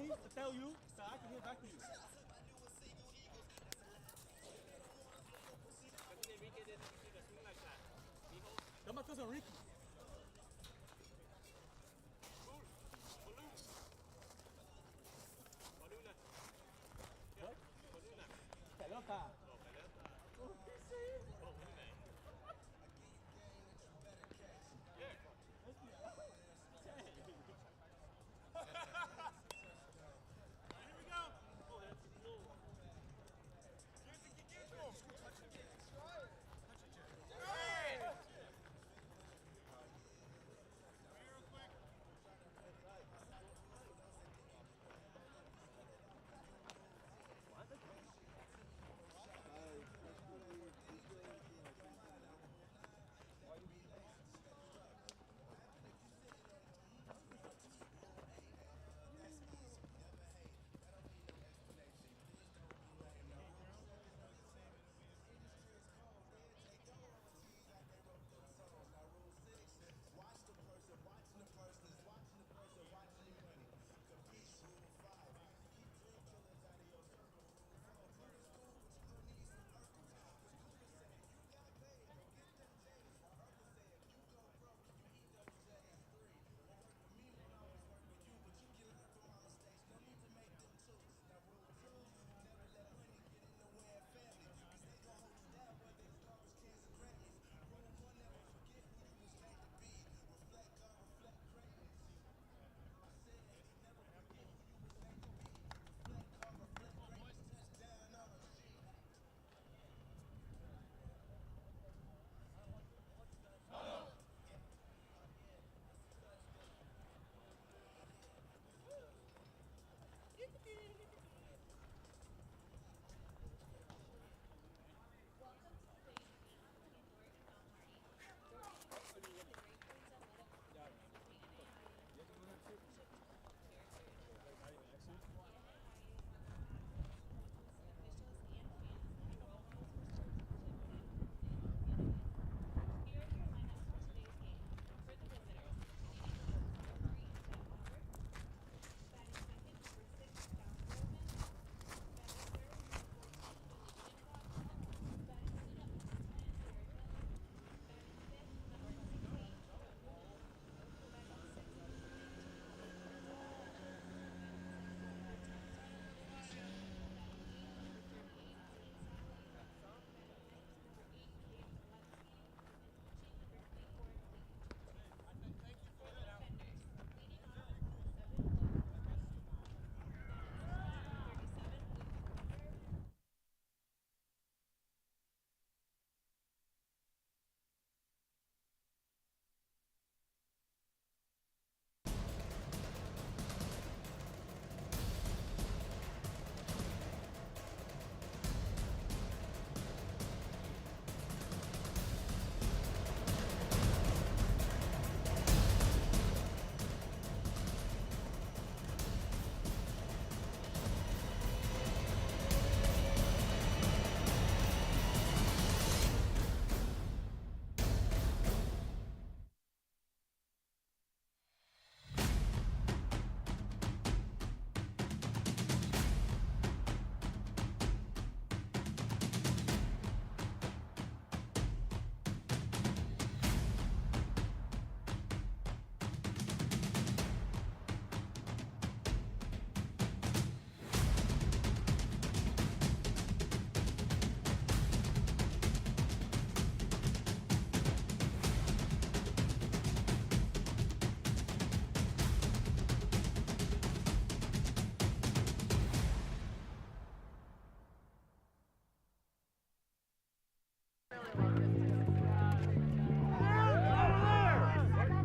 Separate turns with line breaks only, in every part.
me to tell you so I can get back to you. That's my cousin Ricky. What? Pelota.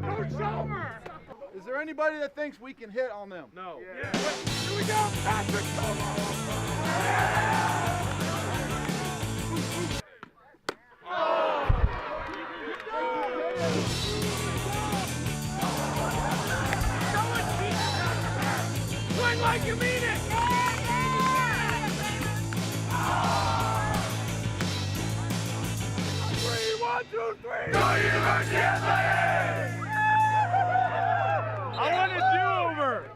Oh, he's saying?
Is there anybody that thinks we can hit on them?
No.
Yeah. Here we go, Patrick!
Swing like you mean it! Three, 1, 2, 3! Go University Athletics! I want a do-over!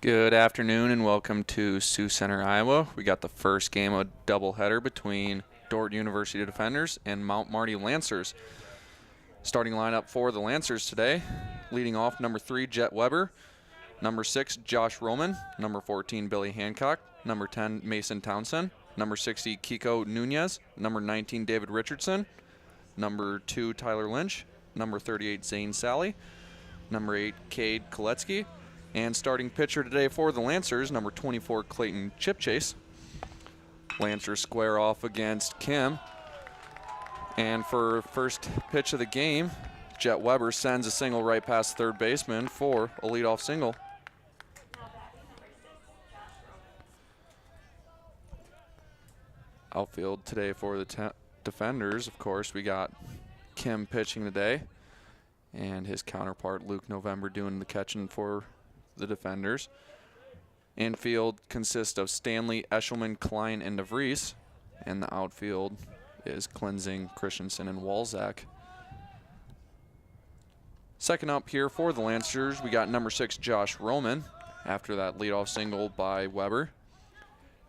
Good afternoon and welcome to Sioux Center, Iowa. We got the first game of doubleheader between Dordt University Defenders and Mount Marty Lancers. Starting lineup for the Lancers today, leading off number 3, Jet Weber, number 6, Josh Roman, number 14, Billy Hancock, number 10, Mason Townsend, number 60, Kiko Nunez, number 19, David Richardson, number 2, Tyler Lynch, number 38, Zane Sally, number 8, Cade Koletsky, and starting pitcher today for the Lancers, number 24, Clayton Chipchase. Lancers square off against Kim. And for first pitch of the game, Jet Weber sends a single right past third baseman for a leadoff single. Outfield today for the Defenders, of course, we got Kim pitching today, and his counterpart, Luke November, doing the catching for the Defenders. Infield consists of Stanley, Eshelman, Klein, and DeVries, and the outfield is Cleansing, Christensen, and Walzak. Second up here for the Lancers, we got number 6, Josh Roman, after that leadoff single by Weber.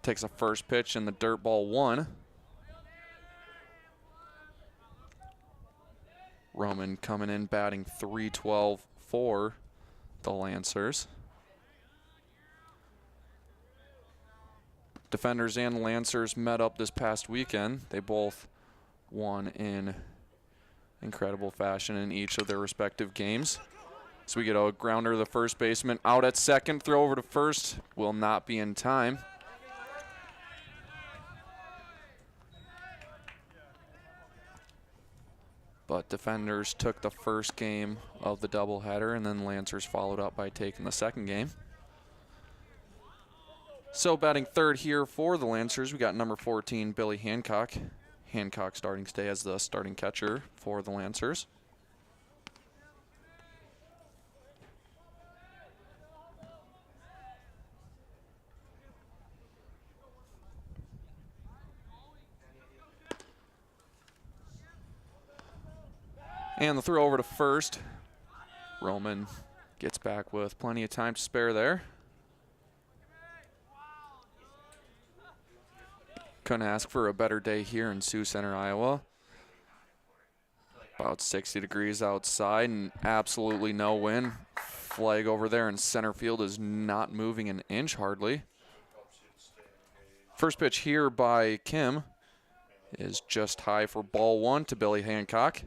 Takes a first pitch in the dirt ball 1. Roman coming in batting .312 for the Lancers. Defenders and Lancers met up this past weekend. They both won in incredible fashion in each of their respective games. So we get a grounder to the first baseman. Out at second, throw over to first. Will not be in time. But Defenders took the first game of the doubleheader, and then Lancers followed up by taking the second game. So batting third here for the Lancers, we got number 14, Billy Hancock. Hancock starting today as the starting catcher for the Lancers. And the throw over to first. Roman gets back with plenty of time to spare there. Couldn't ask for a better day here in Sioux Center, Iowa. About 60 degrees outside and absolutely no wind. Flag over there in center field is not moving an inch hardly. First pitch here by Kim is just high for ball 1 to Billy Hancock.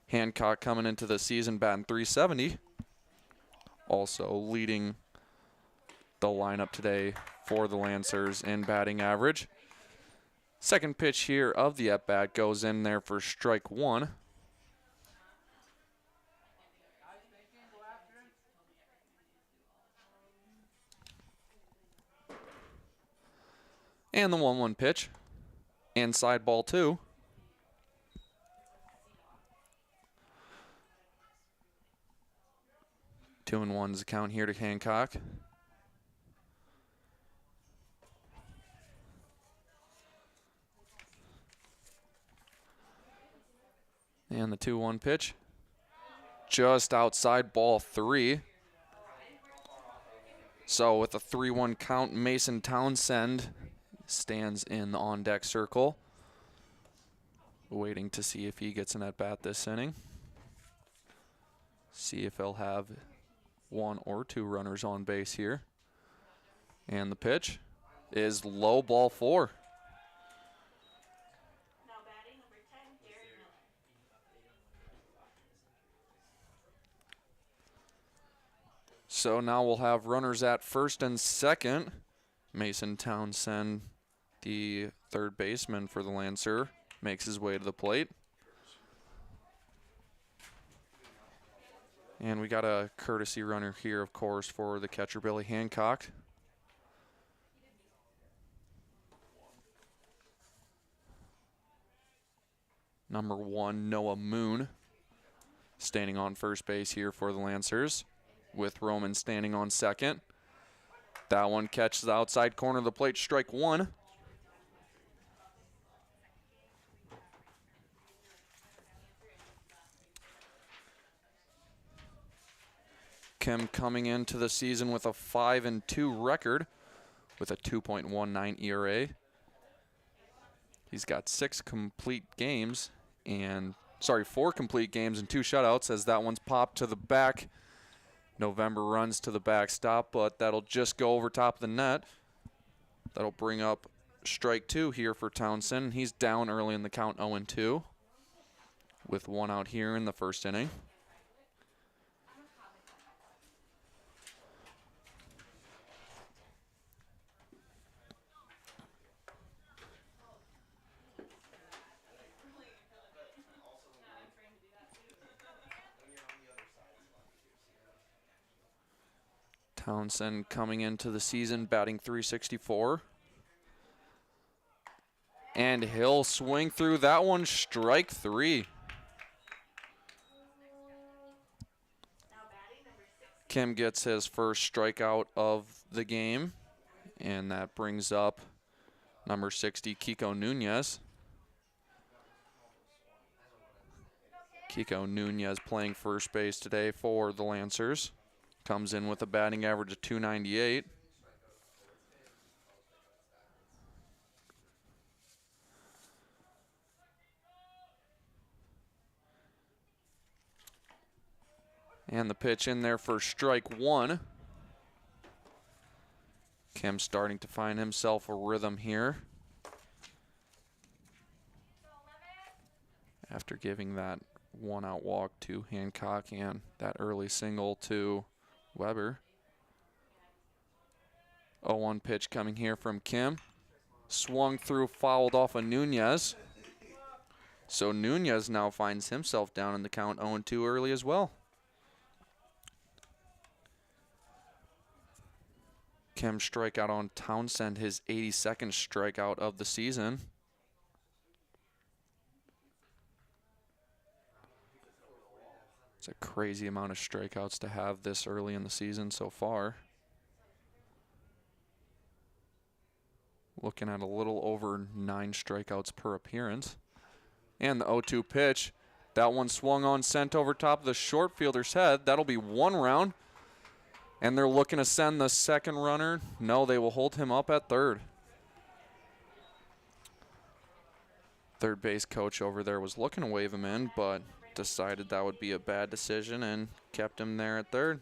Hancock coming into the season batting .370. Also leading the lineup today for the Lancers in batting average. Second pitch here of the at-bat goes in there for strike 1. And the 1-1 pitch. Inside ball 2. Two and one's the count here to Hancock. And the 2-1 pitch. Just outside ball 3. So with a 3-1 count, Mason Townsend stands in the on-deck circle, waiting to see if he gets an at-bat this inning. See if he'll have 1 or 2 runners on base here. And the pitch is low, ball 4. So now we'll have runners at first and second. Mason Townsend, the third baseman for the Lancer, makes his way to the plate. And we got a courtesy runner here, of course, for the catcher, Billy Hancock. Number 1, Noah Moon, standing on first base here for the Lancers, with Roman standing on second. That one catches the outside corner of the plate, strike 1. Kim coming into the season with a 5-2 record with a 2.19 ERA. He's got 4 complete games and 2 shutouts, as that one's popped to the back. November runs to the backstop, but that'll just go over top of the net. That'll bring up strike 2 here for Townsend. He's down early in the count, 0-2, with 1 out here in the first inning. Townsend coming into the season batting .364. And he'll swing through that one, strike 3. Kim gets his first strikeout of the game, and that brings up number 60, Kiko Nunez. Kiko Nunez playing first base today for the Lancers. Comes in with a batting average of .298. And the pitch in there for strike 1. Kim starting to find himself a rhythm here, after giving that 1-out walk to Hancock and that early single to Weber. 0-1 pitch coming here from Kim. Swung through, fouled off of Nunez. So Nunez now finds himself down in the count, 0-2 early as well. Kim strikeout on Townsend, his 82nd strikeout of the season. It's a crazy amount of strikeouts to have this early in the season so far. Looking at a little over 9 strikeouts per appearance. And the 0-2 pitch. That one swung on, sent over top of the short fielder's head. That'll be 1 round. And they're looking to send the second runner. No, they will hold him up at third. Third base coach over there was looking to wave him in, but decided that would be a bad decision and kept him there at third.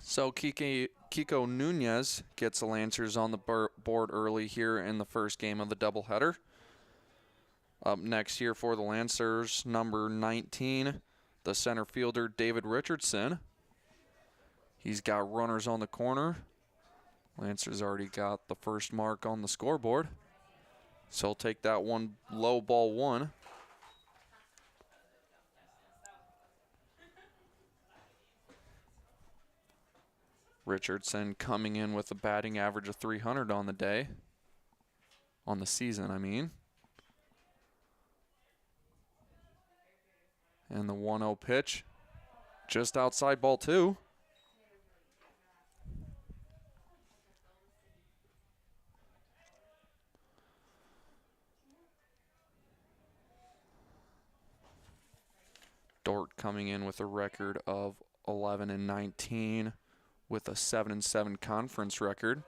So Kiko Nunez gets the Lancers on the board early here in the first game of the doubleheader. Up next here for the Lancers, number 19, the center fielder, David Richardson. He's got runners on the corner. Lancers already got the first mark on the scoreboard. So he'll take that one, low ball 1. Richardson coming in with a batting average of .300 on the day. On the season, I mean. And the 1-0 pitch, just outside ball 2. Dordt coming in with a record of 11-19 with a 7-7 conference record,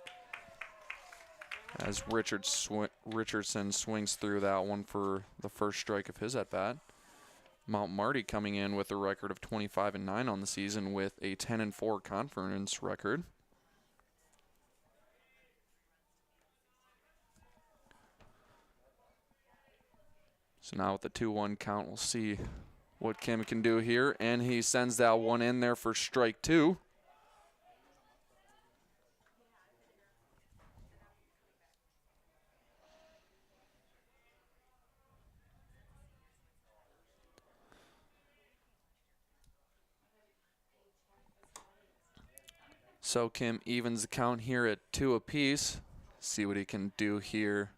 as Richardson swings through that one for the first strike of his at-bat. Mount Marty coming in with a record of 25-9 on the season with a 10-4 conference record. So now with the 2-1 count, we'll see what Kim can do here, and he sends that one in there for strike 2. So Kim evens the count here at 2 apiece. See what he can do here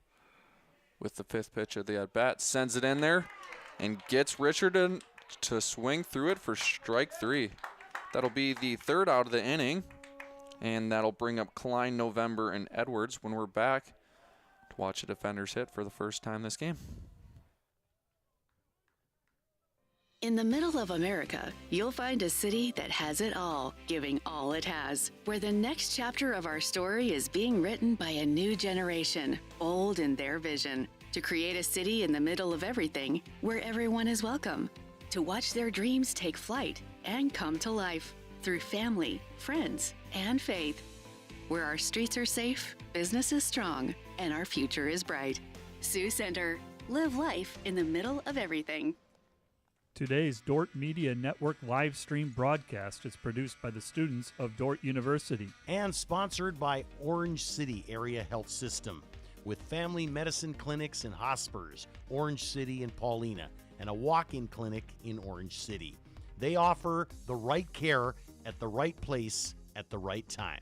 with the 5th pitch of the at-bat. Sends it in there and gets Richardson to swing through it for strike 3. That'll be the 3rd out of the inning. And that'll bring up Klein, November, and Edwards when we're back to watch the defenders hit for the first time this game.
In the middle of America, you'll find a city that has it all, giving all it has, where the next chapter of our story is being written by a new generation, bold in their vision, to create a city in the middle of everything, where everyone is welcome, to watch their dreams take flight and come to life through family, friends, and faith, where our streets are safe, business is strong, and our future is bright. Sioux Center. Live life in the middle of everything.
Today's Dordt Media Network live stream broadcast is produced by the students of Dordt University
and sponsored by Orange City Area Health System, with family medicine clinics and hospitals, Orange City and Paulina, and a walk-in clinic in Orange City. They offer the right care at the right place at the right time.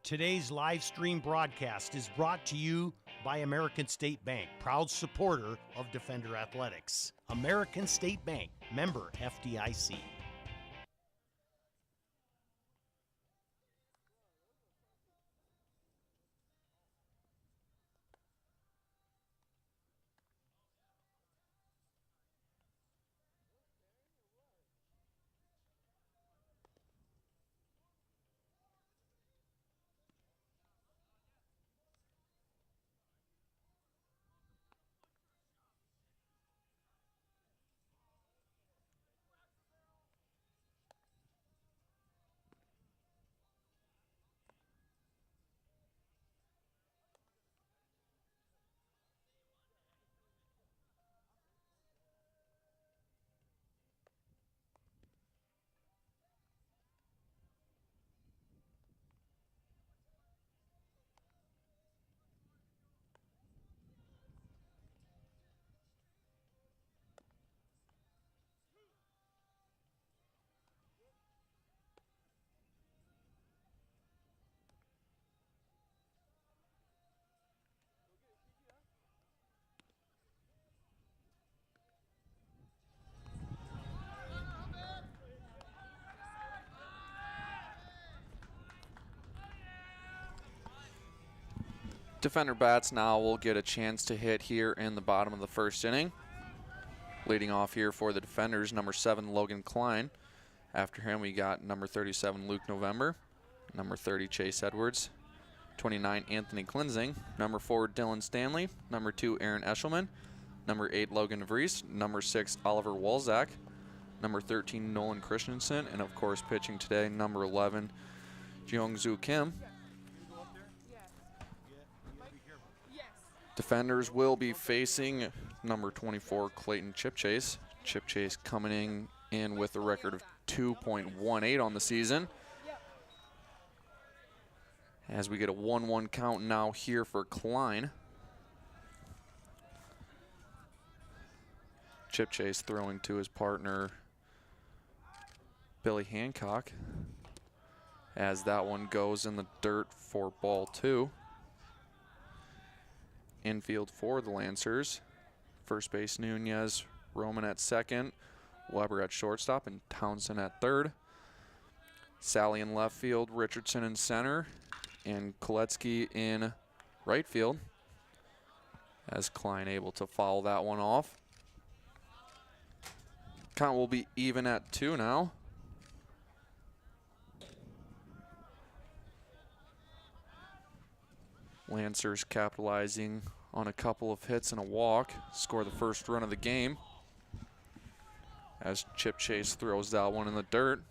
Today's live stream broadcast is brought to you by American State Bank, proud supporter of Defender Athletics. American State Bank, member FDIC.
Defender bats now will get a chance to hit here in the bottom of the first inning. Leading off here for the defenders, number 7, Logan Klein. After him, we got number 37, Luke November, number 30, Chase Edwards, 29, Anthony Klinzing, number 4, Dylan Stanley, number 2, Aaron Eshelman, number 8, Logan Vries, number 6, Oliver Walzak, number 13, Nolan Christensen, and of course pitching today, number 11, Jeongju Kim. Defenders will be facing number 24, Clayton Chipchase. Chipchase coming in with a record of 2.18 on the season. As we get a 1-1 count now here for Klein. Chipchase throwing to his partner, Billy Hancock, as that one goes in the dirt for ball 2. Infield for the Lancers. First base Nunez, Roman at second, Weber at shortstop, and Townsend at third. Sally in left field, Richardson in center, and Koletsky in right field. As Klein able to foul that one off. Count will be even at 2 now. Lancers capitalizing on a couple of hits and a walk, score the first run of the game. As Chipchase throws that one in the dirt.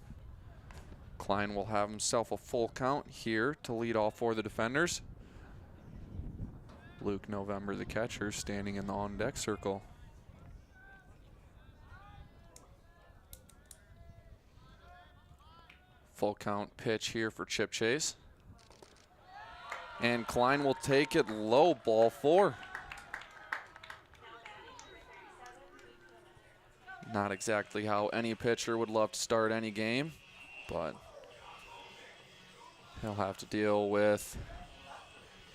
Klein will have himself a full count here to lead off for the defenders. Luke November, the catcher, standing in the on-deck circle. Full count pitch here for Chipchase. And Klein will take it low, ball 4. Not exactly how any pitcher would love to start any game, but he'll have to deal with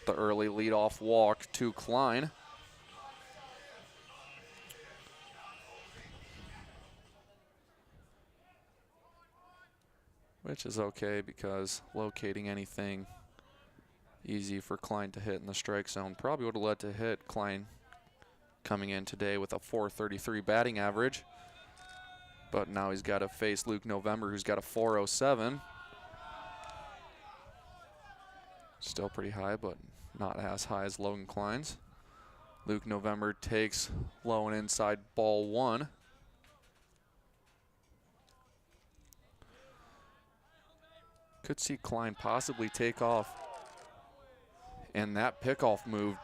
the early leadoff walk to Klein. which is okay because locating anything easy for Klein to hit in the strike zone probably would have led to hit. Klein coming in today with a .433 batting average, but now he's got to face Luke November, who's got a .407. Still pretty high, but not as high as Logan Klein's. Luke November takes low and inside ball 1. Could see Klein possibly take off. And that pickoff move,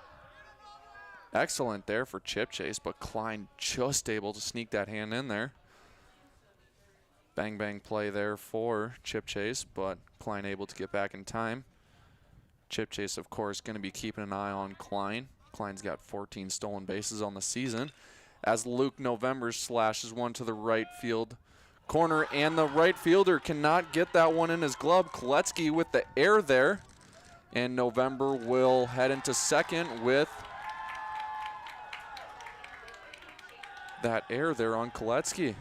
excellent there for chip chase, but Klein just able to sneak that hand in there. Bang bang play there for chip chase, but Klein able to get back in time. Chip chase, of course, going to be keeping an eye on Klein. Klein's got 14 stolen bases on the season, as Luke November slashes one to the right field corner, and the right fielder cannot get that one in his glove. Koletsky with the air there, and November will head into second with that air there on Koletsky.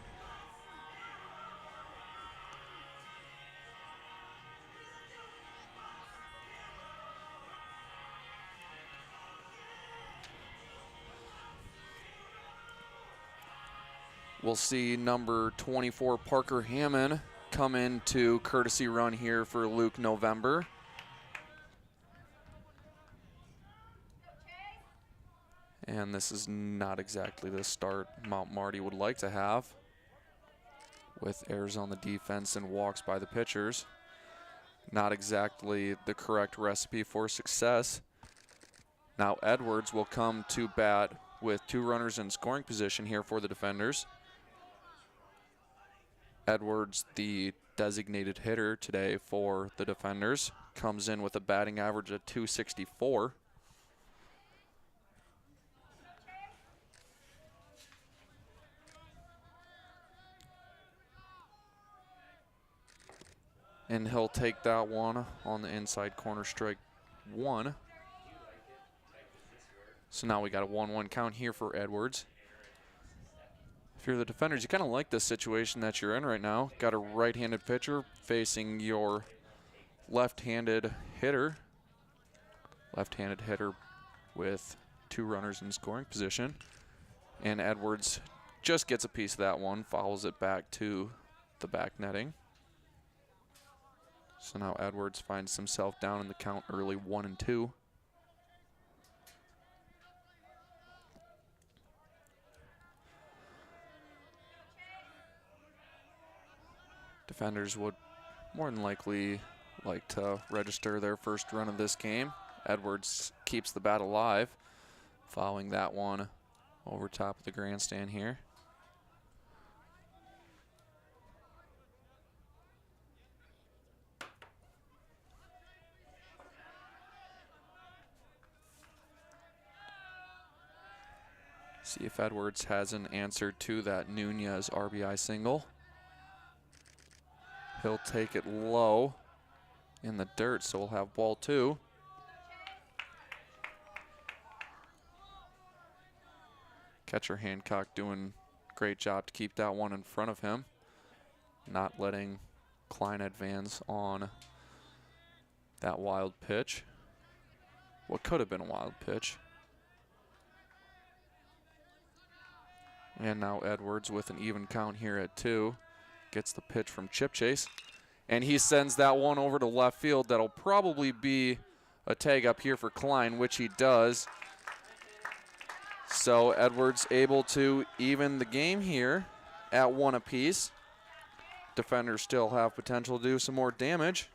We'll see number 24, Parker Hammond, come into courtesy run here for Luke November. And this is not exactly the start Mount Marty would like to have, with errors on the defense and walks by the pitchers. Not exactly the correct recipe for success. Now Edwards will come to bat with 2 runners in scoring position here for the defenders. Edwards, the designated hitter today for the defenders, comes in with a batting average of .264. And he'll take that one on the inside corner, strike 1. So now we got a 1-1 count here for Edwards. If you're the defenders, you kind of like this situation that you're in right now. Got a right-handed pitcher facing your left-handed hitter. Left-handed hitter with 2 runners in scoring position. And Edwards just gets a piece of that one, follows it back to the back netting. So now Edwards finds himself down in the count early, 1-2. Defenders would more than likely like to register their first run of this game. Edwards keeps the bat alive, following that one over top of the grandstand here. See if Edwards has an answer to that Nunez RBI single. He'll take it low in the dirt, so we'll have ball 2. Catcher Hancock doing a great job to keep that one in front of him, not letting Klein advance on that wild pitch. What could have been a wild pitch. And now Edwards with an even count here at 2. Gets the pitch from Chip Chase. And he sends that one over to left field. That'll probably be a tag up here for Klein, which he does. So Edwards able to even the game here at 1 apiece. Defenders still have potential to do some more damage.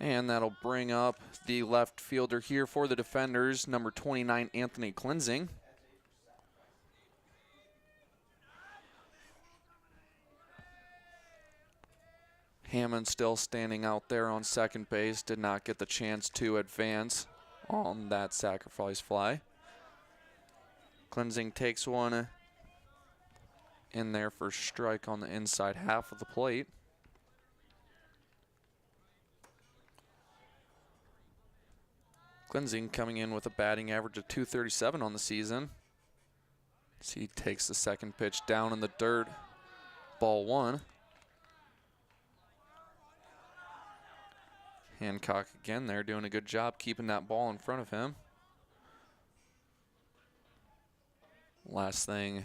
And that'll bring up the left fielder here for the defenders, number 29, Anthony Klinzing. Hammond still standing out there on second base, did not get the chance to advance on that sacrifice fly. Klinzing takes one in there for strike on the inside half of the plate. Klinzing coming in with a batting average of .237 on the season. So he takes the second pitch down in the dirt. Ball 1. Hancock again there doing a good job keeping that ball in front of him. Last thing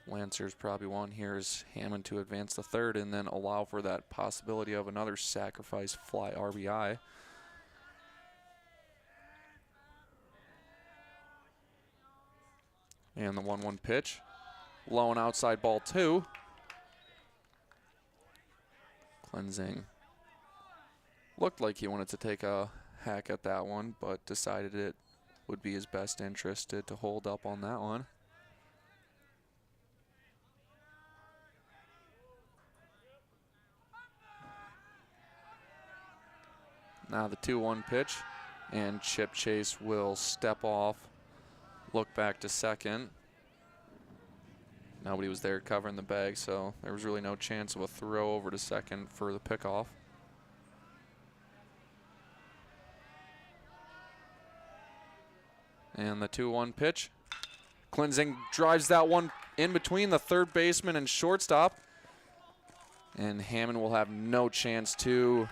Lancers probably want here is Hammond to advance the third and then allow for that possibility of another sacrifice fly RBI. And the 1-1 pitch. Low and outside ball 2. Klinzing looked like he wanted to take a hack at that one, but decided it would be his best interest to hold up on that one. Now the 2-1 pitch, and Chip Chase will step off, look back to second. Nobody was there covering the bag, so there was really no chance of a throw over to second for the pickoff. And the 2-1 pitch. Klinzing drives that one in between the third baseman and shortstop. And Hammond will have no chance to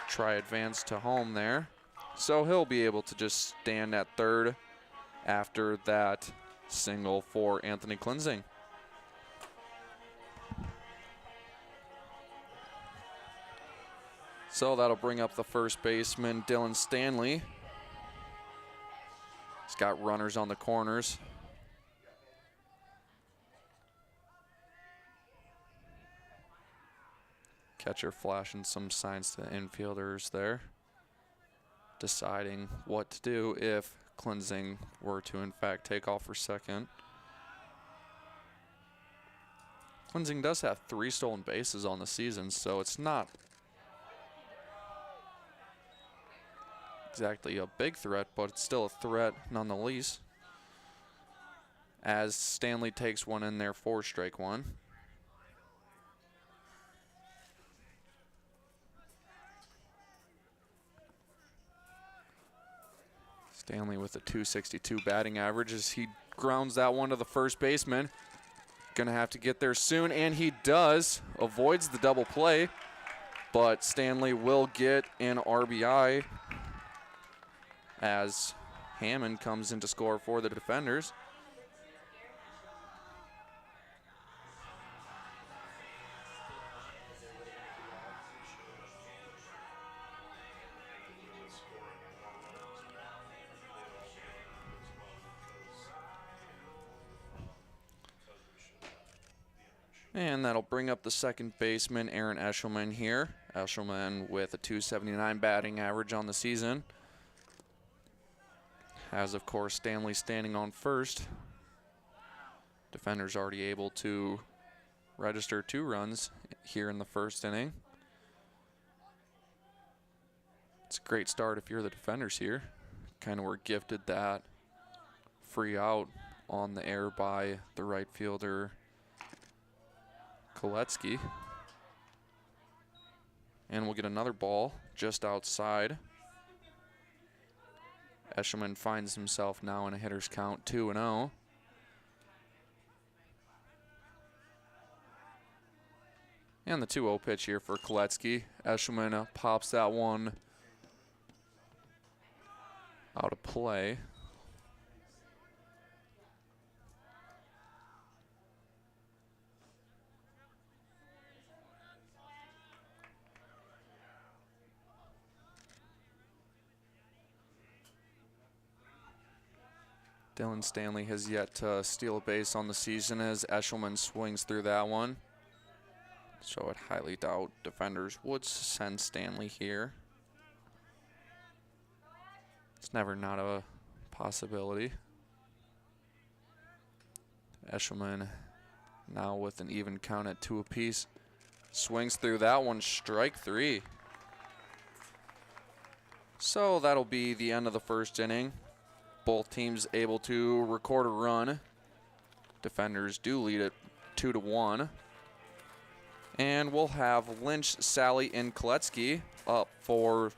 try advance to home there. So he'll be able to just stand at third after that single for Anthony Klinzing. So that'll bring up the first baseman, Dylan Stanley. He's got runners on the corners. Catcher flashing some signs to the infielders there, deciding what to do if Klinzing were to in fact take off for second. Klinzing does have 3 stolen bases on the season, so it's not exactly a big threat, but it's still a threat nonetheless. As Stanley takes one in there for strike 1. Stanley with a .262 batting average as he grounds that one to the first baseman. Gonna have to get there soon, and he does. Avoids the double play, but Stanley will get an RBI as Hammond comes in to score for the defenders. And that'll bring up the second baseman, Aaron Eshelman here. Eshelman with a .279 batting average on the season. Has, of course, Stanley standing on first. Defenders already able to register 2 runs here in the first inning. It's a great start if you're the defenders here. Kind of were gifted that free out on the air by the right fielder, Koletsky. And we'll get another ball just outside. Eshelman finds himself now in a hitter's count, 2-0. And the 2-0 pitch here for Koletsky. Eshelman pops that one out of play. Dylan Stanley has yet to steal a base on the season as Eshelman swings through that one. So I'd highly doubt defenders would send Stanley here. It's never not a possibility. Eshelman now with an even count at 2 apiece. Swings through that one, strike 3. So that'll be the end of the first inning. Both teams able to record a run. Defenders do lead it 2-1. And we'll have Lynch, Sally, and Koletsky up for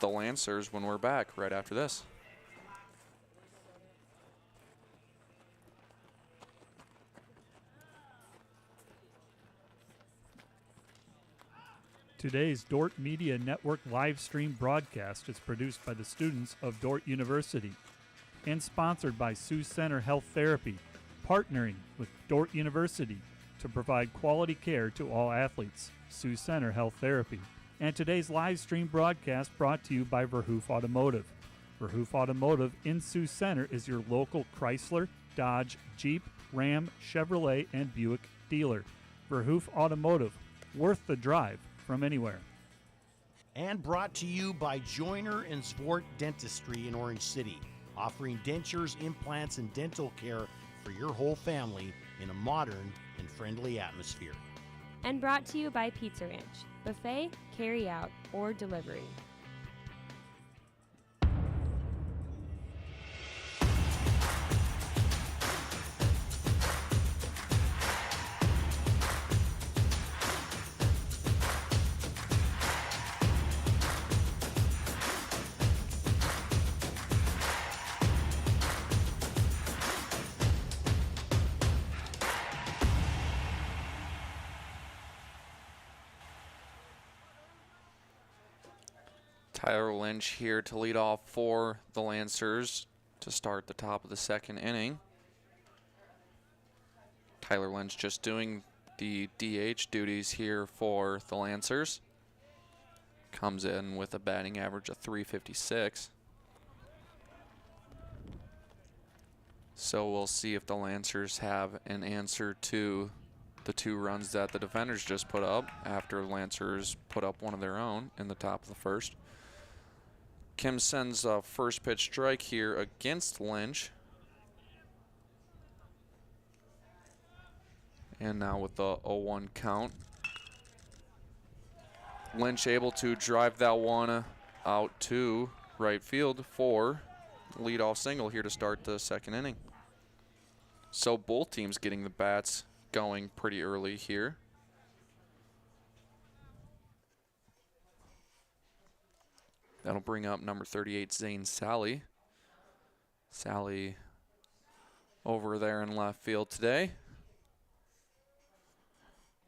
the Lancers when we're back right after this.
Today's Dordt Media Network live stream broadcast is produced by the students of Dordt University and sponsored by Sioux Center Health Therapy, partnering with Dordt University to provide quality care to all athletes. Sioux Center Health Therapy. And today's live stream broadcast brought to you by Verhoof Automotive. Verhoof Automotive in Sioux Center is your local Chrysler, Dodge, Jeep, Ram, Chevrolet, and Buick dealer. Verhoof Automotive, worth the drive from anywhere.
And brought to you by Joyner and Zwart Dentistry in Orange City, offering dentures, implants, and dental care for your whole family in a modern and friendly atmosphere.
And brought to you by Pizza Ranch, buffet, carry out, or delivery.
Tyler Lynch here to lead off for the Lancers to start the top of the second inning. Tyler Lynch just doing the DH duties here for the Lancers. Comes in with a batting average of .356. So we'll see if the Lancers have an answer to the 2 runs that the defenders just put up after the Lancers put up one of their own in the top of the first. Kim sends a first pitch strike here against Lynch. And now with the 0-1 count, Lynch able to drive that one out to right field for leadoff single here to start the second inning. So both teams getting the bats going pretty early here. That'll bring up number 38, Zane Sally. Sally over there in left field today.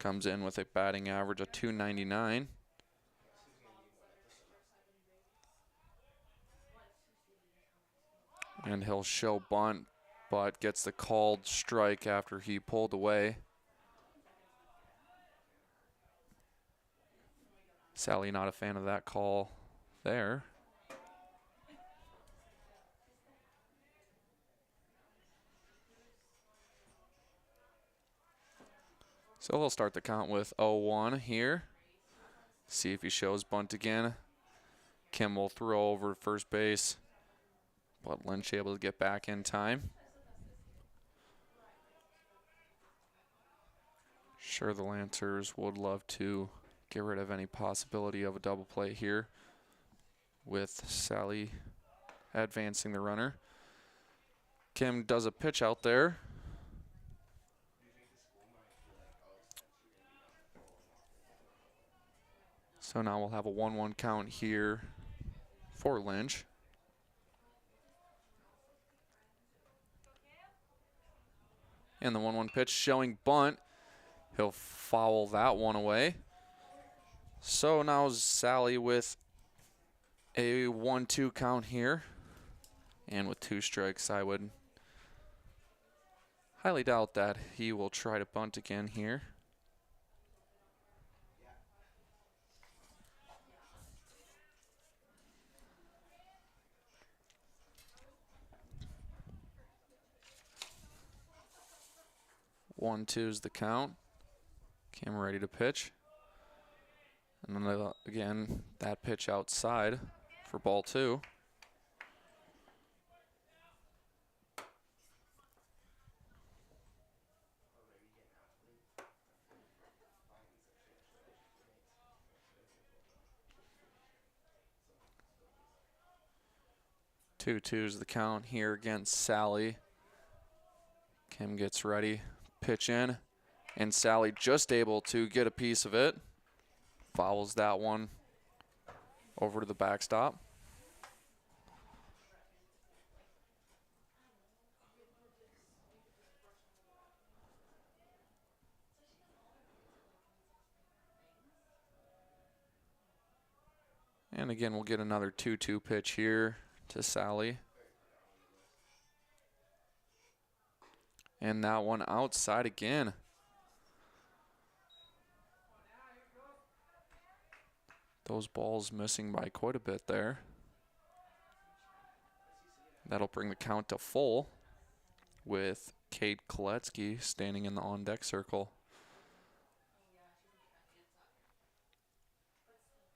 Comes in with a batting average of .299. And he'll show bunt, but gets the called strike after he pulled away. Sally not a fan of that call there. So he'll start the count with 0-1 here. See if he shows bunt again. Kim will throw over to first base, but Lynch able to get back in time. Sure, the Lancers would love to get rid of any possibility of a double play here, with Sally advancing the runner. Kim does a pitch out there. So now we'll have a 1-1 count here for Lynch. And the 1-1 pitch showing bunt. He'll foul that one away. So now Sally with a 1-2 count here. And with 2 strikes, I would highly doubt that he will try to bunt again here. One, 2 is the count. Kim ready to pitch. And then again, that pitch outside for ball 2. Two twos the count here against Sally. Kim gets ready, pitch in, And Sally just able to get a piece of it. Fouls that one over to the backstop. And again, we'll get another 2-2 pitch here to Sally. And that one outside again. Those balls missing by quite a bit there. That'll bring the count to full with Kate Koletsky standing in the on-deck circle.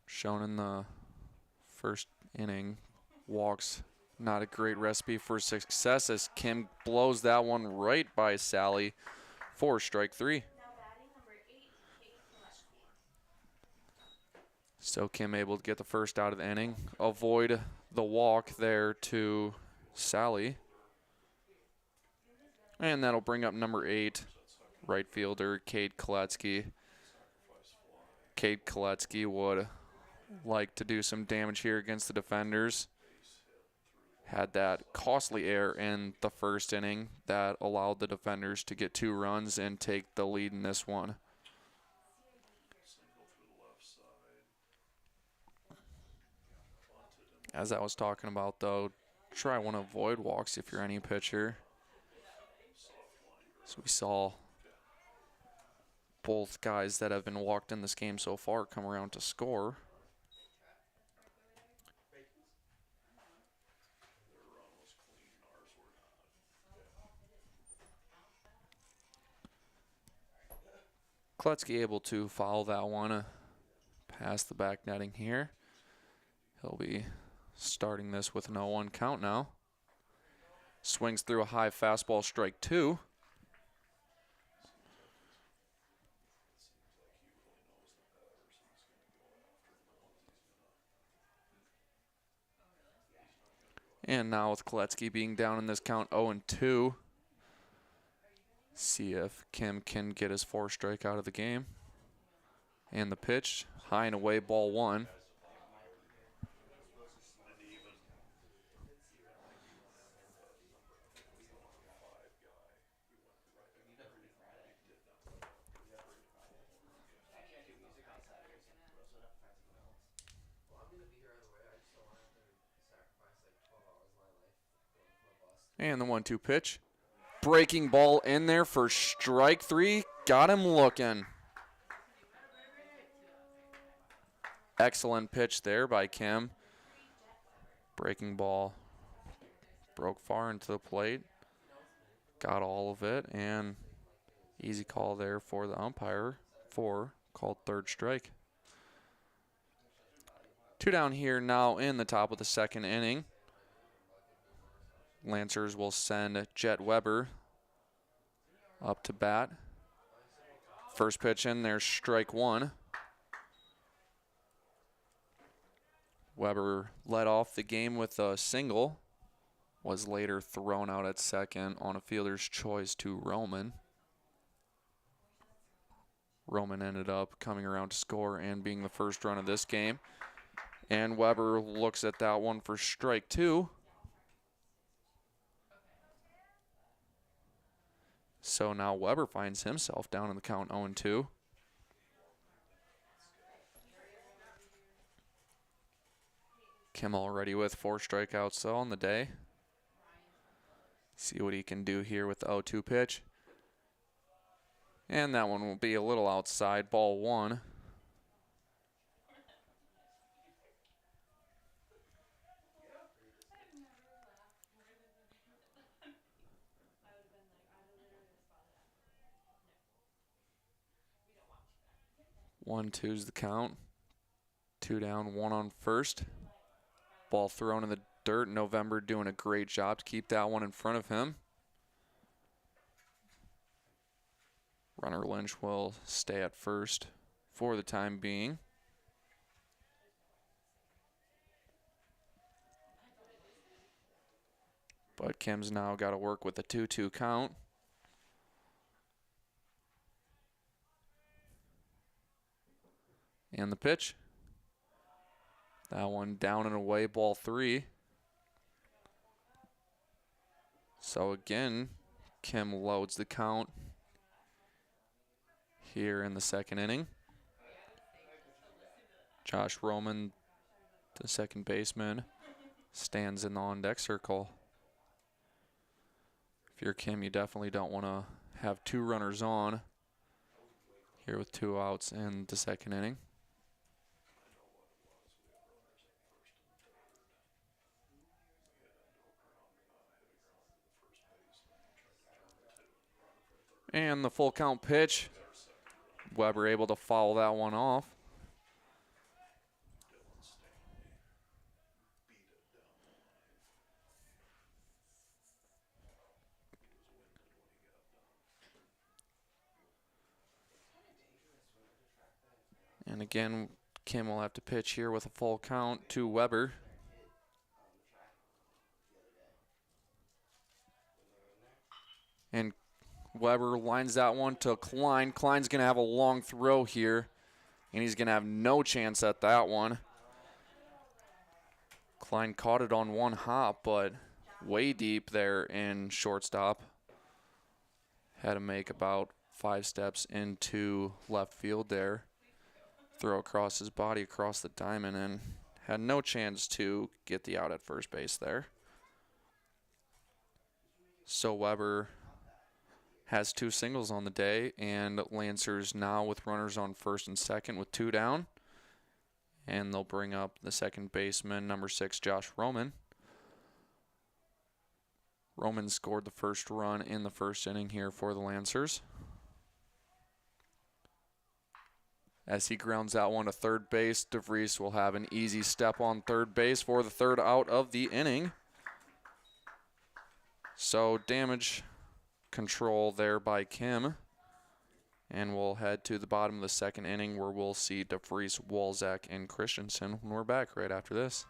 Shown in the first inning, walks not a great recipe for success as Kim blows that one right by Sally for strike 3. So Kim able to get the first out of the inning, avoid the walk there to Sally. And that'll bring up number 8, right fielder Kate Koletsky. Kate Koletsky would like to do some damage here against the defenders. Had that costly error in the first inning that allowed the defenders to get 2 runs and take the lead in this one. As I was talking about, though, try want to avoid walks if you're any pitcher. So we saw both guys that have been walked in this game so far come around to score. Koletsky able to foul that one past the back netting here. He'll be starting this with an 0-1 count now. Swings through a high fastball, strike 2. And now with Koletsky being down in this count 0-2. See if Kim can get his 4th strike out of the game. And the pitch, high and away, ball 1. And the 1-2 pitch. Breaking ball in there for strike 3. Got him looking. Excellent pitch there by Kim. Breaking ball broke far into the plate. Got all of it, and easy call there for the umpire for called 3rd strike. 2 down here now in the top of the 2nd inning. Lancers will send Jet Weber up to bat. First pitch in, there's strike 1. Weber led off the game with a single, was later thrown out at second on a fielder's choice to Roman. Roman ended up coming around to score and being the first run of this game. And Weber looks at that one for strike 2. So now Weber finds himself down in the count 0-2. Kim already with 4 strikeouts though on the day. See what he can do here with the 0-2 pitch. And that one will be a little outside, ball 1. One, two's the count. 2 down, 1 on first. Ball thrown in the dirt. November doing a great job to keep that one in front of him. Runner Lynch will stay at first for the time being. But Kim's now got to work with the 2-2 count. And the pitch. That one down and away, ball 3. So again, Kim loads the count here in the second inning. Josh Roman, the second baseman, stands in the on-deck circle. If you're Kim, you definitely don't want to have 2 runners on here with 2 outs in the second inning. And the full count pitch. Weber able to foul that one off. And again, Kim will have to pitch here with a full count to Weber. And Weber lines that one to Klein. Klein's going to have a long throw here, and he's going to have no chance at that one. Klein caught it on one hop, but way deep there in shortstop. Had to make about 5 steps into left field there. Throw across his body, across the diamond, and had no chance to get the out at first base there. So Weber has 2 singles on the day, and Lancers now with runners on first and second with 2 down. And they'll bring up the second baseman, number 6, Josh Roman. Roman scored the first run in the first inning here for the Lancers. As he grounds out one to third base, DeVries will have an easy step on third base for the 3rd out of the inning. So damage control there by Kim. And we'll head to the bottom of the second inning where we'll see DeVries, Walzak, and Christensen when we're back right after this.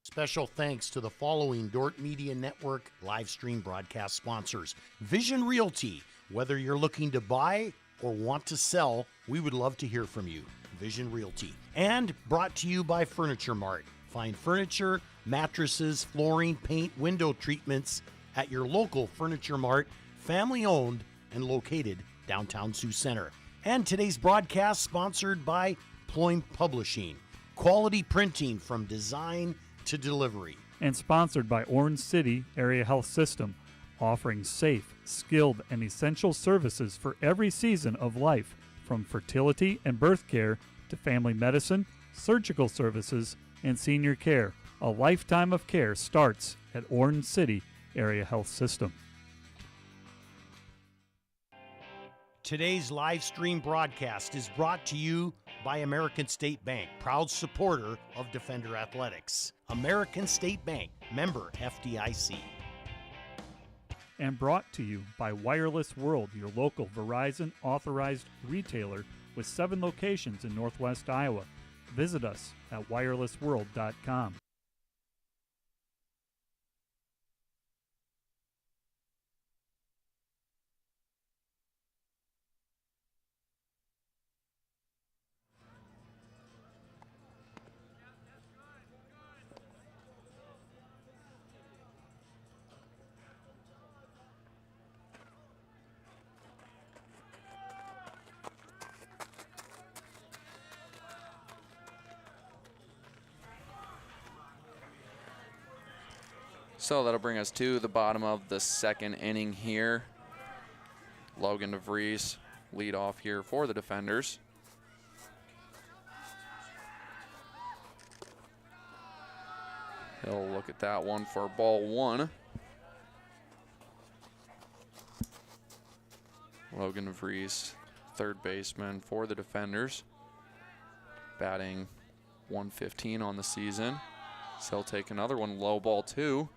Special thanks to the following Dordt Media Network live stream broadcast sponsors. Vision Realty. Whether you're looking to buy or want to sell, we would love to hear from you. Vision Realty. And brought to you by Furniture Mart. Find furniture, mattresses, flooring, paint, window treatments at your local Furniture Mart, family owned and located downtown Sioux Center. And today's broadcast sponsored by Ployne Publishing. Quality printing from design to delivery.
And sponsored by Orange City Area Health System, offering safe, skilled, and essential services for every season of life, from fertility and birth care to family medicine, surgical services, and senior care. A lifetime of care starts at Orange City Area Health System.
Today's live stream broadcast is brought to you by American State Bank, proud supporter of Defender Athletics. American State Bank, member FDIC.
And brought to you by Wireless World, your local Verizon authorized retailer with 7 locations in Northwest Iowa. Visit us at wirelessworld.com.
So that'll bring us to the bottom of the second inning here. Logan DeVries lead off here for the Defenders. He'll look at that one for ball 1. Logan DeVries, third baseman for the Defenders, batting .115 on the season. So he'll take another one, low ball 2.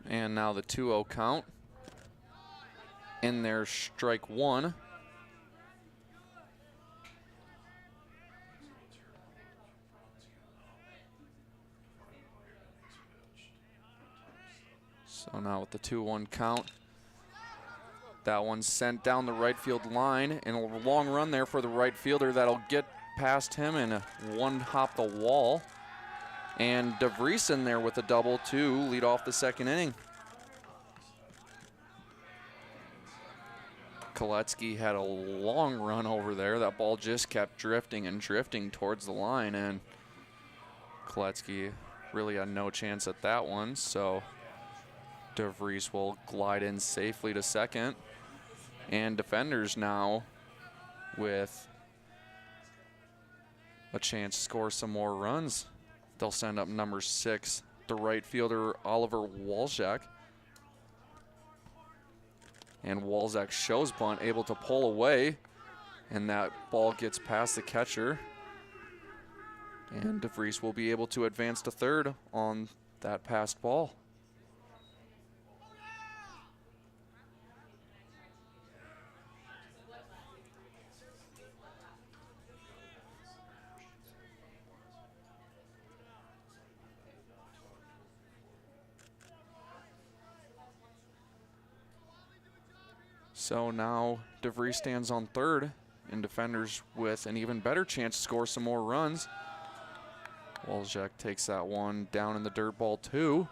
And now the 2-0 count. In there, strike 1. So now with the 2-1 count, that one's sent down the right field line, and a long run there for the right fielder that'll get past him and one hop the wall. And DeVries in there with a double to lead off the second inning. Koletsky had a long run over there. That ball just kept drifting and drifting towards the line, and Koletsky really had no chance at that one, so DeVries will glide in safely to second. And defenders now with a chance to score some more runs. They'll send up number 6, the right fielder Oliver Walczak. And Walczak shows bunt, able to pull away, and that ball gets past the catcher. And DeVries will be able to advance to third on that passed ball. So now DeVries stands on third, and defenders with an even better chance to score some more runs. Walczak takes that one down in the dirt ball 2.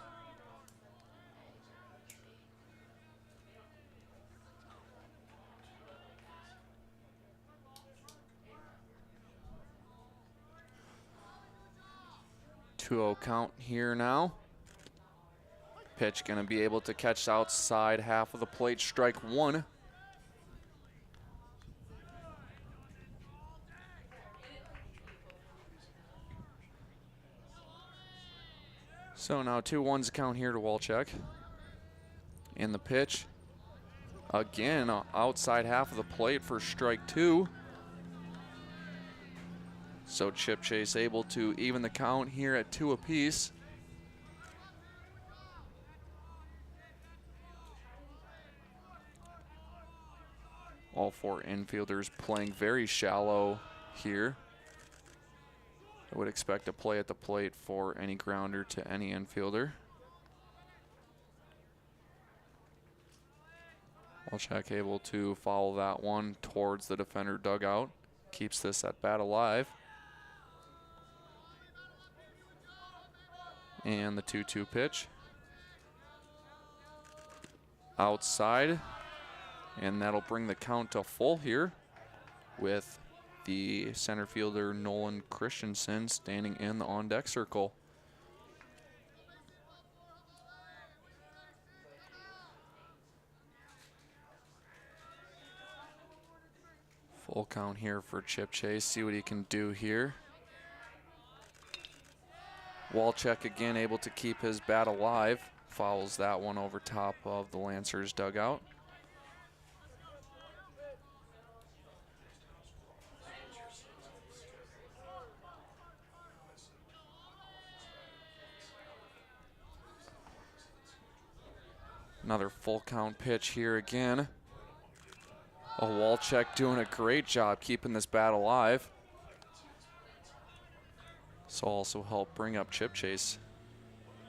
Two-0 count here now. Pitch going to be able to catch outside half of the plate, strike 1. So now 2-1's count here to Walczak. In the pitch, again, outside half of the plate for strike 2. So Chip Chase able to even the count here at 2 apiece. All 4 infielders playing very shallow here. I would expect a play at the plate for any grounder to any infielder. Walczak able to follow that one towards the defender dugout. Keeps this at bat alive. And the 2-2 pitch. Outside. And that'll bring the count to full here with the center fielder Nolan Christensen standing in the on-deck circle. Full count here for Chip Chase. See what he can do here. Walczak again able to keep his bat alive. Fouls that one over top of the Lancers dugout. Another full count pitch here again. Walczak doing a great job keeping this bat alive. So also help bring up Chip Chase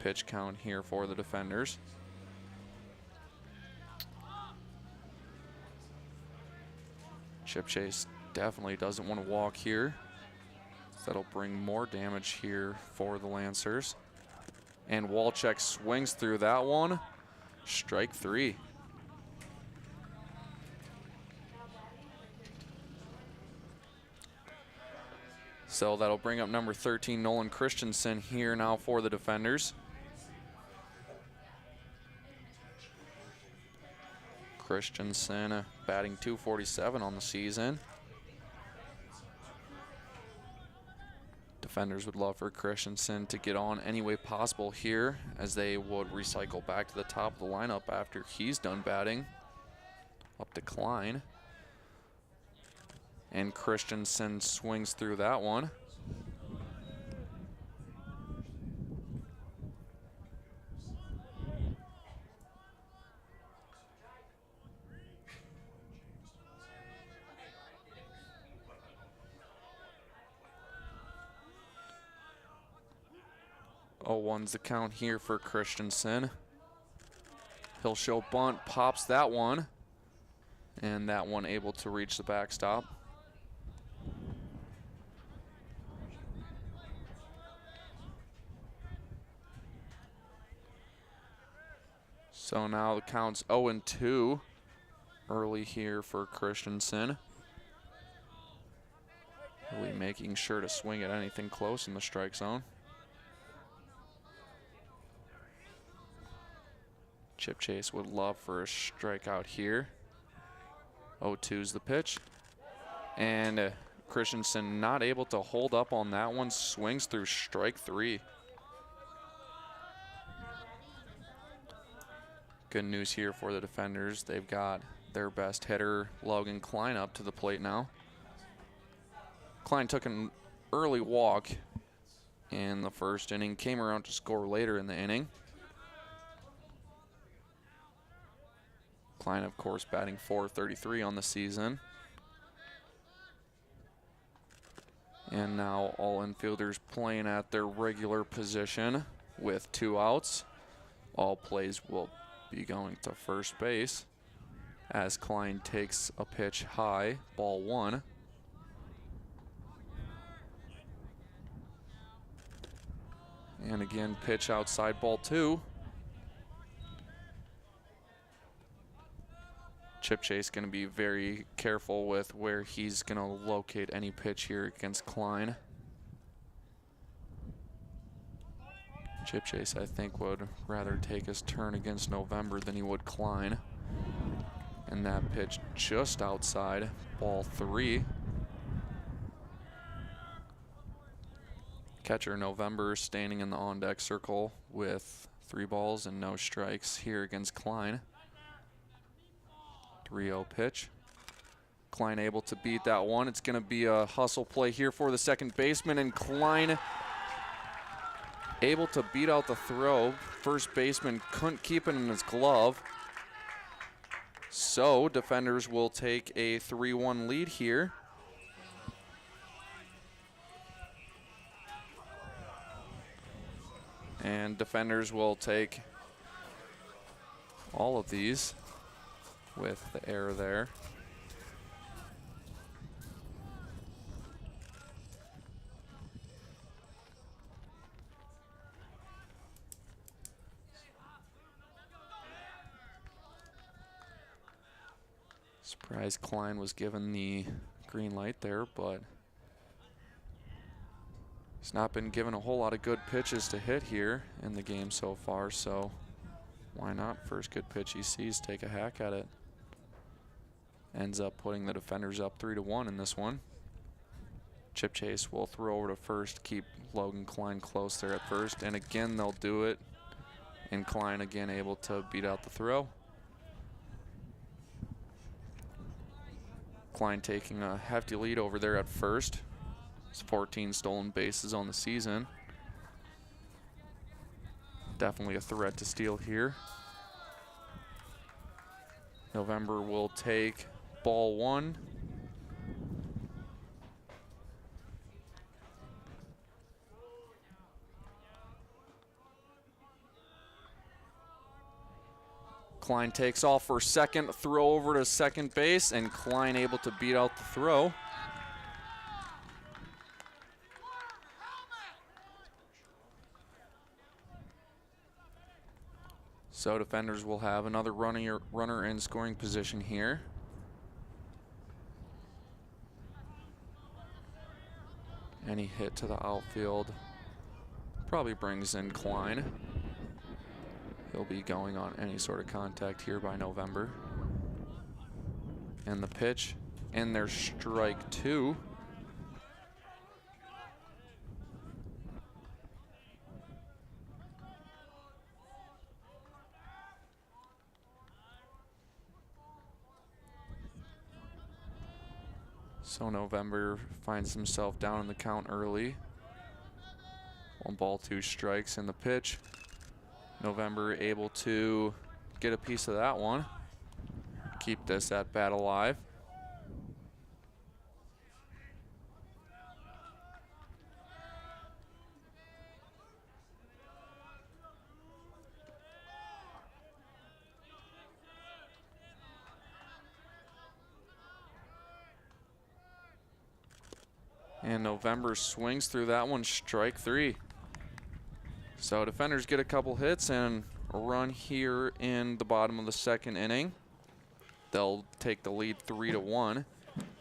pitch count here for the defenders. Chip Chase definitely doesn't want to walk here. So that'll bring more damage here for the Lancers. And Walczak swings through that one. Strike 3. So that'll bring up number 13, Nolan Christensen, here now for the defenders. Christensen batting .247 on the season. Defenders would love for Christensen to get on any way possible here, as they would recycle back to the top of the lineup after he's done batting. Up to Klein. And Christensen swings through that one. Oh, 1's the count here for Christensen. He'll show bunt, pops that one, and that one able to reach the backstop. So now the count's 0-2 early here for Christensen. Really making sure to swing at anything close in the strike zone. Chip Chase would love for a strikeout here. 0-2's the pitch. And Christensen not able to hold up on that one. Swings through strike 3. Good news here for the defenders. They've got their best hitter, Logan Klein, up to the plate now. Klein took an early walk in the first inning, came around to score later in the inning. Klein, of course, batting .433 on the season. And now all infielders playing at their regular position with 2 outs. All plays will be going to first base as Klein takes a pitch high, ball 1. And again, pitch outside, ball 2. Chip Chase going to be very careful with where he's going to locate any pitch here against Klein. Chip Chase, I think, would rather take his turn against November than he would Klein. And that pitch just outside, ball 3. Catcher November standing in the on-deck circle with 3 balls and no strikes here against Klein. 3-0 pitch. Klein able to beat that one. It's going to be a hustle play here for the second baseman, and Klein able to beat out the throw. First baseman couldn't keep it in his glove. So defenders will take a 3-1 lead here. And defenders will take all of these with the error there. Surprised Klein was given the green light there, but he's not been given a whole lot of good pitches to hit here in the game so far, so why not? First good pitch he sees, take a hack at it. Ends up putting the defenders up 3-1 in this one. Chip Chase will throw over to first, keep Logan Klein close there at first, and again they'll do it. And Klein again able to beat out the throw. Klein taking a hefty lead over there at first. It's 14 stolen bases on the season. Definitely a threat to steal here. November will take ball 1. Klein takes off for second, throw over to second base, and Klein able to beat out the throw. So defenders will have another runner in scoring position here. Any hit to the outfield probably brings in Klein. He'll be going on any sort of contact here by November. And the pitch, and there's strike 2. So November finds himself down in the count early. 1 ball, 2 strikes in the pitch. November able to get a piece of that one. Keep this at bat alive. And November swings through that one, strike 3. So defenders get a couple hits and a run here in the bottom of the 2nd inning. They'll take the lead 3-1,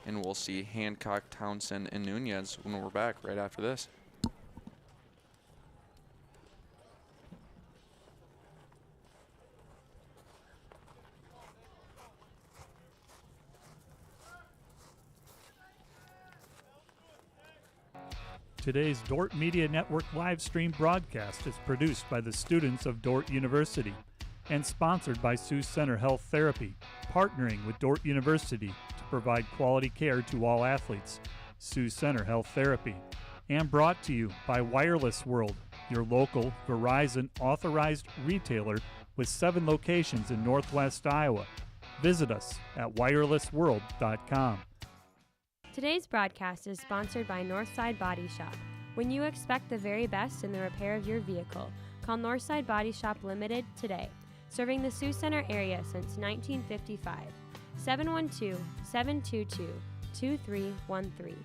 and we'll see Hancock, Townsend, and Nunez when we're back right after this.
Today's Dordt Media Network live stream broadcast is produced by the students of Dordt University and sponsored by Sioux Center Health Therapy, partnering with Dordt University to provide quality care to all athletes. Sioux Center Health Therapy. And brought to you by Wireless World, your local Verizon authorized retailer with 7 locations in Northwest Iowa. Visit us at wirelessworld.com.
Today's broadcast is sponsored by Northside Body Shop. When you expect the very best in the repair of your vehicle, call Northside Body Shop Limited today. Serving the Sioux Center area since 1955. 712-722-2313.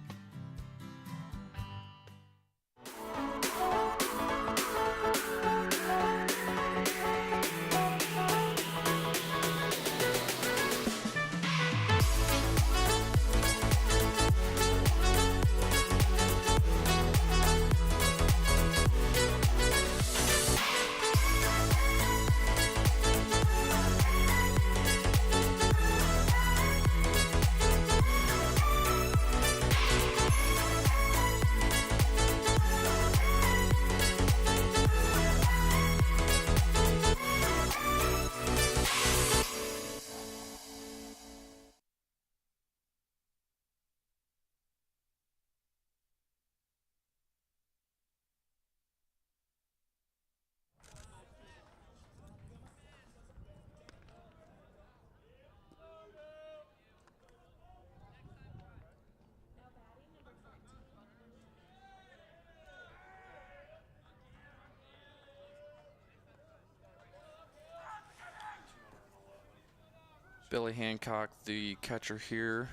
Billy Hancock, the catcher here,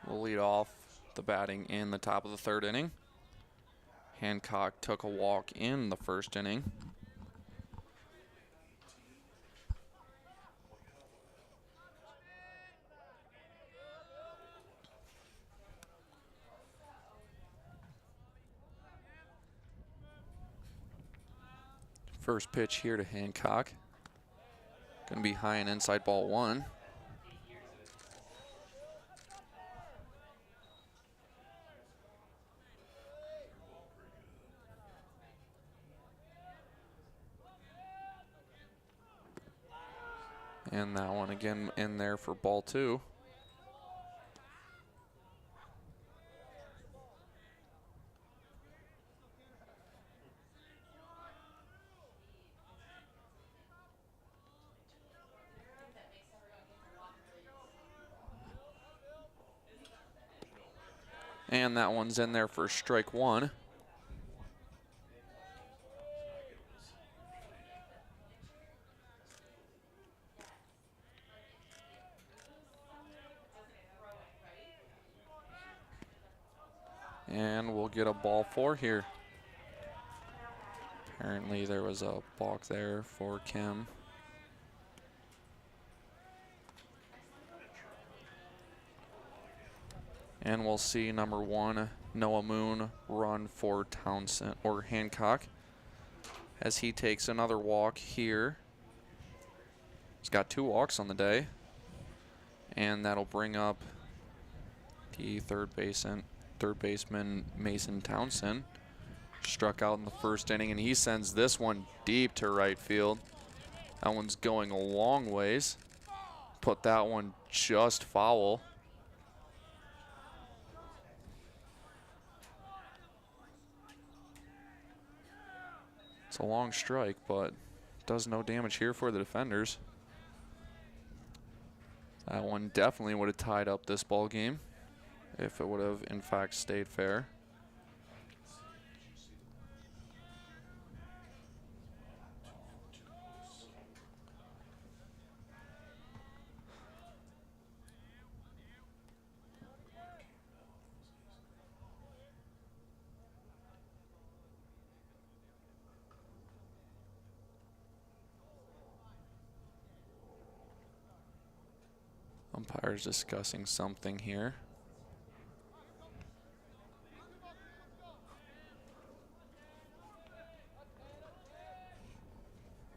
will lead off the batting in the top of the 3rd inning. Hancock took a walk in the 1st inning. First pitch here to Hancock. Going to be high and inside, ball 1. And that one again in there for ball 2. And that one's in there for strike 1. And we'll get a ball 4 here. Apparently there was a balk there for Kim. And we'll see number 1, Noah Moon, run for Townsend or Hancock as he takes another walk here. He's got 2 walks on the day. And that'll bring up the third baseman Mason Townsend. Struck out in the 1st inning, and he sends this one deep to right field. That one's going a long ways. Put that one just foul. It's a long strike, but does no damage here for the defenders. That one definitely would have tied up this ball game if it would have in fact stayed fair. Umpire's discussing something here.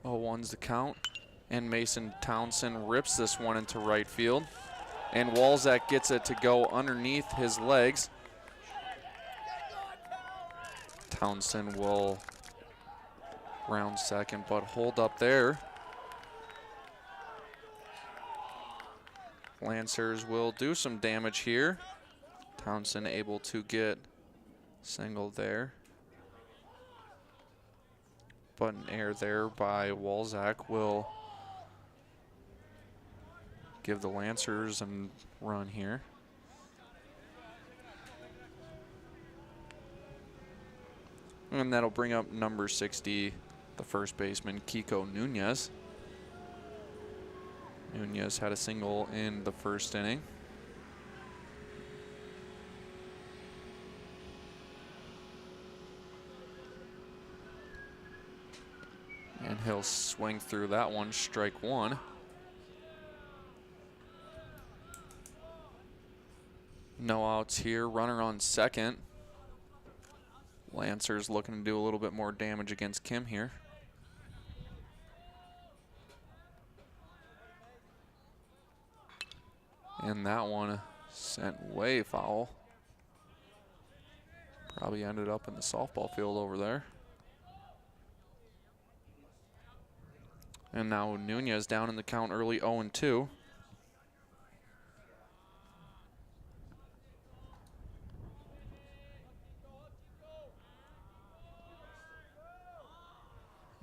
Oh, 1's the count. And Mason Townsend rips this one into right field. And Walzak gets it to go underneath his legs. Townsend will round second, but hold up there. Lancers will do some damage here. Townsend able to get single there. But an error there by Walzak will give the Lancers a run here. And that'll bring up number 60, the first baseman, Kiko Nunez. Nunez had a single in the first inning. And he'll swing through that one, strike one. No outs here, runner on second. Lancers looking to do a little bit more damage against Kim here. And that one sent way foul. Probably ended up in the softball field over there. And now Nunez down in the count early, 0-2.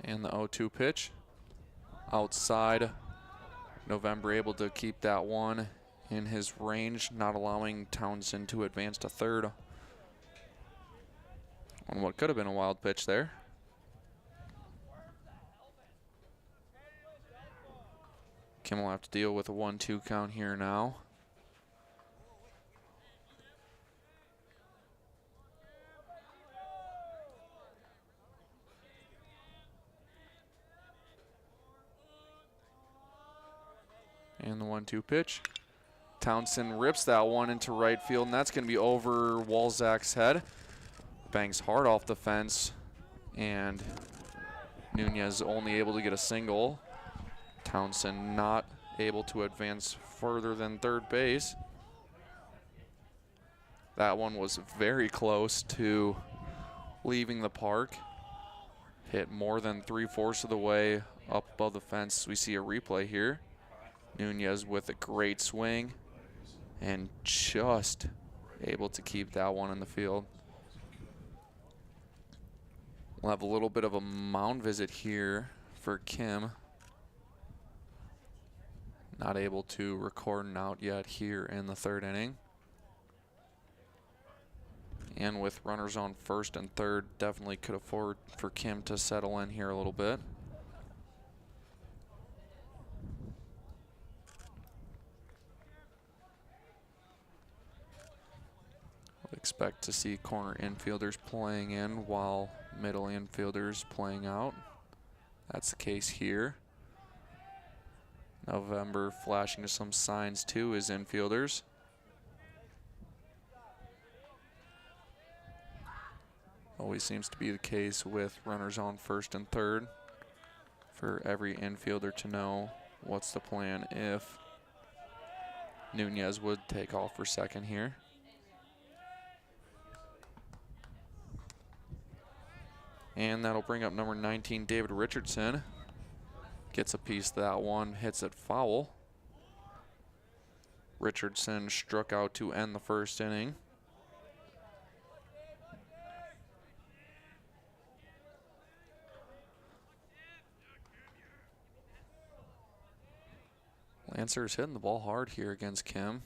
And the 0-2 pitch. Outside. November able to keep that one in his range, not allowing Townsend to advance to third on what could have been a wild pitch there. Kim will have to deal with a 1-2 count here now. And the 1-2 pitch. Townsend rips that one into right field, and that's going to be over Walzak's head. Bangs hard off the fence, and Nunez only able to get a single. Townsend not able to advance further than third base. That one was very close to leaving the park. Hit more than 3/4 of the way up above the fence. We see a replay here. Nunez with a great swing and just able to keep that one in the field. We'll have a little bit of a mound visit here for Kim. Not able to record an out yet here in the third inning. And with runners on first and third, definitely could afford for Kim to settle in here a little bit. Expect to see corner infielders playing in while middle infielders playing out. That's the case here. November flashing some signs to his infielders. Always seems to be the case with runners on first and third for every infielder to know what's the plan if Nunez would take off for second here. And that'll bring up number 19, David Richardson. Gets a piece of that one, hits it foul. Richardson struck out to end the first inning. Lancers hitting the ball hard here against Kim.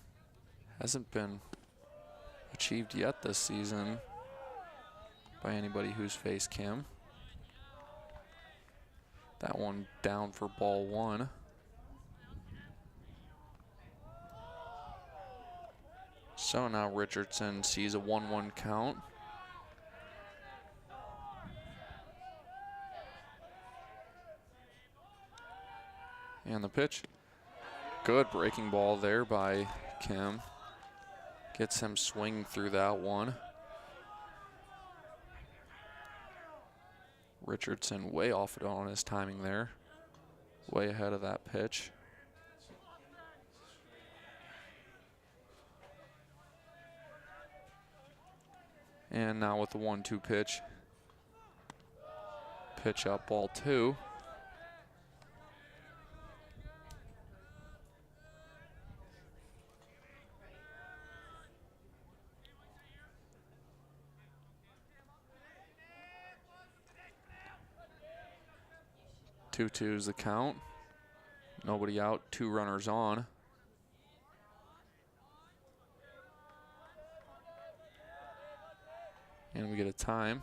Hasn't been achieved yet this season by anybody who's faced Kim. That one down for ball one. So now Richardson sees a 1-1 count. And the pitch. Good breaking ball there by Kim. Gets him swinging through that one. Richardson way off it on his timing there. Way ahead of that pitch. And now with the 1-2 pitch. Pitch up, ball 2. Two is the count. Nobody out, 2 runners on. And we get a time.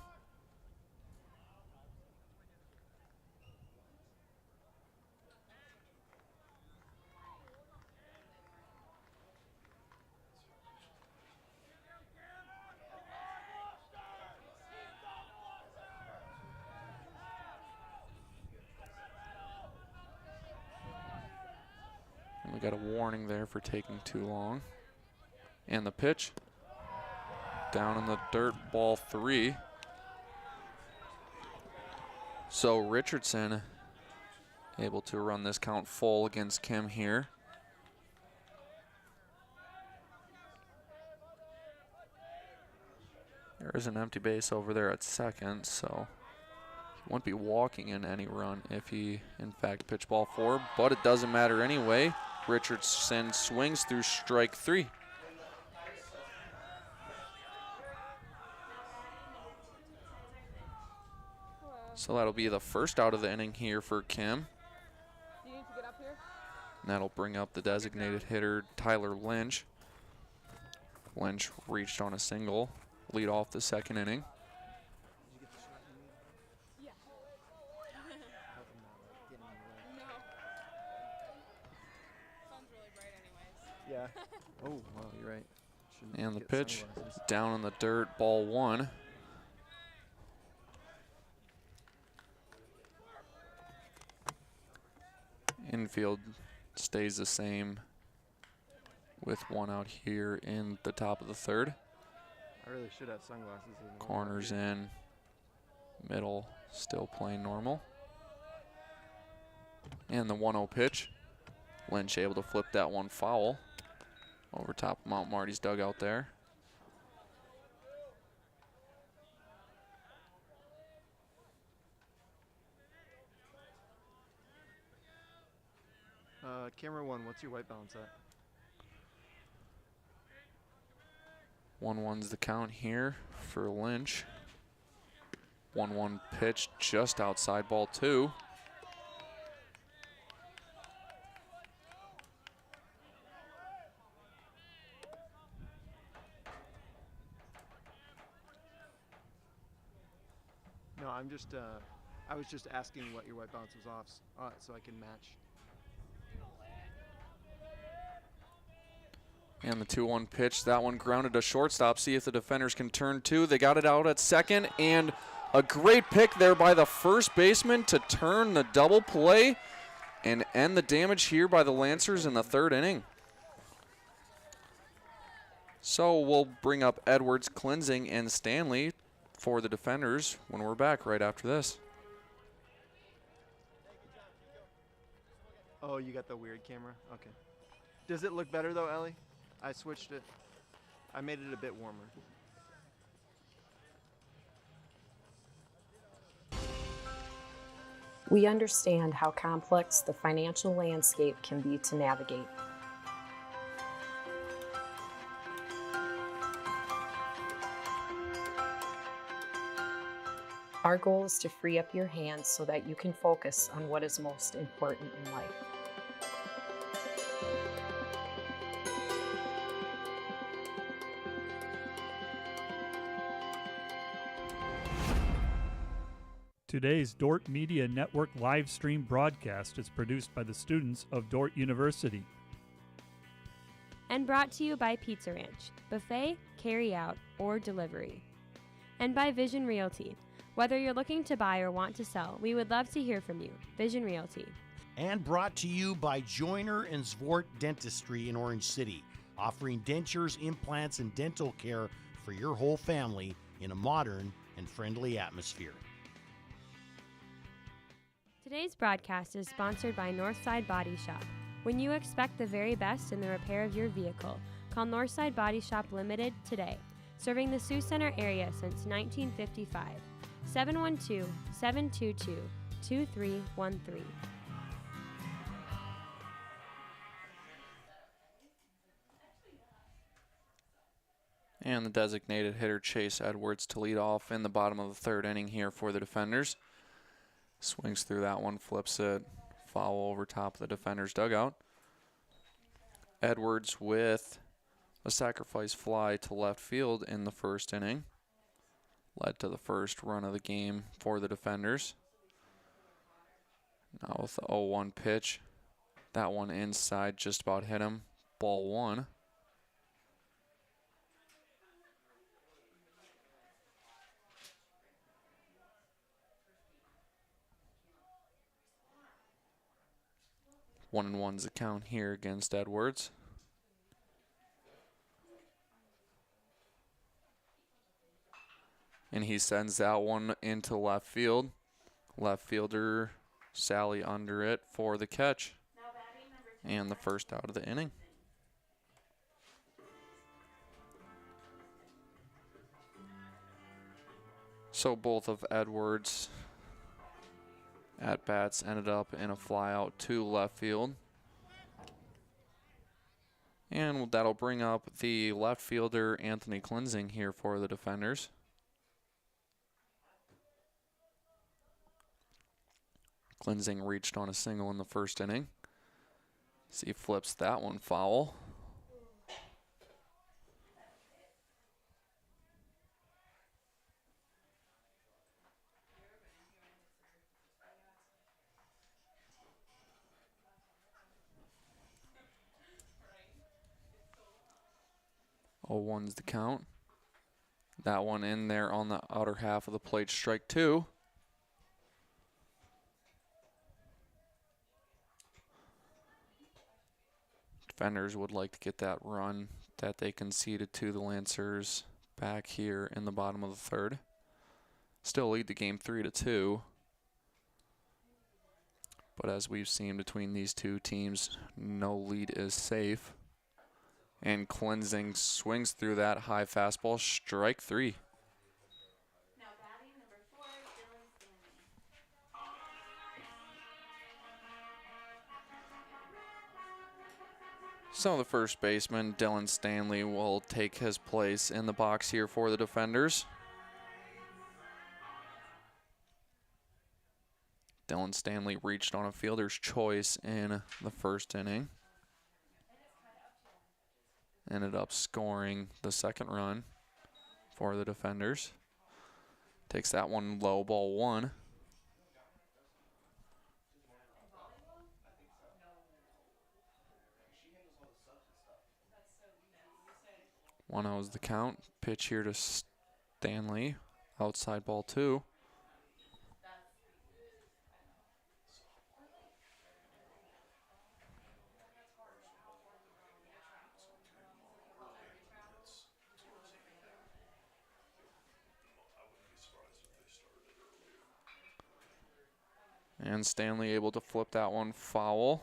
And we got a warning there for taking too long. And the pitch. Down in the dirt, ball 3. So Richardson able to run this count full against Kim here. There is an empty base over there at second, so he won't be walking in any run if he in fact pitch ball 4, but it doesn't matter anyway. Richardson swings through strike 3. So that'll be the first out of the inning here for Kim.
Do you need to get up here?
And that'll bring up the designated hitter, Tyler Lynch. Lynch reached on a single, lead off the second inning.
Yeah. No. Sun's really bright anyways.
Yeah. Oh, wow, you're right. Shouldn't
And the
get
pitch
sunglasses.
down in the dirt, ball 1. Infield stays the same with 1 out here in the top of the 3rd.
I really should have sunglasses.
Corners in, middle still playing normal. And the 1-0 pitch. Lynch able to flip that one foul over top of Mount Marty's dugout there.
Camera 1, what's your white balance at?
1-1's the count here for Lynch. 1-1 pitch just outside, ball 2.
No, I was just asking what your white balance was off so I can match.
And the 2-1 pitch, that one grounded to shortstop. See if the defenders can turn 2. They got it out at second, and a great pick there by the first baseman to turn the double play and end the damage here by the Lancers in the 3rd inning. So we'll bring up Edwards, Cleansing, and Stanley for the defenders when we're back right after this.
Oh, you got the weird camera? Okay. Does it look better though, Ellie? I switched it. I made it a bit warmer.
We understand how complex the financial landscape can be to navigate. Our goal is to free up your hands so that you can focus on what is most important in life.
Today's Dordt Media Network live stream broadcast is produced by the students of Dordt University.
And brought to you by Pizza Ranch, buffet, carry out, or delivery. And by Vision Realty. Whether you're looking to buy or want to sell, we would love to hear from you. Vision Realty.
And brought to you by Joyner and Zwart Dentistry in Orange City, offering dentures, implants, and dental care for your whole family in a modern and friendly atmosphere.
Today's broadcast is sponsored by Northside Body Shop. When you expect the very best in the repair of your vehicle, call Northside Body Shop Limited today. Serving the Sioux Center area since 1955. 712-722-2313.
And the designated hitter Chase Edwards to lead off in the bottom of the third inning here for the defenders. Swings through that one, flips it, foul over top of the defender's dugout. Edwards with a sacrifice fly to left field in the first inning. Led to the first run of the game for the defenders. Now with the 0-1 pitch. That one inside, just about hit him. Ball one. 1-1's the count here against Edwards. And he sends that one into left field. Left fielder Sally under it for the catch. And the first out of the inning. So both of Edwards' at-bats ended up in a fly out to left field. And that'll bring up the left fielder Anthony Cleansing here for the defenders. Cleansing reached on a single in the first inning. So he flips that one foul. Oh, 1's the count. That one in there on the outer half of the plate, strike two. Defenders would like to get that run that they conceded to the Lancers back here in the bottom of the third. Still lead the game 3-2. But as we've seen between these two teams, no lead is safe. And Cleansing swings through that high fastball, strike three. So the first baseman, Dylan Stanley, will take his place in the box here for the defenders. Dylan Stanley reached on a fielder's choice in the first inning. Ended up scoring the second run for the defenders. Takes that one low, ball one. 1-0 is the count. Pitch here to Stanley. Outside ball two. And Stanley able to flip that one foul.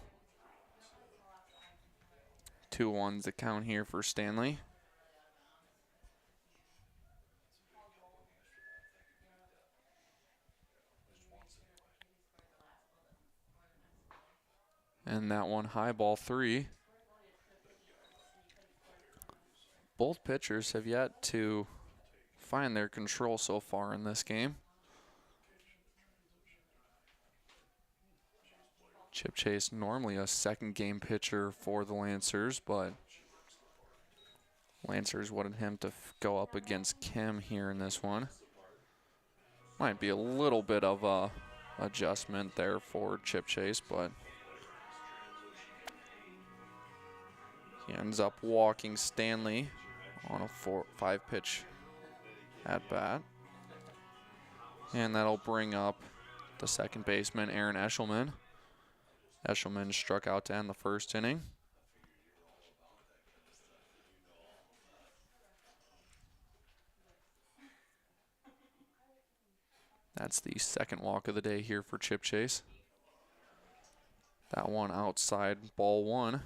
2-1's the count here for Stanley. And that one high, ball three. Both pitchers have yet to find their control so far in this game. Chip Chase, normally a second game pitcher for the Lancers, but Lancers wanted him to go up against Kim here in this one. Might be a little bit of a adjustment there for Chip Chase, but he ends up walking Stanley on a 5 pitch at bat. And that'll bring up the second baseman, Aaron Eshelman. Eshelman struck out to end the first inning. That's the second walk of the day here for Chip Chase. That one outside, ball one.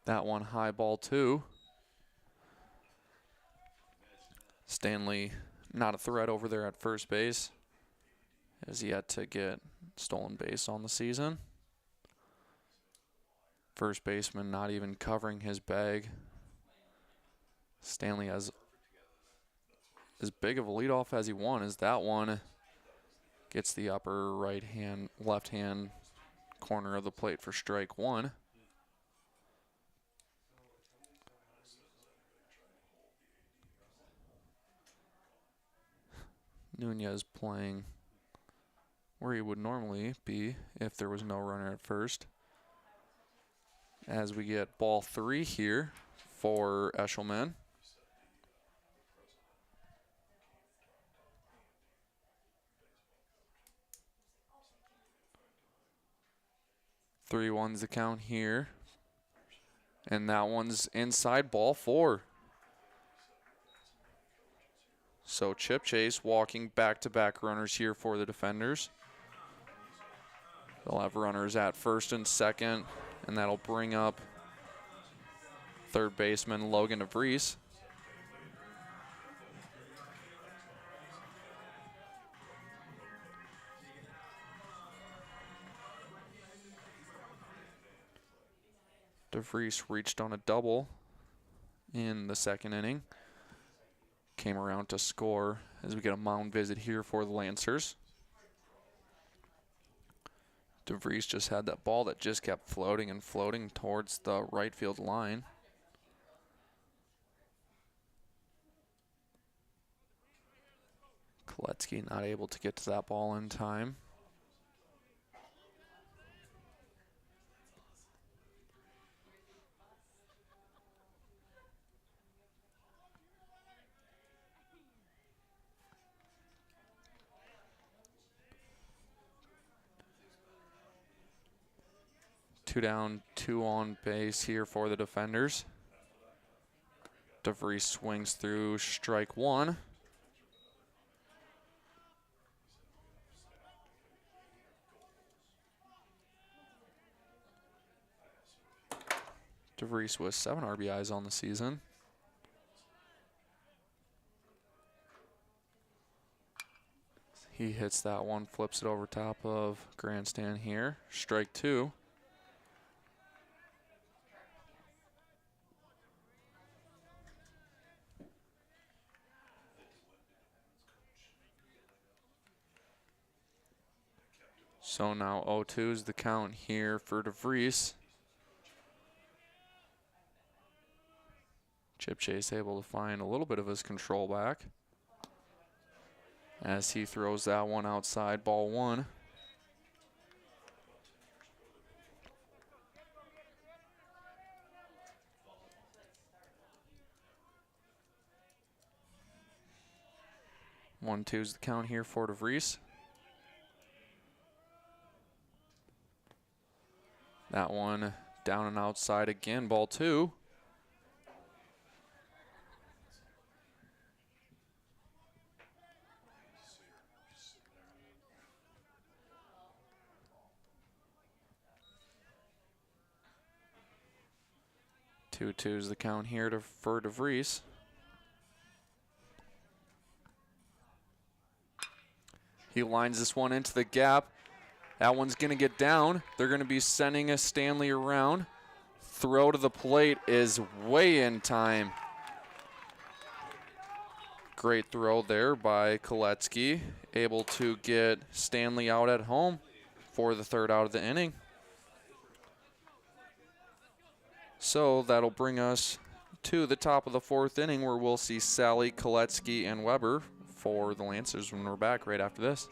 That one high, ball two. Stanley not a threat over there at first base. Has yet to get stolen base on the season. First baseman not even covering his bag. Stanley has as big of a leadoff as he won, as that one gets the upper left hand corner of the plate for strike one. Nunez playing where he would normally be if there was no runner at first. As we get ball three here for Eshelman. Three one's the count here. And that one's inside, ball four. So Chip Chase walking back-to-back runners here for the defenders. They'll have runners at first and second, and that'll bring up third baseman Logan DeVries. DeVries reached on a double in the second inning. Came around to score as we get a mound visit here for the Lancers. DeVries just had that ball that just kept floating and floating towards the right field line. Koletsky not able to get to that ball in time. Two down, two on base here for the defenders. DeVries swings through strike one. DeVries with 7 RBIs on the season. He hits that one, flips it over top of grandstand here. Strike two. So now 0-2 is the count here for DeVries. Chip Chase able to find a little bit of his control back as he throws that one outside, ball one. One, two is the count here for DeVries. That one down and outside again, ball two. Two is the count here for DeVries. He lines this one into the gap. That one's going to get down. They're going to be sending a Stanley around. Throw to the plate is way in time. Great throw there by Koletsky. Able to get Stanley out at home for the third out of the inning. So that'll bring us to the top of the fourth inning, where we'll see Sally, Koletsky, and Weber for the Lancers when we're back right after this.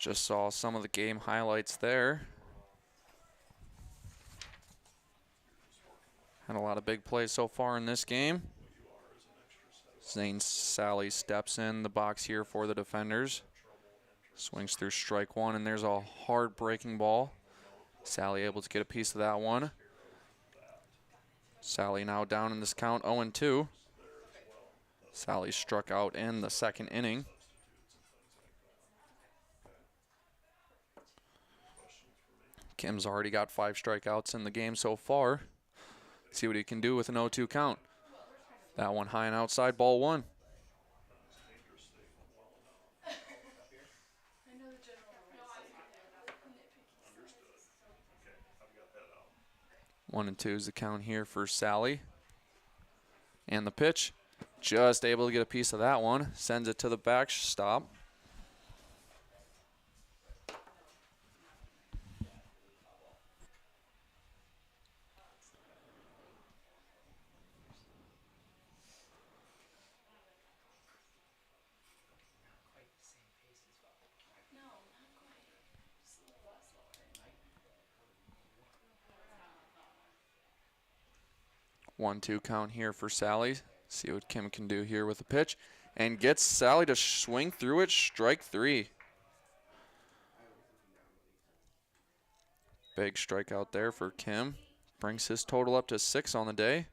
Just saw some of the game highlights there. Had a lot of big plays so far in this game. Zane Sally steps in the box here for the defenders. Swings through strike one, and there's a hard breaking ball. Sally able to get a piece of that one. Sally now down in this count 0-2. Sally struck out in the second inning. Kim's already got 5 strikeouts in the game so far. See what he can do with an 0-2 count. That one high and outside, ball 1. 1-2 is the count here for Sally. And the pitch, just able to get a piece of that one. Sends it to the backstop. One-two count here for Sally. See what Kim can do here with the pitch. And gets Sally to swing through it, strike 3. Big strikeout there for Kim. Brings his total up to 6 on the day.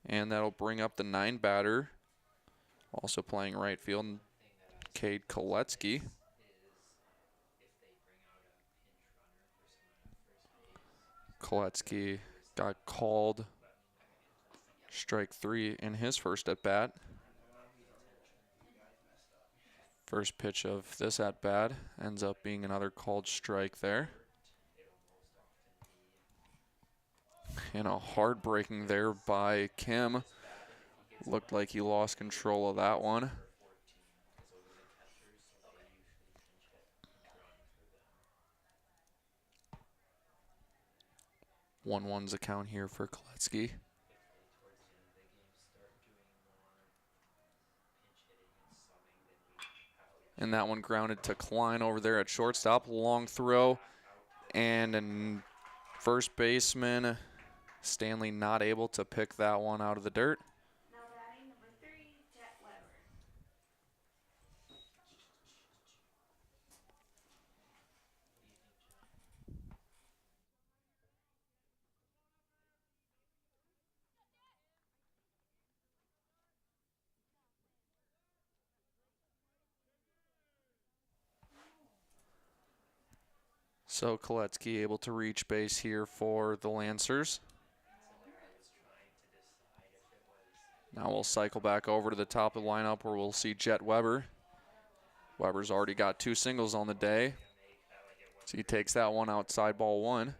And that'll bring up the 9 batter. Also playing right field, Cade Koletsky. Koletsky got called strike 3 in his first at bat. First pitch of this at bat ends up being another called strike there. And a hard breaking there by Kim. Looked like he lost control of that one. One's a count here for Koletsky. And that one grounded to Klein over there at shortstop. Long throw. And a first baseman, Stanley, not able to pick that one out of the dirt.
Now batting number 3, Jet Weber.
So Koletsky able to reach base here for the Lancers. Now we'll cycle back over to the top of the lineup where we'll see Jet Weber. Weber's already got 2 singles on the day. So he takes that one outside, ball 1.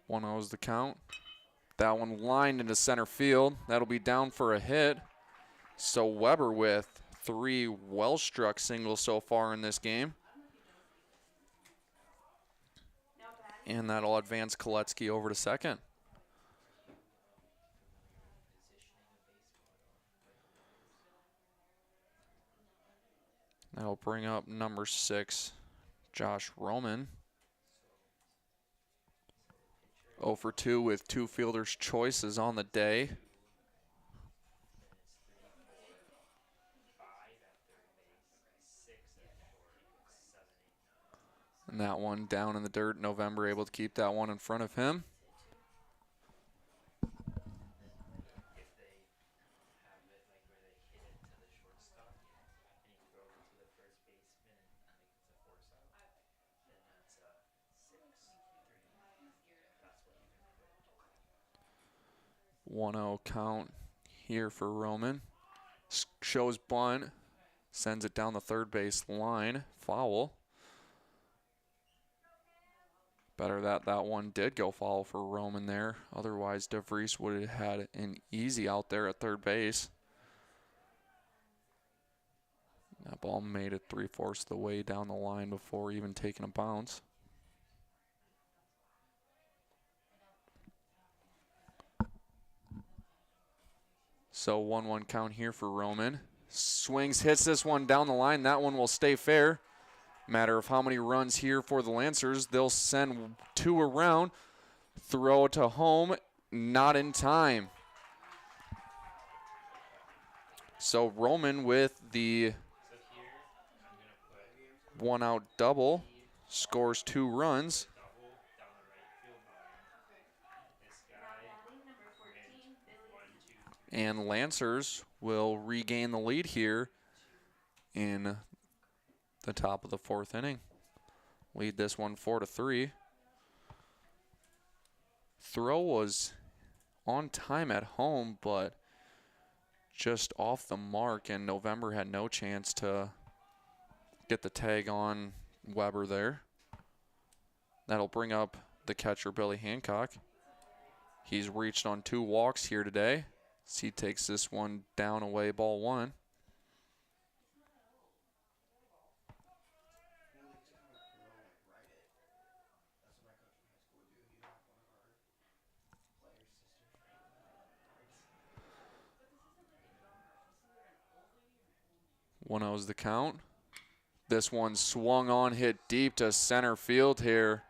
One is the count. That one lined into center field. That'll be down for a hit. So Weber with 3 well-struck singles so far in this game. And that'll advance Koletsky over to second. That'll bring up number 6, Josh Roman. 0 for 2 with 2 fielders' choices on the day. And that one down in the dirt. November able to keep that one in front of him. One-0 count here for Roman. Shows bunt. Sends it down the third base line. Foul. Better that one did go foul for Roman there. Otherwise, DeVries would have had an easy out there at third base. That ball made it 3/4 of the way down the line before even taking a bounce. So 1-1 count here for Roman. Swings, hits this one down the line. That one will stay fair. Matter of how many runs here for the Lancers. They'll send 2 around. Throw to home, not in time. So Roman with the 1-out double scores 2 runs. And Lancers will regain the lead here in the top of the 4th inning. Lead this one 4-3. Throw was on time at home, but just off the mark, and November had no chance to get the tag on Weber there. That'll bring up the catcher, Billy Hancock. He's reached on 2 walks here today. So he takes this one down, away, ball 1. One oh's the count. This one swung on, hit deep to center field here,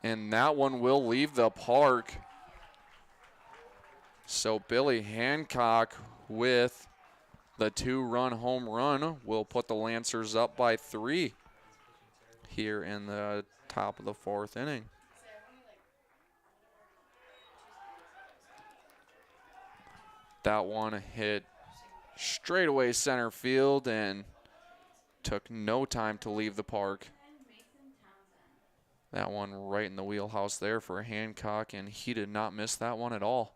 and that one will leave the park. So Billy Hancock with the 2-run home run will put the Lancers up by 3 here in the top of the 4th inning. That one hit straight away center field and took no time to leave the park. That one right in the wheelhouse there for Hancock, and he did not miss that one at all.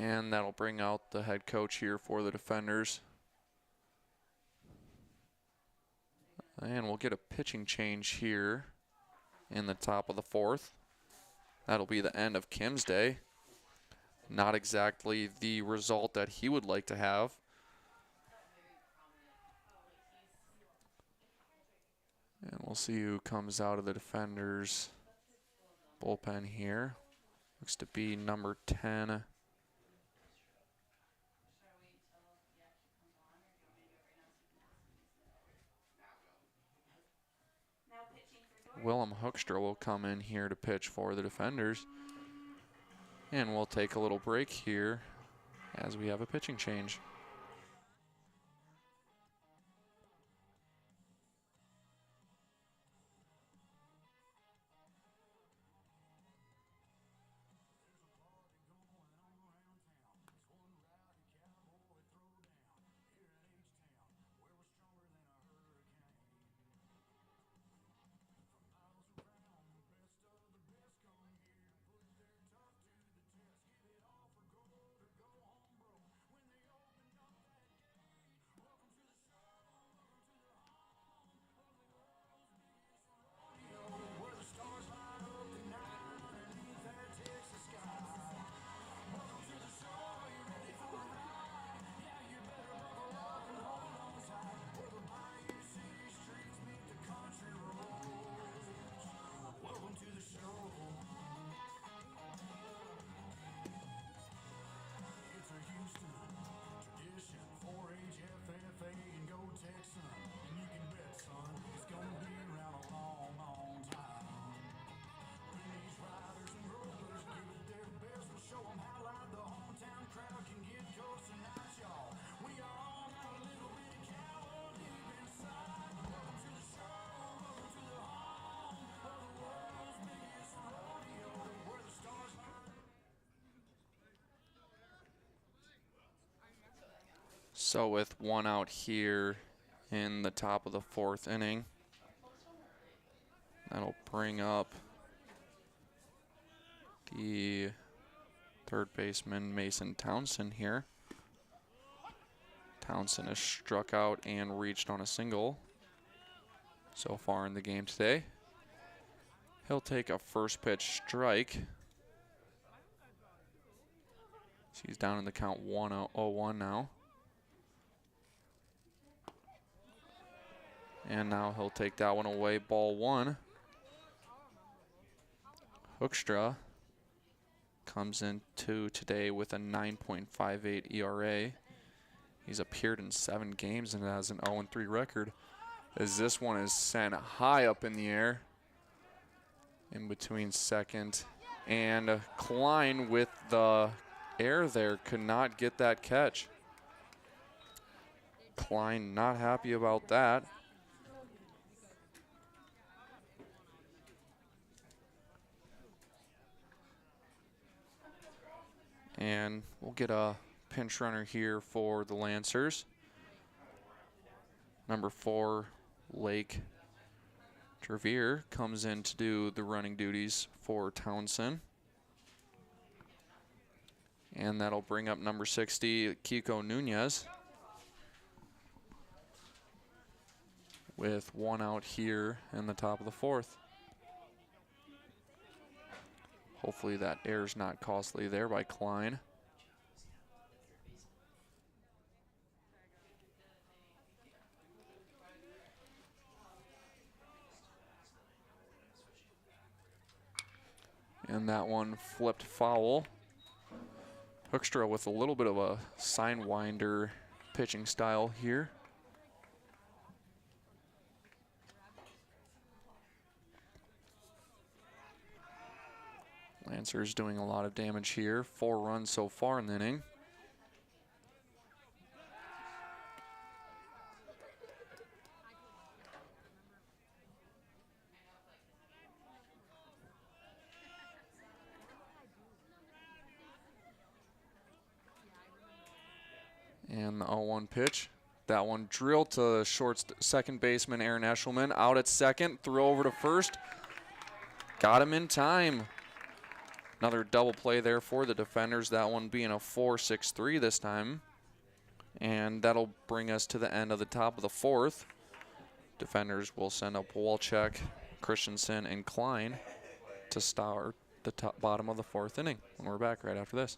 And that'll bring out the head coach here for the defenders. And we'll get a pitching change here in the top of the 4th. That'll be the end of Kim's day. Not exactly the result that he would like to have. And we'll see who comes out of the defenders' bullpen here. Looks to be number 10. Willem Hoekstra will come in here to pitch for the defenders. And we'll take a little break here as we have a pitching change. So with 1 out here in the top of the 4th inning, that'll bring up the 3rd baseman, Mason Townsend here. Townsend has struck out and reached on a single so far in the game today. He'll take a first pitch strike. He's down in the count 1-0-1 now. And now he'll take that one away, ball one. Hoekstra comes into today with a 9.58 ERA. He's appeared in 7 games and has an 0-3 record, as this one is sent high up in the air in between second. And Klein with the air there could not get that catch. Klein not happy about that. And we'll get a pinch runner here for the Lancers. Number 4, Lake Trevere comes in to do the running duties for Townsend. And that'll bring up number 60, Kiko Nunez, with 1 out here in the top of the 4th. Hopefully that error's not costly there by Klein. And that one flipped foul. Hoekstra with a little bit of a sidewinder pitching style here. Lancers doing a lot of damage here. 4 runs so far in the inning. And the 0-1 pitch. That one drilled to second baseman Aaron Eshelman. Out at second, throw over to first. Got him in time. Another double play there for the defenders, that one being a 4-6-3 this time. And that'll bring us to the end of the top of the 4th. Defenders will send up Walczak, Christensen, and Klein to start the bottom of the 4th inning when we're back right after this.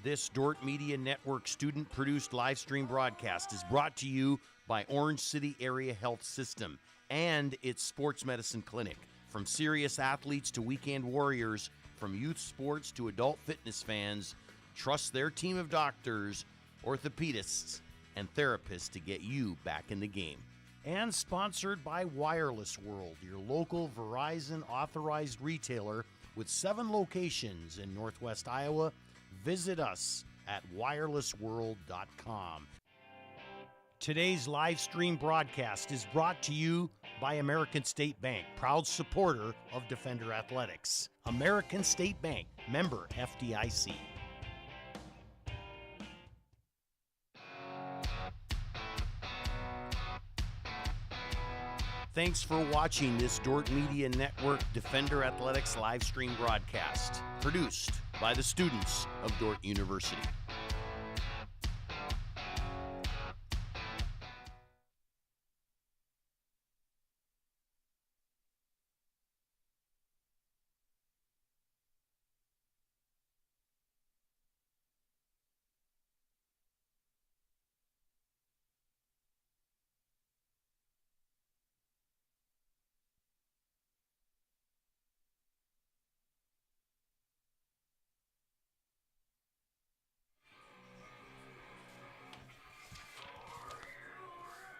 This Dordt Media Network student-produced live stream broadcast is brought to you by Orange City Area Health System and its sports medicine clinic. From serious athletes to weekend warriors, from youth sports to adult fitness fans, trust their team of doctors, orthopedists, and therapists to get you back in the game. And sponsored by Wireless World, your local Verizon authorized retailer with 7 locations in Northwest Iowa. Visit us at wirelessworld.com. Today's live stream broadcast is brought to you by American State Bank, proud supporter of Defender Athletics. American State Bank, member FDIC. Thanks for watching this Dordt Media Network Defender Athletics live stream broadcast, produced by the students of Dordt University.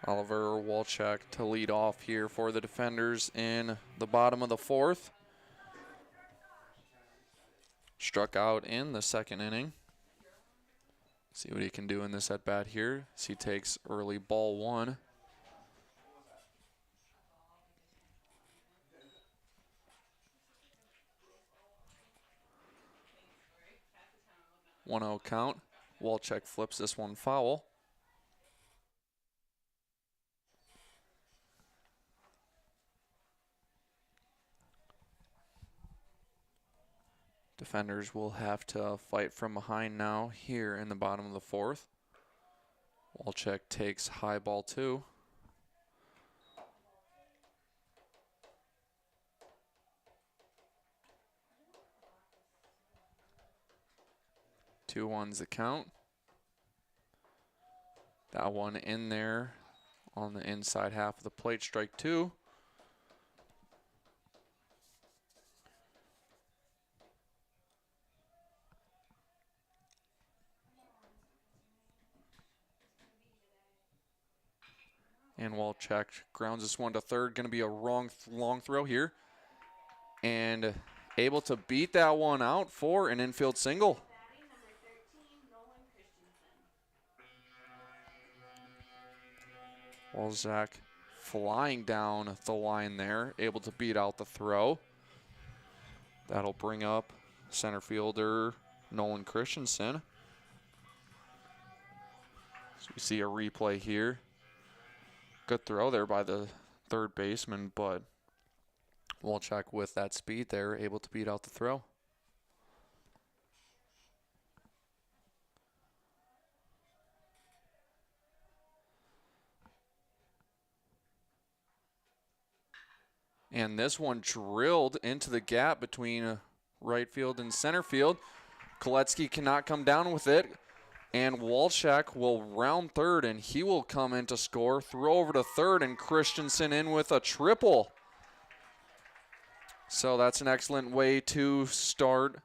Oliver Walczak to lead off here for the defenders in the bottom of the 4th. Struck out in the 2nd inning. See what he can do in this at bat here as he takes early ball 1. One 1-0 count. Walczak flips this one foul. Defenders will have to fight from behind now here in the bottom of the 4th. Walczak takes high ball 2. 2-1's the count. That one in there on the inside half of the plate, strike 2. And Walczak grounds this one to third. Going to be a long throw here. And able to beat that one out for an infield single. Walczak flying down the line there, able to beat out the throw. That'll bring up center fielder Nolan Christensen. So we see a replay here. Good throw there by the third baseman, but Walczak with that speed there, able to beat out the throw. And this one drilled into the gap between right field and center field. Kolecki cannot come down with it. And Walczak will round third, and he will come in to score. Throw over to third, and Christensen in with a triple. So that's an excellent way to start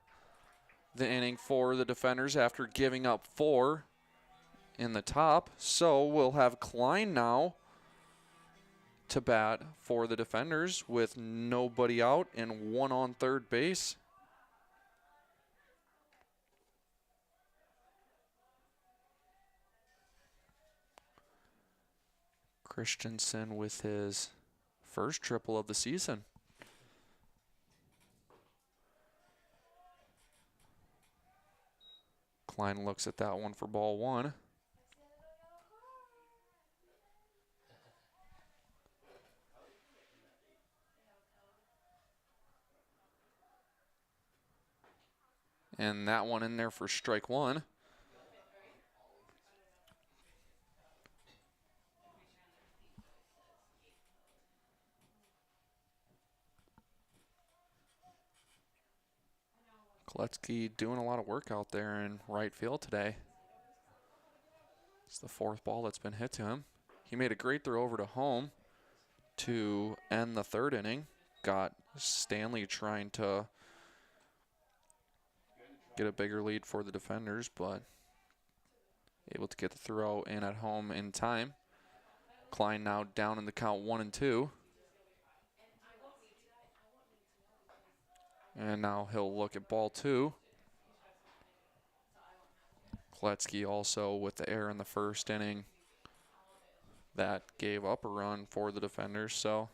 the inning for the defenders after giving up 4 in the top. So we'll have Klein now to bat for the defenders with nobody out and 1 on third base. Christensen with his first triple of the season. Klein looks at that one for ball 1. And that one in there for strike 1. Kolecki doing a lot of work out there in right field today. It's the 4th ball that's been hit to him. He made a great throw over to home to end the 3rd inning. Got Stanley trying to get a bigger lead for the defenders, but able to get the throw in at home in time. Klein now down in the count 1-2. And now he'll look at ball 2. Kolecki also with the error in the 1st inning that gave up a run for the defenders, so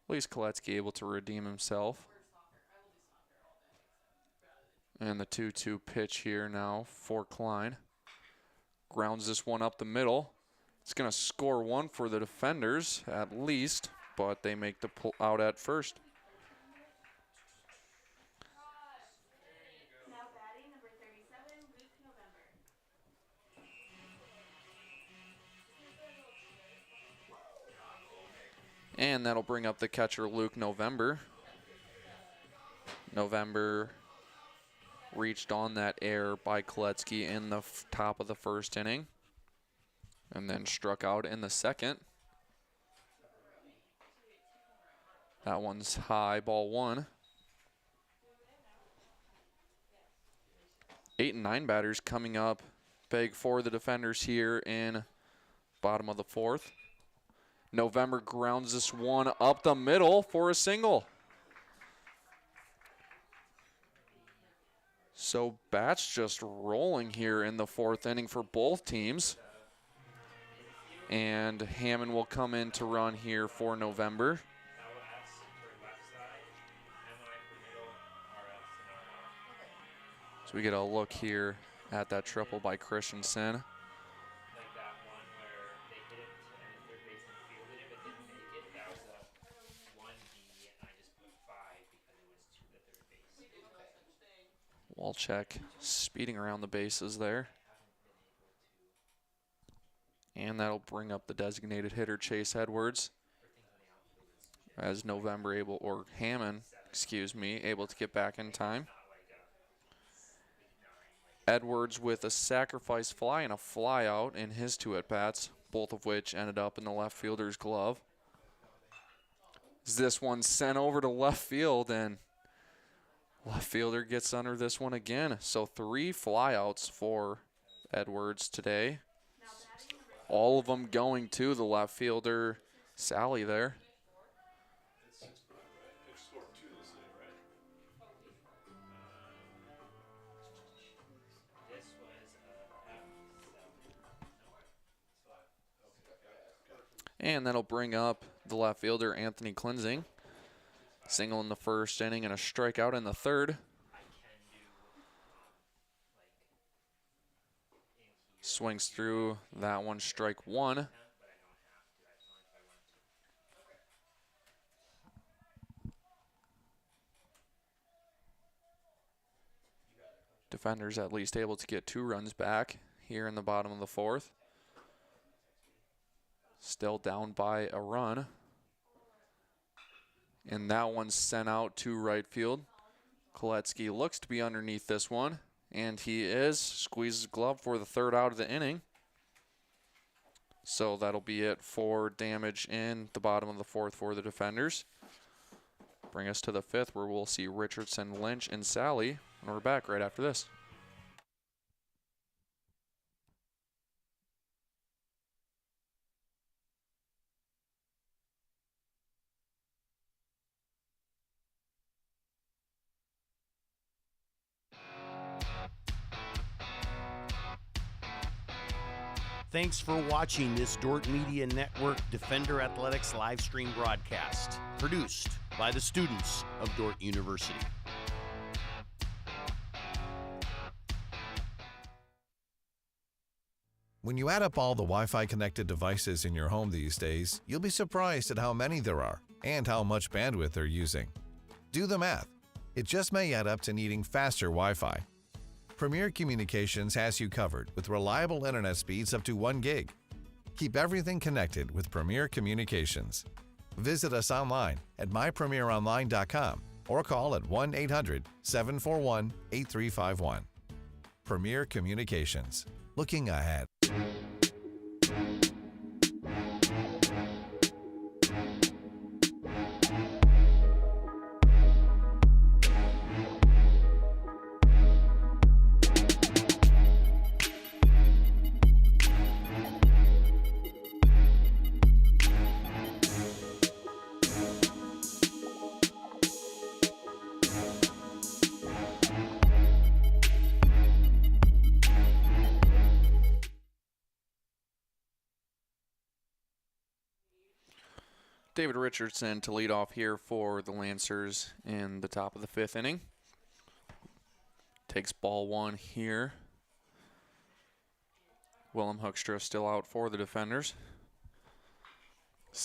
at least Kolecki able to redeem himself. And the 2-2 pitch here now for Klein. Grounds this one up the middle. It's going to score 1 for the defenders at least, but they make the pull out at first. And that'll bring up the catcher, Luke November. November reached on that error by Kolecki in the top of the 1st inning and then struck out in the 2nd. That one's high, ball 1. 8 and 9 batters coming up big for the defenders here in bottom of the 4th. November grounds this one up the middle for a single. So bats just rolling here in the 4th inning for both teams. And Hammond will come in to run here for November. So we get a look here at that triple by Christensen. Walczak speeding around the bases there. And that'll bring up the designated hitter, Chase Edwards. As November able, or Hammond, excuse me, able to get back in time. Edwards with a sacrifice fly and a fly out in his 2 at-bats, both of which ended up in the left fielder's glove. This one sent over to left field, and left fielder gets under this one again. So 3 flyouts for Edwards today. All of them going to the left fielder, Sally there. And that'll bring up the left fielder, Anthony Klinzing. Single in the first inning and a strikeout in the third. Swings through that one, strike 1. Defenders at least able to get 2 runs back here in the bottom of the 4th. Still down by a run. And that one's sent out to right field. Koletsky looks to be underneath this one, and he is. Squeezes glove for the 3rd out of the inning. So that'll be it for damage in the bottom of the 4th for the defenders. Bring us to the 5th, where we'll see Richardson, Lynch, and Sally. And we're back right after this.
Thanks for watching this Dordt Media Network Defender Athletics live stream broadcast, produced by the students of Dordt University.
When you add up all the Wi-Fi connected devices in your home these days, you'll be surprised at how many there are and how much bandwidth they're using. Do the math. It just may add up to needing faster Wi-Fi. Premier Communications has you covered with reliable internet speeds up to 1 gig. Keep everything connected with Premier Communications. Visit us online at mypremieronline.com or call at 1-800-741-8351. Premier Communications. Looking ahead.
David Richardson to lead off here for the Lancers in the top of the 5th inning. Takes ball 1 here. Willem Hoekstra still out for the defenders.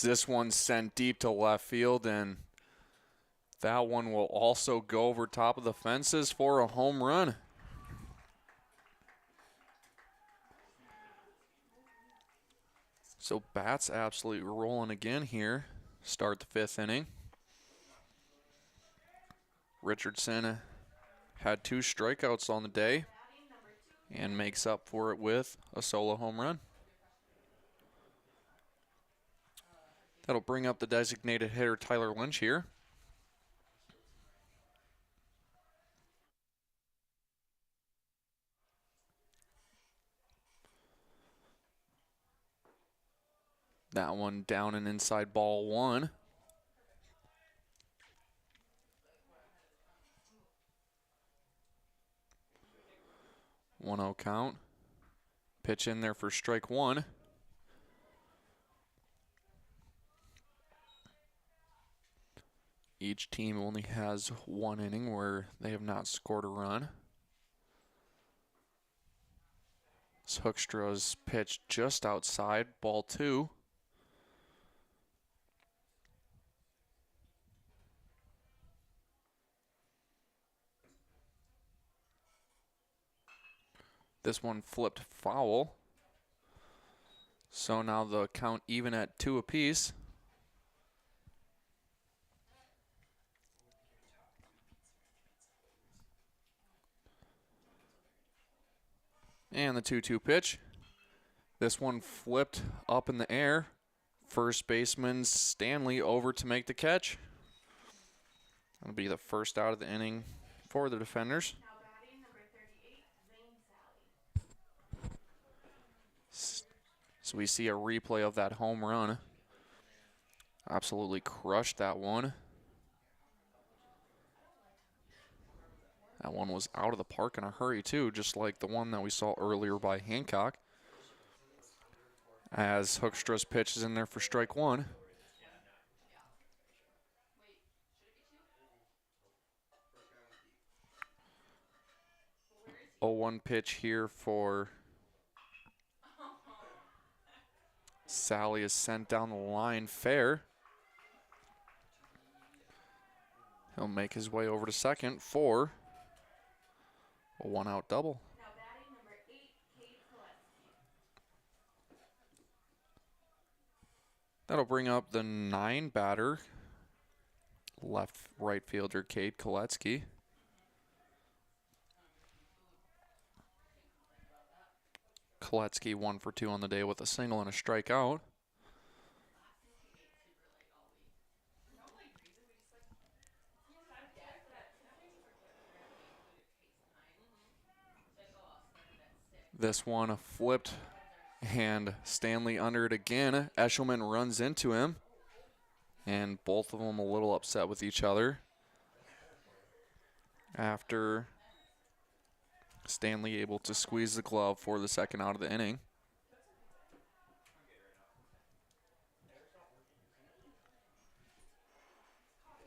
This one's sent deep to left field, and that one will also go over top of the fences for a home run. So bats absolutely rolling again here. Start the 5th inning. Richardson had 2 strikeouts on the day and makes up for it with a solo home run. That'll bring up the designated hitter Tyler Lynch here. That one down and inside ball 1. One 0 count. Pitch in there for strike 1. Each team only has 1 inning where they have not scored a run. Hoekstra's pitch just outside, ball 2. This one flipped foul. So now the count even at 2 apiece. And the 2-2 pitch. This one flipped up in the air. First baseman Stanley over to make the catch. That'll be the first out of the inning for the defenders.
Now batting number 38, Zane Sally.
So we see a replay of that home run. Absolutely crushed that one. That one was out of the park in a hurry too, just like the one that we saw earlier by Hancock. As Hoekstra's pitch is in there for strike one. A 0-1 pitch here for Sally is sent down the line fair. He'll make his way over to second for a 1-out double.
Now batting number 8, Kate Koletsky.
That'll bring up the 9 batter, right fielder Cade Koletsky. Koletsky 1 for 2 on the day with a single and a strikeout. This one flipped and Stanley under it again. Eshelman runs into him and both of them a little upset with each other after Stanley able to squeeze the glove for the second out of the inning.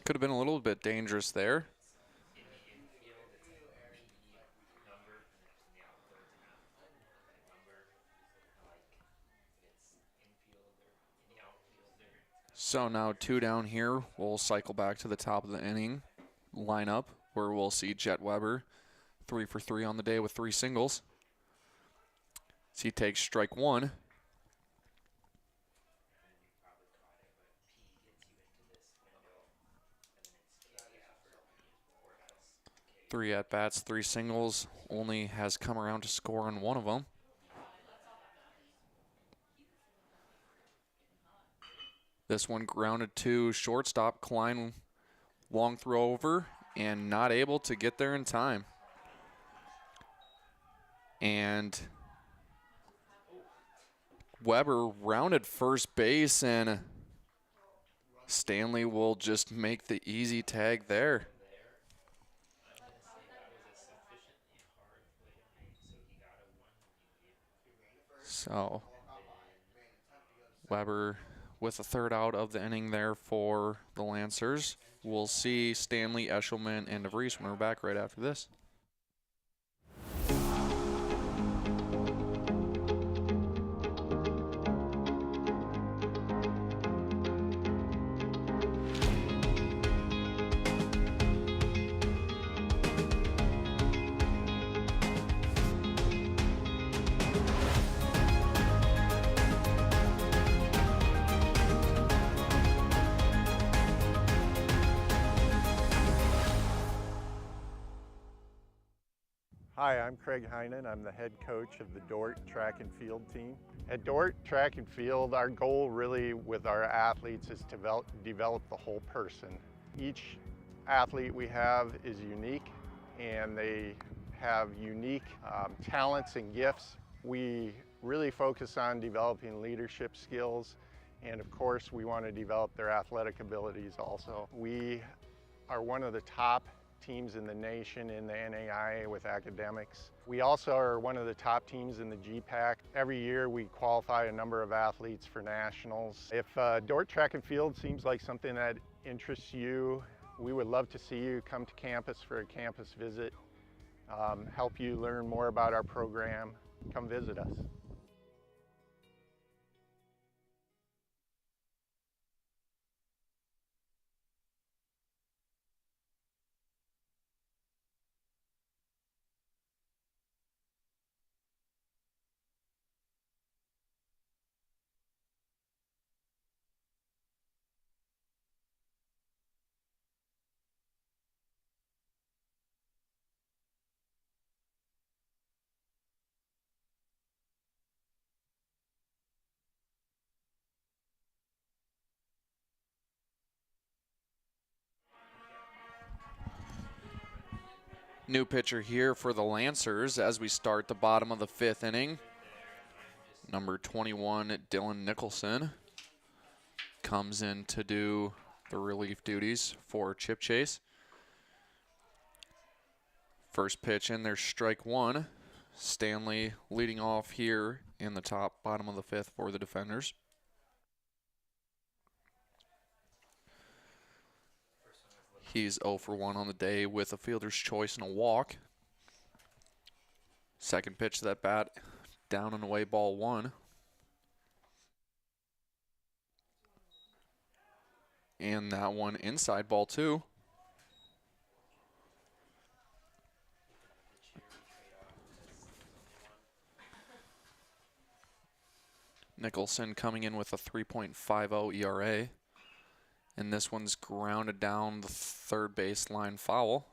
Could have been a little bit dangerous there. So now 2 down here. We'll cycle back to the top of the inning lineup where we'll see Jet Weber 3 for 3 on the day with 3 singles. So he takes strike 1. Three at-bats, 3 singles, only has come around to score on one of them. This one grounded to shortstop. Klein long throw over and not able to get there in time. And Weber rounded first base and Stanley will just make the easy tag there. So Weber with the 3rd out of the inning there for the Lancers. We'll see Stanley, Eshelman, and DeVries when we're back right after this.
Hi, I'm Craig Heinen. I'm the head coach of the Dordt track and field team. At Dordt track and field, our goal really with our athletes is to develop the whole person. Each athlete we have is unique and they have unique talents and gifts. We really focus on developing leadership skills, and of course we want to develop their athletic abilities also. We are one of the top teams in the nation in the NAIA with academics. We also are one of the top teams in the GPAC. Every year we qualify a number of athletes for nationals. If Dordt track and field seems like something that interests you, we would love to see you come to campus for a campus visit, help you learn more about our program. Come visit us.
New pitcher here for the Lancers as we start the bottom of the 5th inning. Number 21, Dylan Nicholson, comes in to do the relief duties for Chip Chase. First pitch in, there's strike 1. Stanley leading off here in the bottom of the 5th for the defenders. He's 0 for 1 on the day with a fielder's choice and a walk. Second pitch to that bat, down and away, ball 1. And that one inside, ball 2. Nicholson coming in with a 3.50 ERA. And this one's grounded down the third baseline foul.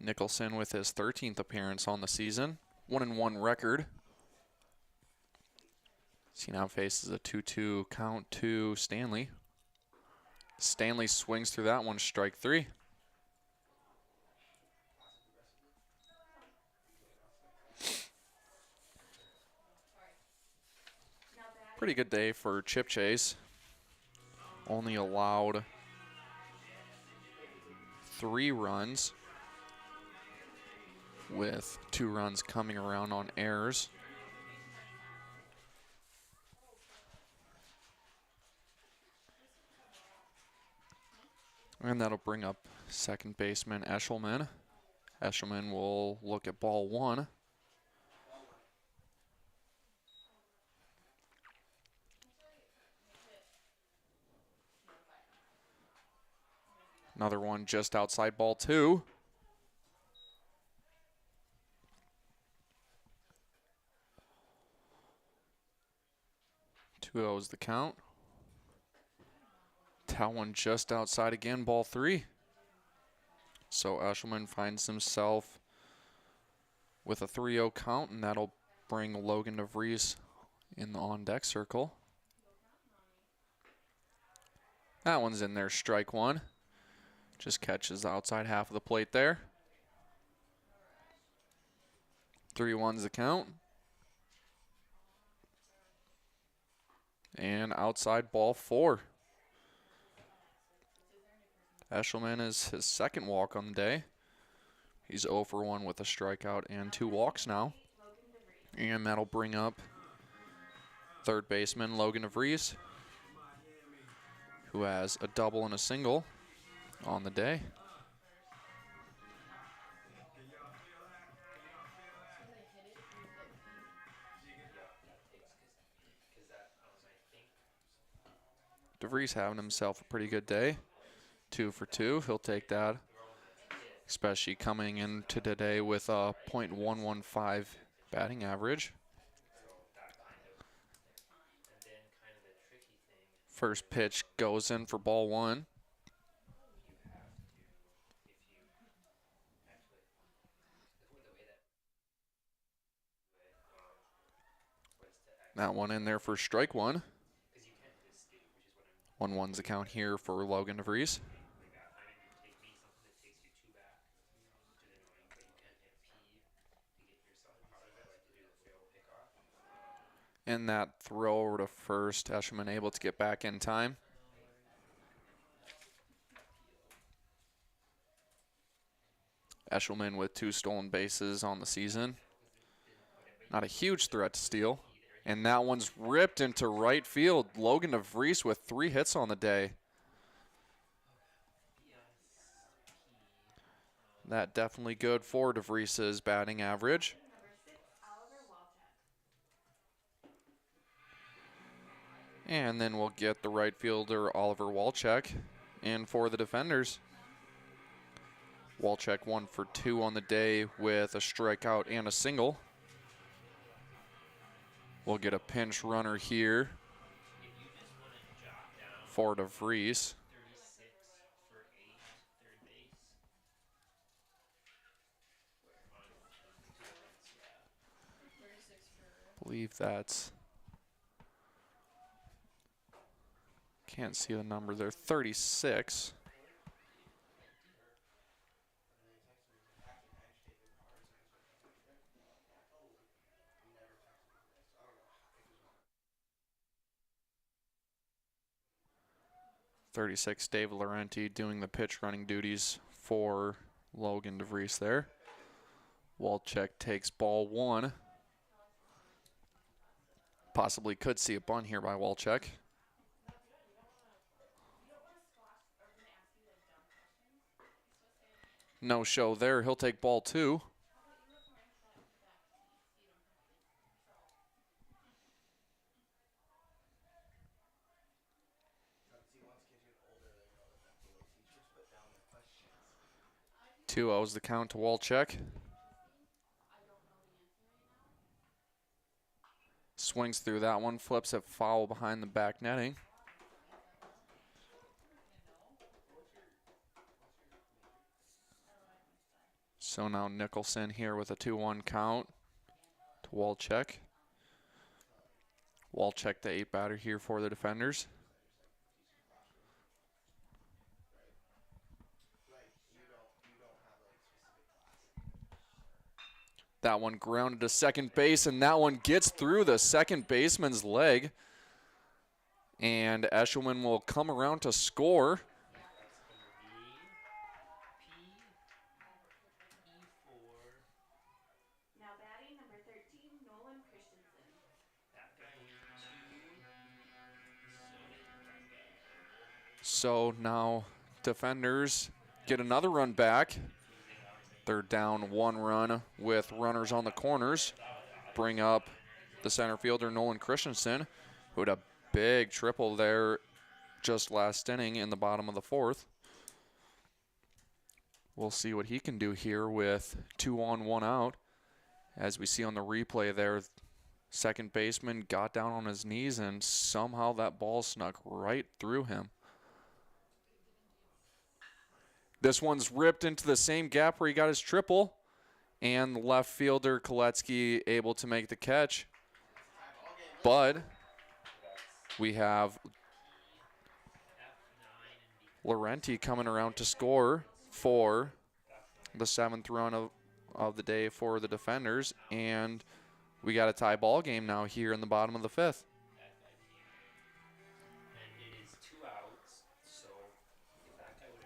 Nicholson with his 13th appearance on the season. 1-1 record. He now faces a 2-2 count to Stanley. Stanley swings through that one, strike 3. Pretty good day for Chip Chase. Only allowed 3 runs, with 2 runs coming around on errors. And that'll bring up second baseman Eshelman. Eshelman will look at ball 1. Another one just outside, ball 2. 2-0 is the count. That one just outside again, ball 3. So Eshelman finds himself with a 3-0 count, and that'll bring Logan DeVries in the on-deck circle. That one's in there, strike 1. Just catches the outside half of the plate there. 3-1's the count. And outside, ball 4. Eshelman is his second walk on the day. He's 0 for 1 with a strikeout and 2 walks now. And that'll bring up third baseman Logan DeVries, who has a double and a single on the day. DeVries having himself a pretty good day. 2 for 2. He'll take that, especially coming into today with a .115 batting average. First pitch goes in for ball 1. That one in there for strike 1. 1-1's the count here for Logan DeVries. And that throw over to first, Eshelman able to get back in time. Eshelman with 2 stolen bases on the season. Not a huge threat to steal. And that one's ripped into right field. Logan DeVries with 3 hits on the day. That definitely good for DeVries' batting average. And then we'll get the right fielder Oliver Walczak in for the defenders. Walczak 1 for 2 on the day with a strikeout and a single. We'll get a pinch runner here for DeVries. I believe that's can't see the number there, 36. Dave Laurenti doing the pitch running duties for Logan DeVries there. Walczak takes ball 1. Possibly could see a bunt here by Walczak. No show there. He'll take ball 2. Two O's the count to Walczak. Swings through that one, flips it foul behind the back netting. So now Nicholson here with a 2-1 count to Walczak. Walczak, the 8 batter here for the defenders. That one grounded to second base, and that one gets through the second baseman's leg. And Eshelman will come around to score.
Now batting number 13, Nolan Christensen.
So now defenders get another run back. They're down 1 run with runners on the corners. Bring up the center fielder, Nolan Christensen, who had a big triple there just last inning in the bottom of the 4th. We'll see what he can do here with 2 on, 1 out. As we see on the replay there, second baseman got down on his knees and somehow that ball snuck right through him. This one's ripped into the same gap where he got his triple, and the left fielder, Koletsky, able to make the catch. But we have Laurenti coming around to score for the 7th run of the day for the defenders, and we got a tie ball game now here in the bottom of the 5th.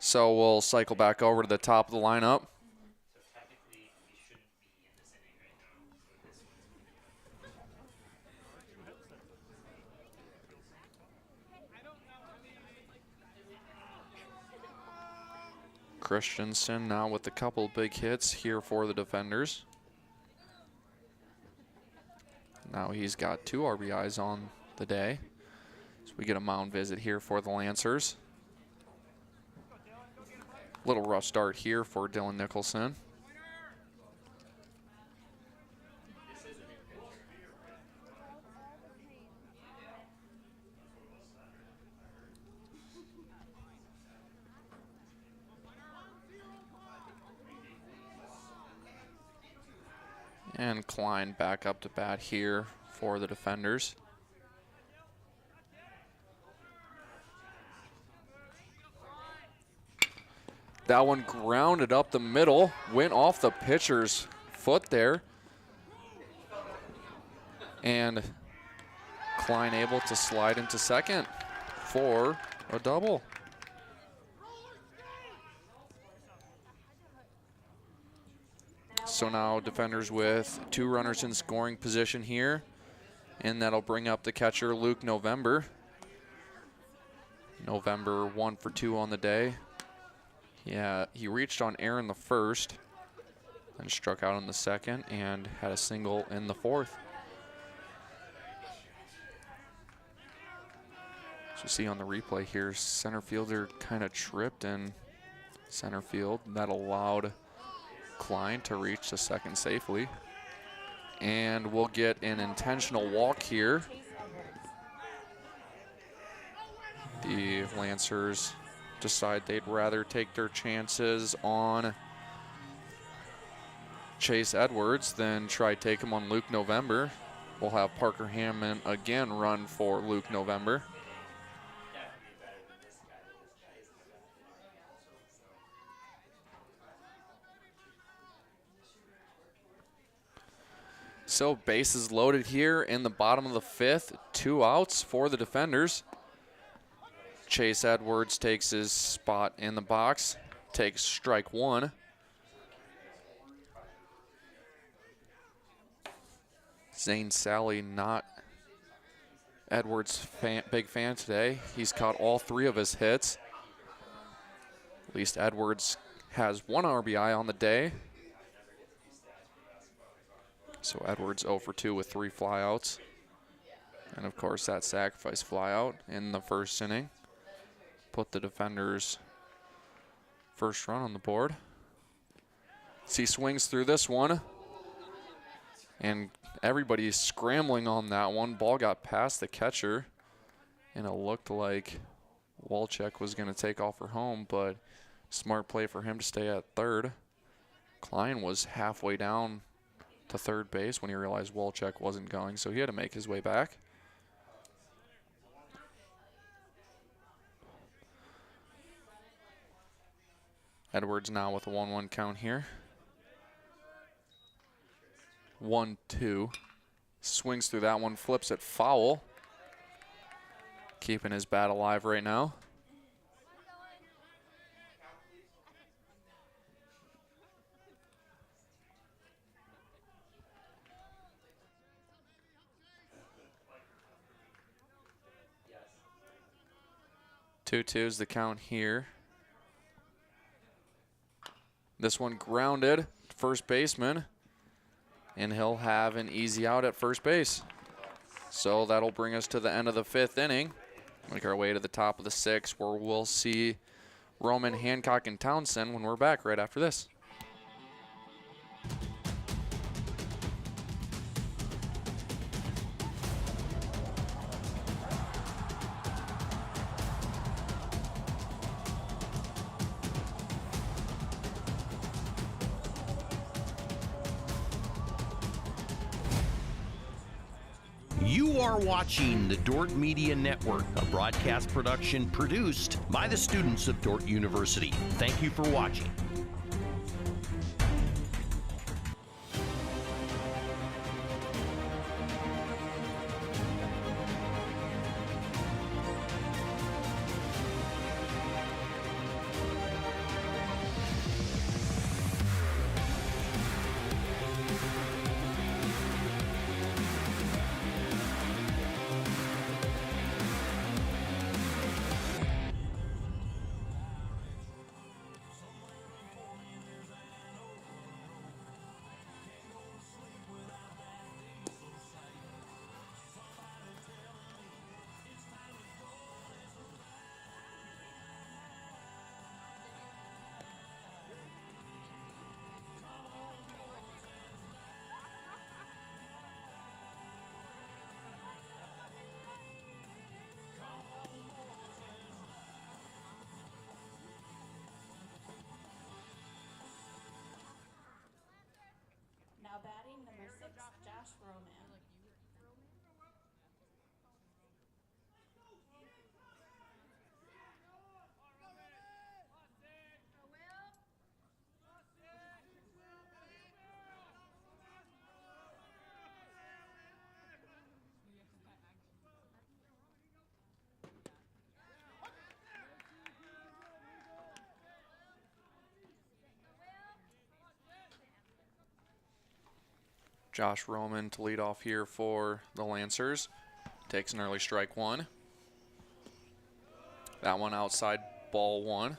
So we'll cycle back over to the top of the lineup. Christensen now with a couple big hits here for the defenders. Now he's got 2 RBIs on the day. So we get a mound visit here for the Lancers. Little rough start here for Dylan Nicholson. And Klein back up to bat here for the defenders. That one grounded up the middle, went off the pitcher's foot there. And Klein able to slide into second for a double. So now defenders with 2 runners in scoring position here. And that'll bring up the catcher, Luke November. November 1 for 2 on the day. Yeah, he reached on air in the 1st and struck out in the 2nd and had a single in the 4th. So you see on the replay here, center fielder kind of tripped in center field. That allowed Klein to reach the second safely. And we'll get an intentional walk here. The Lancers decide they'd rather take their chances on Chase Edwards than try take him on Luke November. We'll have Parker Hammond again run for Luke November. So bases loaded here in the bottom of the 5th. 2 outs for the defenders. Chase Edwards takes his spot in the box, takes strike 1. Zane Sally not Edwards' big fan today. He's caught all 3 of his hits. At least Edwards has 1 RBI on the day. So Edwards 0 for 2 with 3 flyouts. And of course that sacrifice flyout in the first inning put the defenders' first run on the board. He swings through this one. And everybody's scrambling on that one. Ball got past the catcher. And it looked like Walczak was going to take off for home, but smart play for him to stay at third. Klein was halfway down to third base when he realized Walczak wasn't going, so he had to make his way back. Edwards now with a 1-1 count here. 1-2. Swings through that one, flips it foul. Keeping his bat alive right now. Two is the count here. This one grounded, first baseman, and he'll have an easy out at first base. So that'll bring us to the end of the 5th inning. Make our way to the top of the 6th, where we'll see Roman, Hancock, and Townsend when we're back right after this.
You are watching the Dordt Media Network, a broadcast production produced by the students of Dordt University. Thank you for watching.
Now batting number 6, Josh Roman.
Josh Roman to lead off here for the Lancers. Takes an early strike 1. That one outside, ball 1.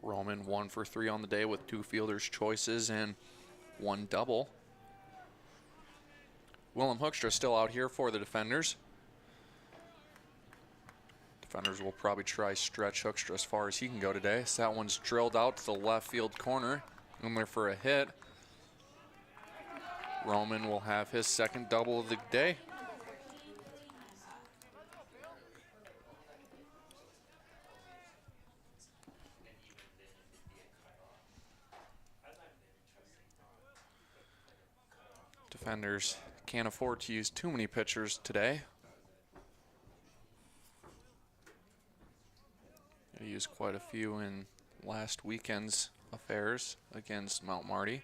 Roman 1 for 3 on the day with 2 fielders' choices and 1 double. Willem Hoekstra still out here for the defenders. Defenders will probably try stretch Hoekstra as far as he can go today. So that one's drilled out to the left field corner. In there for a hit. Roman will have his second double of the day. Defenders can't afford to use too many pitchers today. They used quite a few in last weekend's affairs against Mount Marty.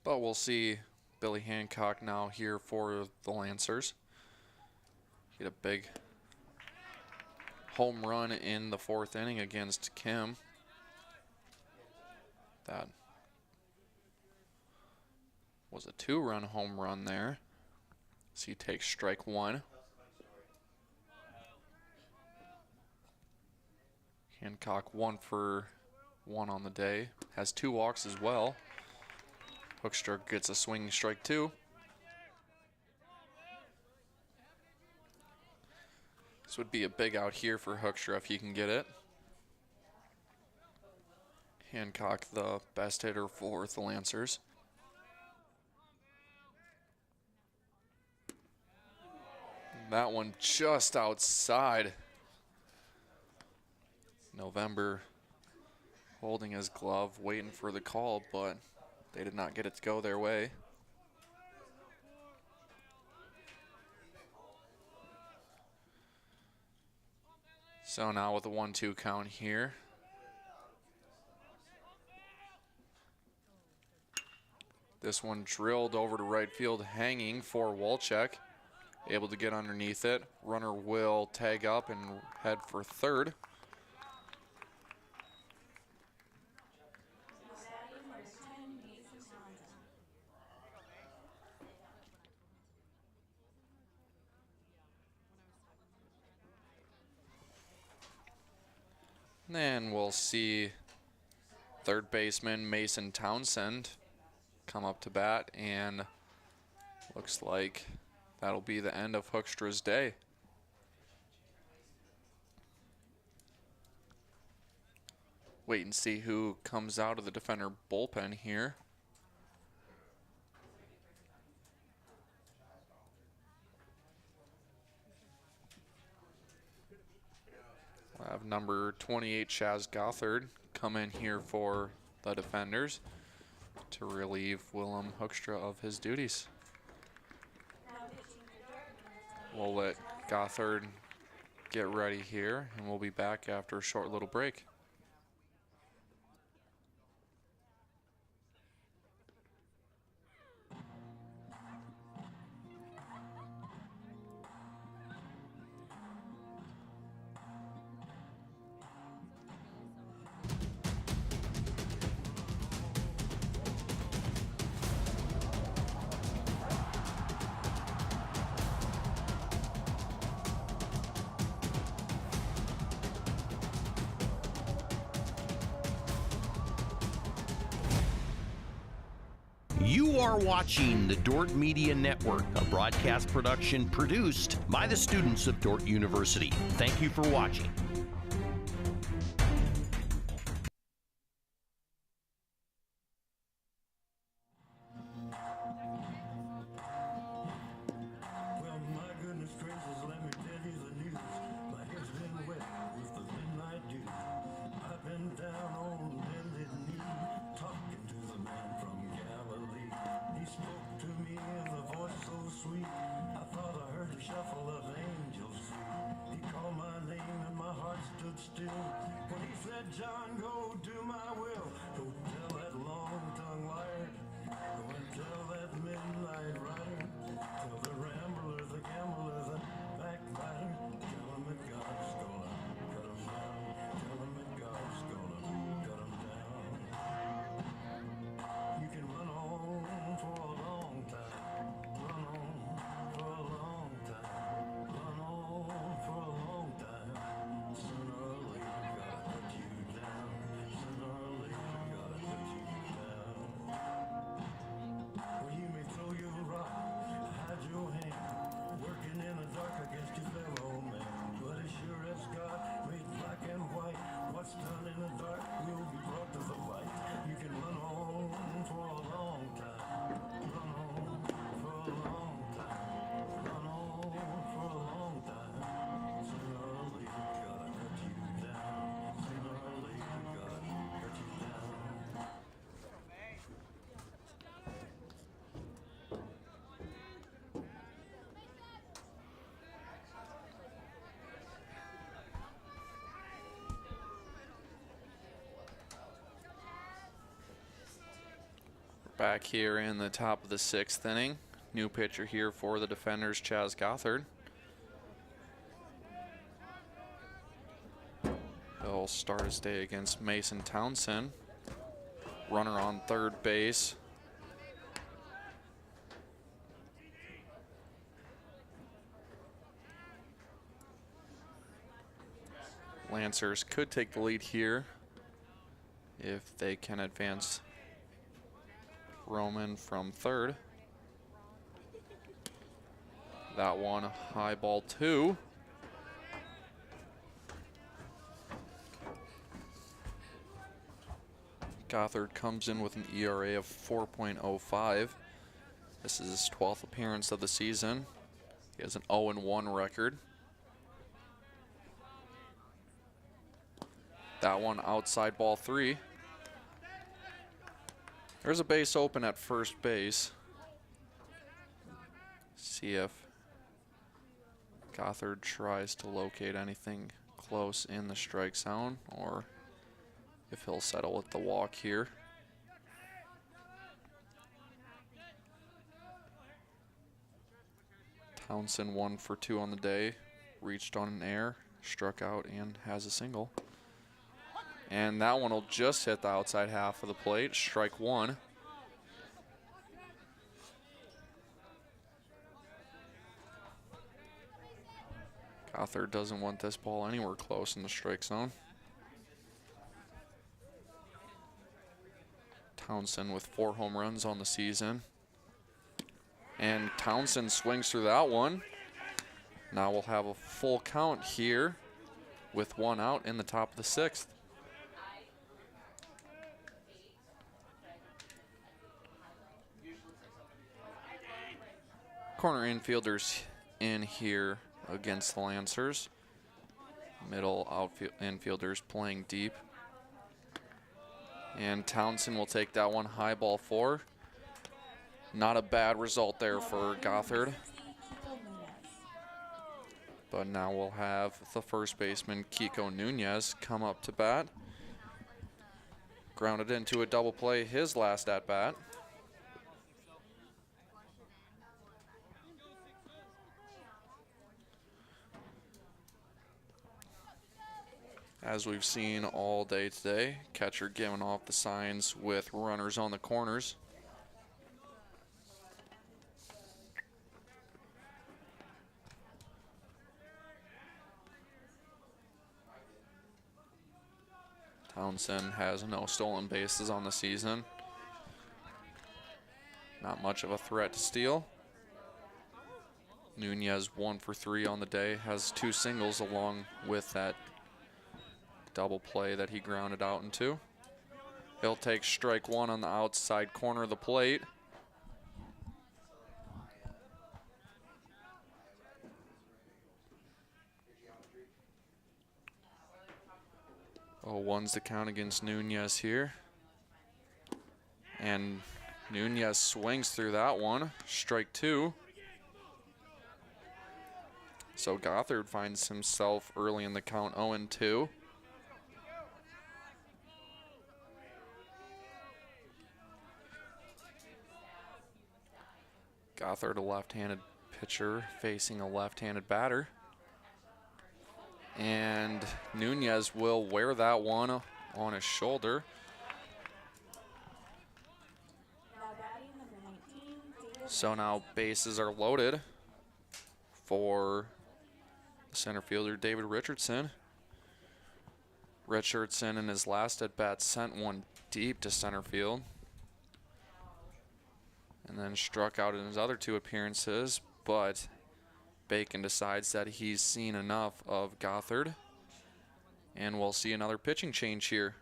But we'll see Billy Hancock now here for the Lancers. Get a big home run in the 4th inning against Kim. That was a 2-run home run there. So he takes strike 1. Hancock 1 for 1 on the day. Has 2 walks as well. Hoekstra gets a swinging strike 2. This would be a big out here for Hoekstra if he can get it. Hancock, the best hitter for the Lancers. That one just outside. November holding his glove, waiting for the call, but they did not get it to go their way. So now with a 1-2 count here. This one drilled over to right field, hanging for Walczek. Able to get underneath it. Runner will tag up and head for third. Then we'll see third baseman Mason Townsend come up to bat, and looks like that'll be the end of Hoekstra's day. Wait and see who comes out of the defender bullpen here. We'll have number 28, Chaz Gothard, come in here for the defenders to relieve Willem Hoekstra of his duties. We'll let Gothard get ready here, and we'll be back after a short little break.
You are watching the Dordt Media Network, a broadcast production produced by the students of Dordt University. Thank you for watching.
John, go do my will. Go tell that long-tongued liar. Go and tell that midnight rider. Tell the rambler, the gambler, the backbiter. Tell him that God's gonna cut him down. Tell him that God's gonna cut him down. You can run on for a long time. Run on for a long time. Run on for a long time. Sooner or later, gotta cut you down. Sooner or later, gotta cut you down. Well, you may throw your rock, hide your hand.
Back here in the top of the 6th inning. New pitcher here for the defenders, Chaz Gothard. He'll start his day against Mason Townsend. Runner on third base. Lancers could take the lead here if they can advance Roman from third. That one, high ball 2. Gothard comes in with an ERA of 4.05. This is his 12th appearance of the season. He has an 0-1 record. That one, outside ball 3. There's a base open at first base. See if Gothard tries to locate anything close in the strike zone, or if he'll settle with the walk here. Townsend 1 for 2 on the day, reached on an air, struck out, and has a single. And that one will just hit the outside half of the plate, strike 1. Gothard doesn't want this ball anywhere close in the strike zone. Townsend with 4 home runs on the season. And Townsend swings through that one. Now we'll have a full count here with 1 out in the top of the 6th. Corner infielders in here against the Lancers. Middle infielders playing deep. And Townsend will take that one, high ball 4. Not a bad result there for Gothard. But now we'll have the first baseman, Kiko Nunez, come up to bat. Grounded into a double play his last at bat. As we've seen all day today, catcher giving off the signs with runners on the corners. Townsend has no stolen bases on the season. Not much of a threat to steal. Nunez 1 for 3 on the day, has 2 singles along with that double play that he grounded out into. He'll take strike 1 on the outside corner of the plate. Oh, 1's the count against Nunez here. And Nunez swings through that one. Strike 2. So Gothard finds himself early in the count 0-2. Gothard, a left-handed pitcher facing a left-handed batter. And Nunez will wear that one on his shoulder. So now bases are loaded for the center fielder, David Richardson. Richardson in his last at-bat sent one deep to center field, and then struck out in his other 2 appearances, but Bacon decides that he's seen enough of Gothard, and we'll see another pitching change here.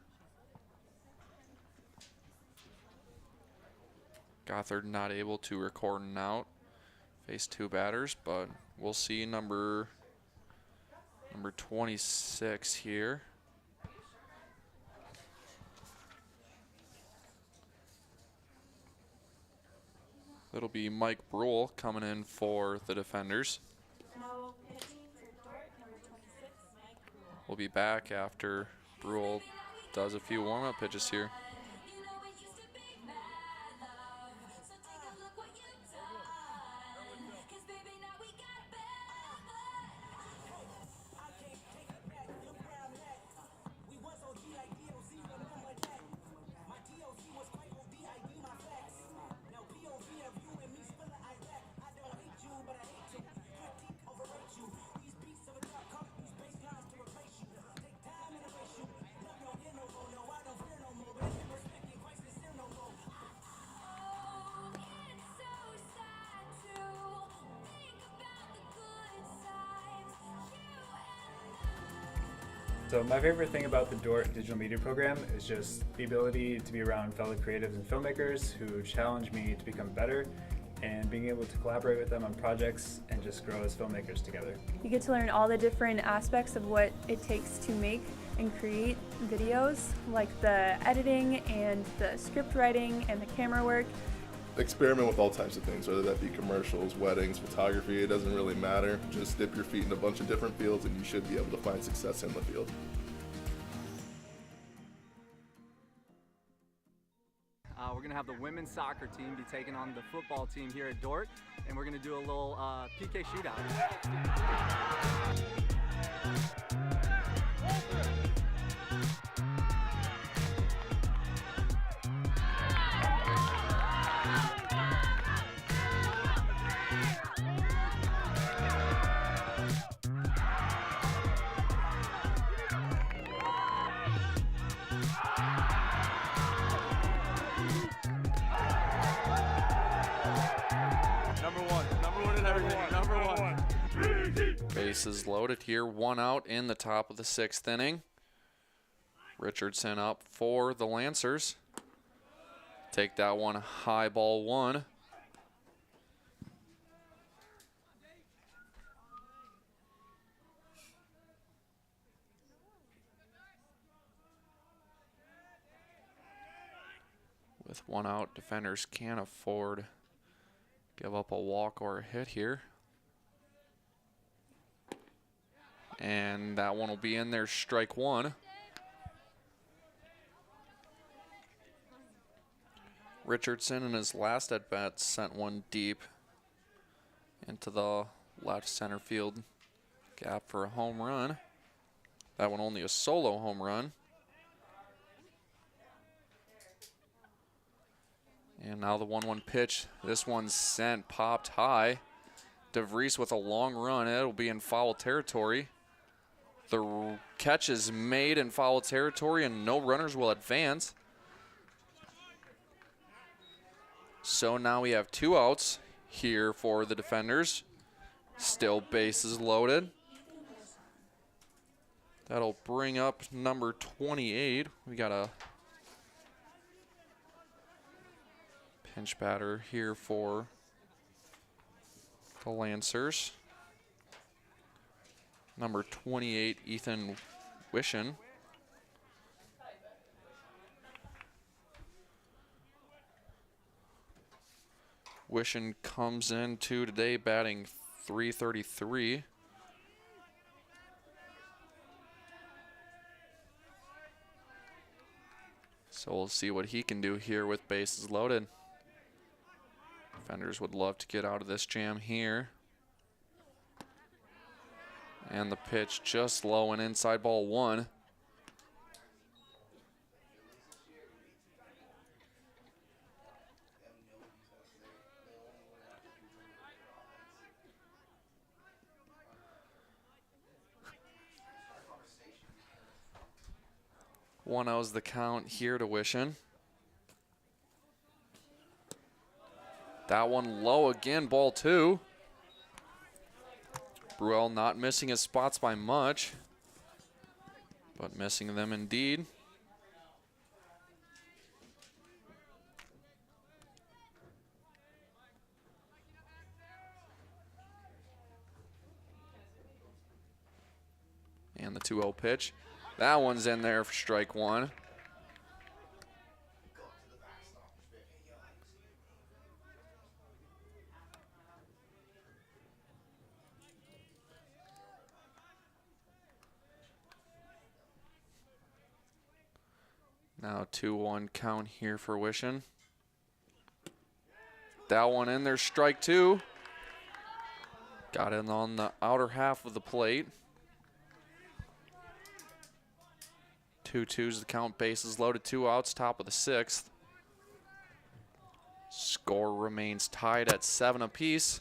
Gothard not able to record an out, face 2 batters, but we'll see number 26 here. It'll be Mike Brule coming in for the defenders. We'll be back after Brule does a few warm-up pitches here.
So my favorite thing about the Dordt digital media program is just the ability to be around fellow creatives and filmmakers who challenge me to become better, and being able to collaborate with them on projects and just grow as filmmakers together.
You get to learn all the different aspects of what it takes to make and create videos, like the editing and the script writing and the camera work.
Experiment with all types of things, whether that be commercials, weddings, photography, it doesn't really matter. Just dip your feet in a bunch of different fields and you should be able to find success in the field.
We're going to have the women's soccer team be taking on the football team here at Dordt, and we're going to do a little PK shootout.
Bases loaded here, 1 out in the top of the 6th inning. Richardson up for the Lancers. Take that one, high ball 1. With 1 out, defenders can't afford to give up a walk or a hit here. And that one will be in there, strike 1. Richardson in his last at bat sent one deep into the left center field gap for a home run. That one only a solo home run. And now the 1-1 pitch. This one's sent, popped high. DeVries with a long run. It'll be in foul territory. The catch is made in foul territory and no runners will advance. So now we have 2 outs here for the defenders. Still bases loaded. That'll bring up number 28. We got a pinch batter here for the Lancers. Number 28, Ethan Wishen. Wishen comes into today batting .333. So we'll see what he can do here with bases loaded. Defenders would love to get out of this jam here. And the pitch just low and inside, ball 1. One owes the count here to Wishen. That one low again, ball 2. Bruel not missing his spots by much, but missing them indeed. And the 2-0 pitch. That one's in there for strike 1. Now 2-1 count here for Wishen. That one in there, strike 2. Got it on the outer half of the plate. 2-2's the count, bases loaded, 2 outs, top of the 6th. Score remains tied at 7 apiece.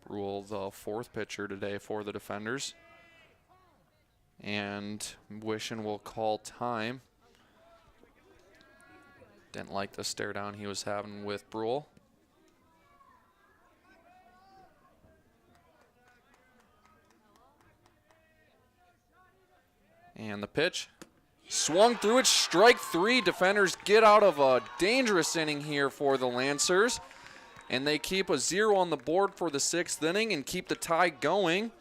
Bruel, the 4th pitcher today for the defenders. And Wishen will call time. Didn't like the stare down he was having with Bruel. And the pitch. Swung through it, strike 3. Defenders get out of a dangerous inning here for the Lancers. And they keep a 0 on the board for the 6th inning and keep the tie going.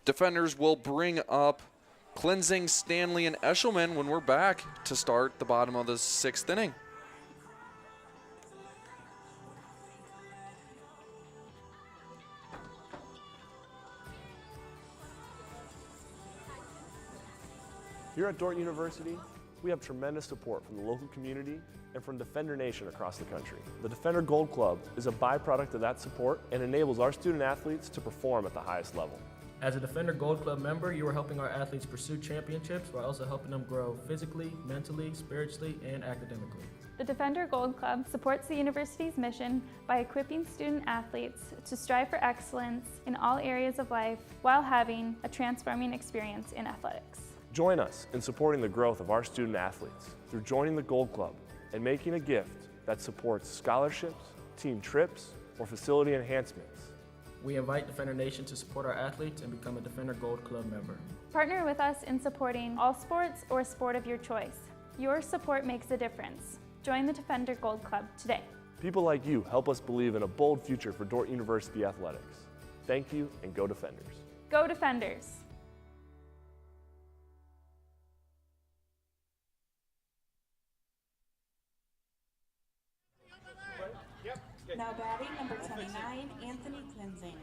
Defenders will bring up Cleansing, Stanley, and Eshelman when we're back to start the bottom of the 6th inning.
Here at Dordt University, we have tremendous support from the local community and from Defender Nation across the country. The Defender Gold Club is a byproduct of that support and enables our student athletes to perform at the highest level.
As a Defender Gold Club member, you are helping our athletes pursue championships while also helping them grow physically, mentally, spiritually, and academically.
The Defender Gold Club supports the university's mission by equipping student athletes to strive for excellence in all areas of life while having a transforming experience in athletics.
Join us in supporting the growth of our student athletes through joining the Gold Club and making a gift that supports scholarships, team trips, or facility enhancements.
We invite Defender Nation to support our athletes and become a Defender Gold Club member.
Partner with us in supporting all sports or sport of your choice. Your support makes a difference. Join the Defender Gold Club today.
People like you help us believe in a bold future for Dordt University athletics. Thank you, and go Defenders.
Go Defenders!
Now batting number 29, Anthony Cleansing.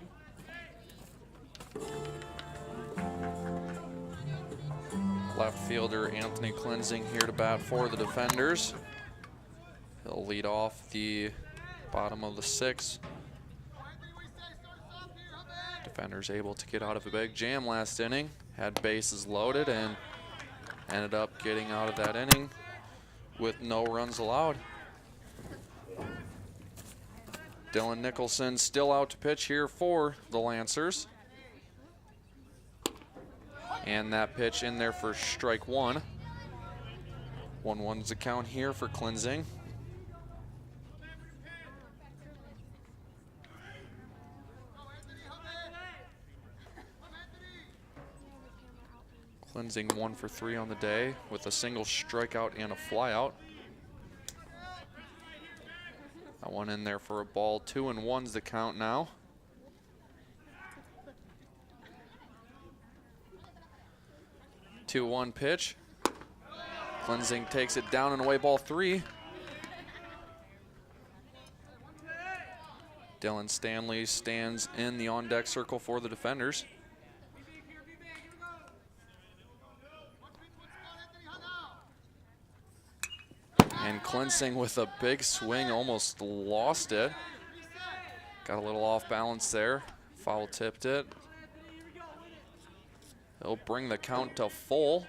Left fielder Anthony Cleansing here to bat for the Defenders. He'll lead off the bottom of the 6th. Defenders able to get out of a big jam last inning. Had bases loaded and ended up getting out of that inning with no runs allowed. Dylan Nicholson still out to pitch here for the Lancers. And that pitch in there for strike 1. 1-1's the count here for Cleansing. Cleansing 1 for 3 on the day with a single strikeout and a flyout. That one in there for a ball. 2-1's the count now. Two-1 pitch. Cleansing takes it down and away, ball 3. Dylan Stanley stands in the on-deck circle for the Defenders. And Cleansing with a big swing, almost lost it. Got a little off balance there. Foul tipped it. He'll bring the count to full.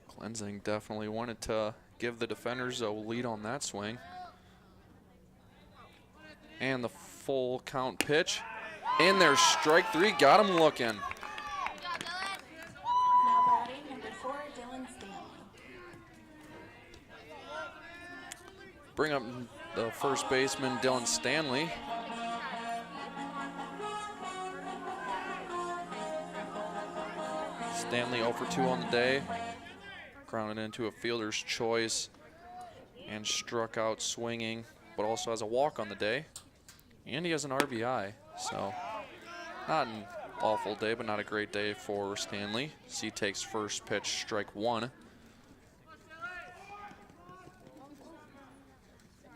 Cleansing definitely wanted to give the Defenders a lead on that swing. And the full count pitch. In there, strike 3, got him looking.
Now batting number 4, Dylan Stanley.
Bring up the first baseman, Dylan Stanley. Stanley 0 for 2 on the day. Grounded into a fielder's choice and struck out swinging, but also has a walk on the day. And he has an RBI, so not an awful day, but not a great day for Stanley. So he takes first pitch, strike 1.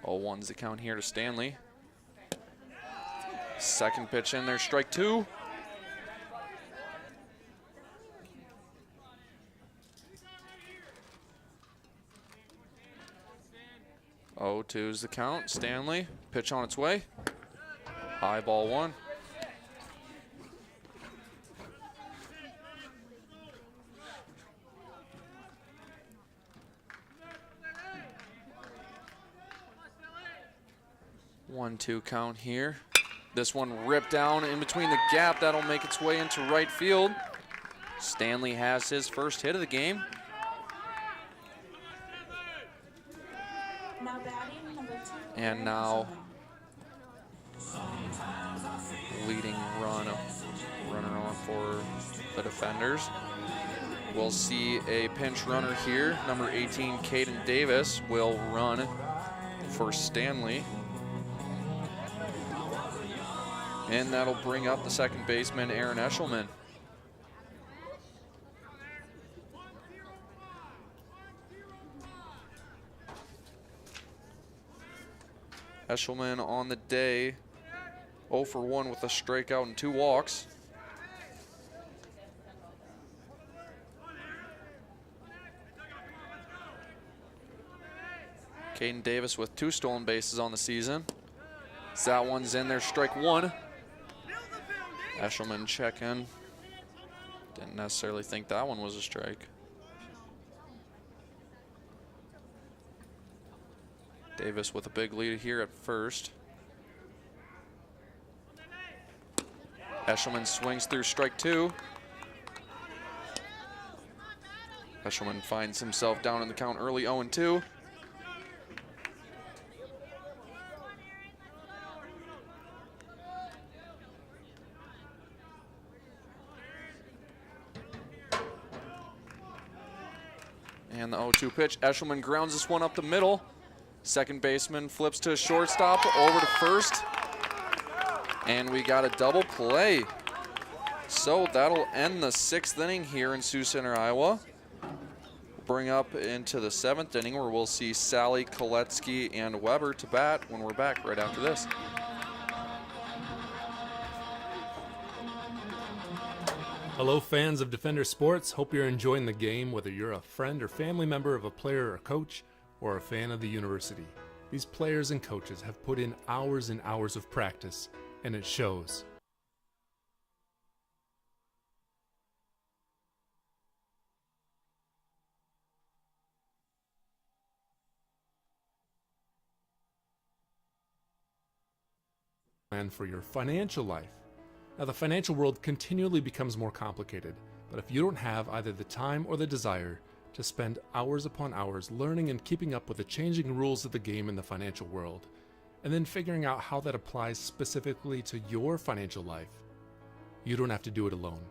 0-1's the count here to Stanley. Second pitch in there, strike 2. Oh, 2's the count. Stanley, pitch on its way. High ball 1. One-two count here. This one ripped down in between the gap. That'll make its way into right field. Stanley has his first hit of the game.
Now batting number 2.
And now for the defenders. We'll see a pinch runner here. Number 18, Caden Davis, will run for Stanley. And that'll bring up the second baseman, Aaron Eshelman. Eshelman on the day, 0 for 1 with a strikeout and 2 walks. Caden Davis with 2 stolen bases on the season. That one's in there, strike 1. Eshelman check in. Didn't necessarily think that one was a strike. Davis with a big lead here at first. Eshelman swings through strike 2. Eshelman finds himself down in the count early, 0-2. And the 0-2 pitch. Eshelman grounds this one up the middle. Second baseman flips to a shortstop, over to first. And we got a double play. So that'll end the 6th inning here in Sioux Center, Iowa. Bring up into the 7th inning where we'll see Sally, Koletsky, and Weber to bat when we're back right after this.
Hello fans of Defender Sports, hope you're enjoying the game whether you're a friend or family member of a player or coach or a fan of the university. These players and coaches have put in hours and hours of practice, and it shows. Plan for your financial life. Now, the financial world continually becomes more complicated, but if you don't have either the time or the desire to spend hours upon hours learning and keeping up with the changing rules of the game in the financial world, and then figuring out how that applies specifically to your financial life, you don't have to do it alone.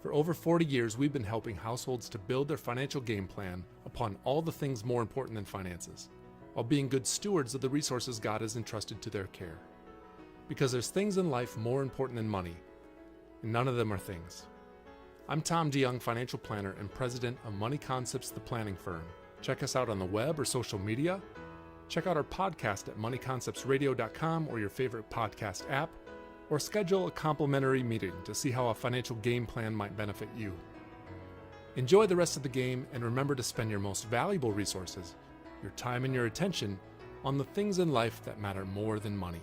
For over 40 years, we've been helping households to build their financial game plan upon all the things more important than finances, while being good stewards of the resources God has entrusted to their care. Because there's things in life more important than money, and none of them are things. I'm Tom DeYoung, financial planner and president of Money Concepts, the planning firm. Check us out on the web or social media. Check out our podcast at moneyconceptsradio.com or your favorite podcast app, or schedule a complimentary meeting to see how a financial game plan might benefit you. Enjoy the rest of the game, and remember to spend your most valuable resources, your time and your attention, on the things in life that matter more than money.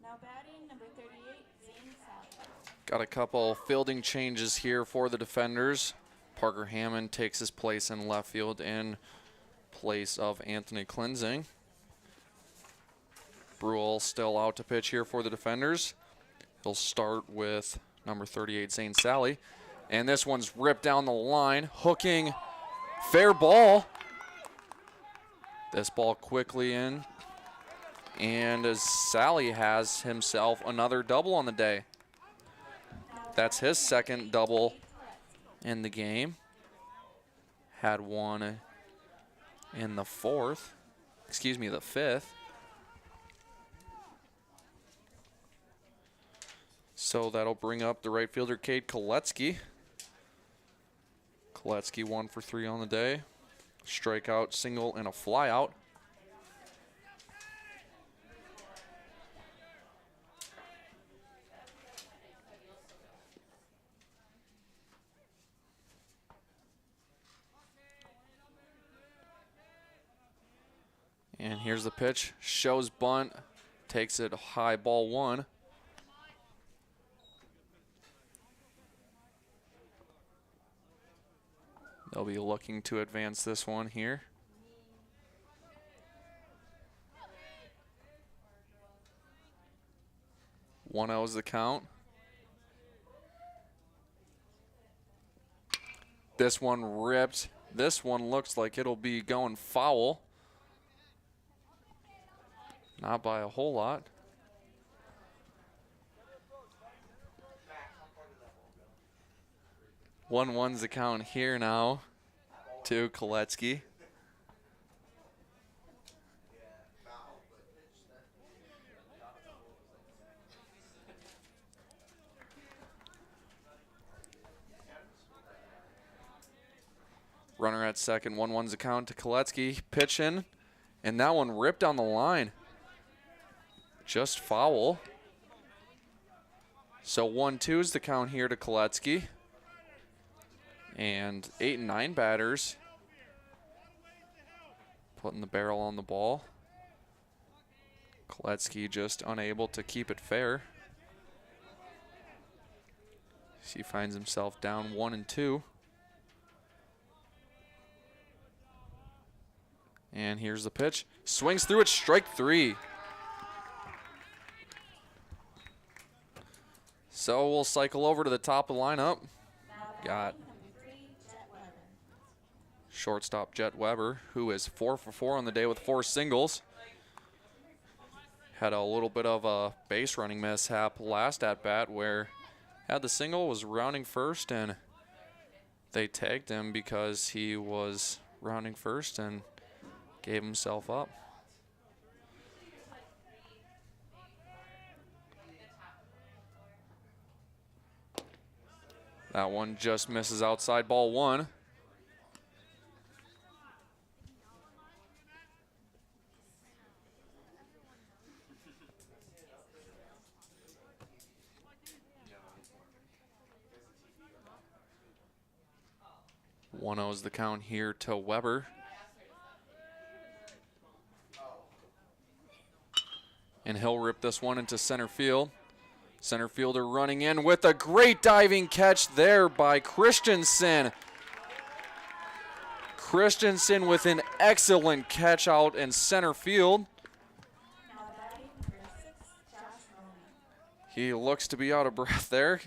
Now batting, number 38, Zane Sally.
Got a couple fielding changes here for the defenders. Parker Hammond takes his place in left field in place of Anthony Klinzing. Brule still out to pitch here for the defenders. He'll start with number 38, Zane Sally. And this one's ripped down the line, hooking, fair ball. This ball quickly in. And as Sally has himself another double on the day. That's his second double in the game. Had one in the the fifth. So that'll bring up the right fielder, Cade Koletsky. Koletsky 1 for 3 on the day. Strikeout, single, and a flyout. And here's the pitch. Shows bunt. Takes it high, ball 1. They'll be looking to advance this one here. 1-0 is the count. This one ripped. This one looks like it'll be going foul. Not by a whole lot. 1-1's the count here now to Koletsky. Runner at second, 1-1's the count to Koletsky. Pitching, and that one ripped down the line. Just foul. So 1-2's the count here to Koletsky. And 8 and 9 batters putting the barrel on the ball. Koletsky just unable to keep it fair. He finds himself down 1-2. And here's the pitch. Swings through it, strike 3. So we'll cycle over to the top of the lineup. Got shortstop Jet Weber, who is 4 for 4 on the day with 4 singles. Had a little bit of a base running mishap last at bat where had the single, was rounding first, and they tagged him because he was rounding first and gave himself up. That one just misses outside, ball 1. One is the count here to Weber. And he'll rip this one into center field. Center fielder running in with a great diving catch there by Christensen. Christensen with an excellent catch out in center field. He looks to be out of breath there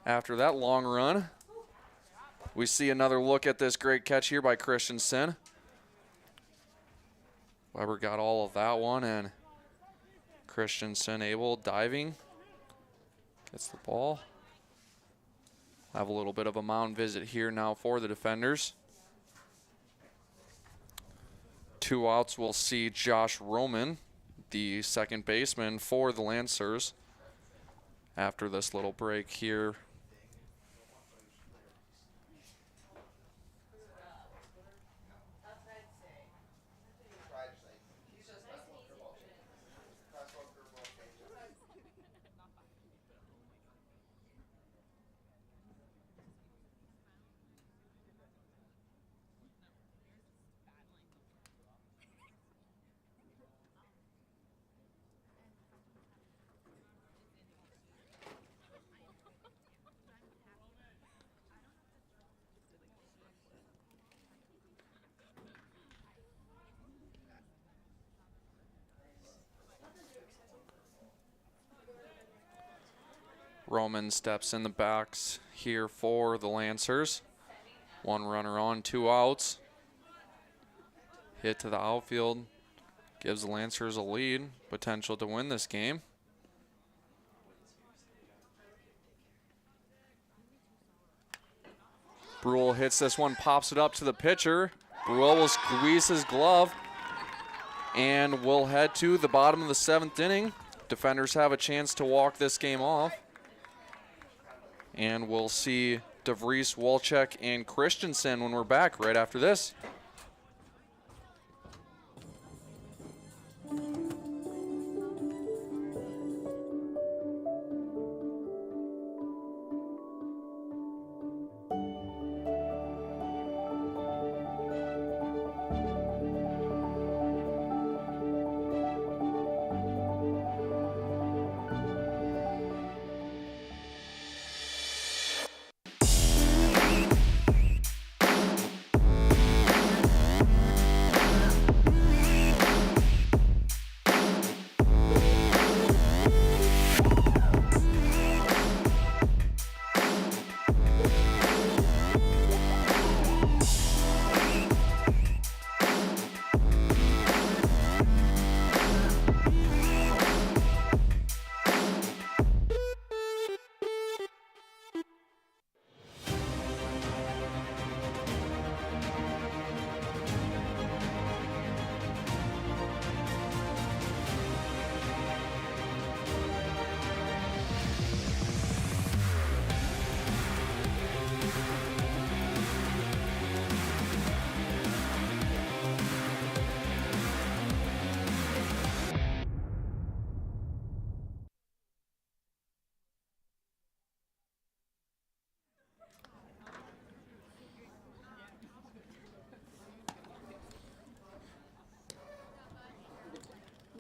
after that long run. We see another look at this great catch here by Christensen. Weber got all of that one, and Christensen able diving. Gets the ball. Have a little bit of a mound visit here now for the defenders. 2 outs, we'll see Josh Roman, the second baseman for the Lancers, after this little break here. Roman steps in the backs here for the Lancers. 1 runner on, 2 outs. Hit to the outfield. Gives the Lancers a lead. Potential to win this game. Brule hits this one, pops it up to the pitcher. Brule will squeeze his glove. And we'll head to the bottom of the 7th inning. Defenders have a chance to walk this game off. And we'll see DeVries, Walchek, and Christensen when we're back right after this.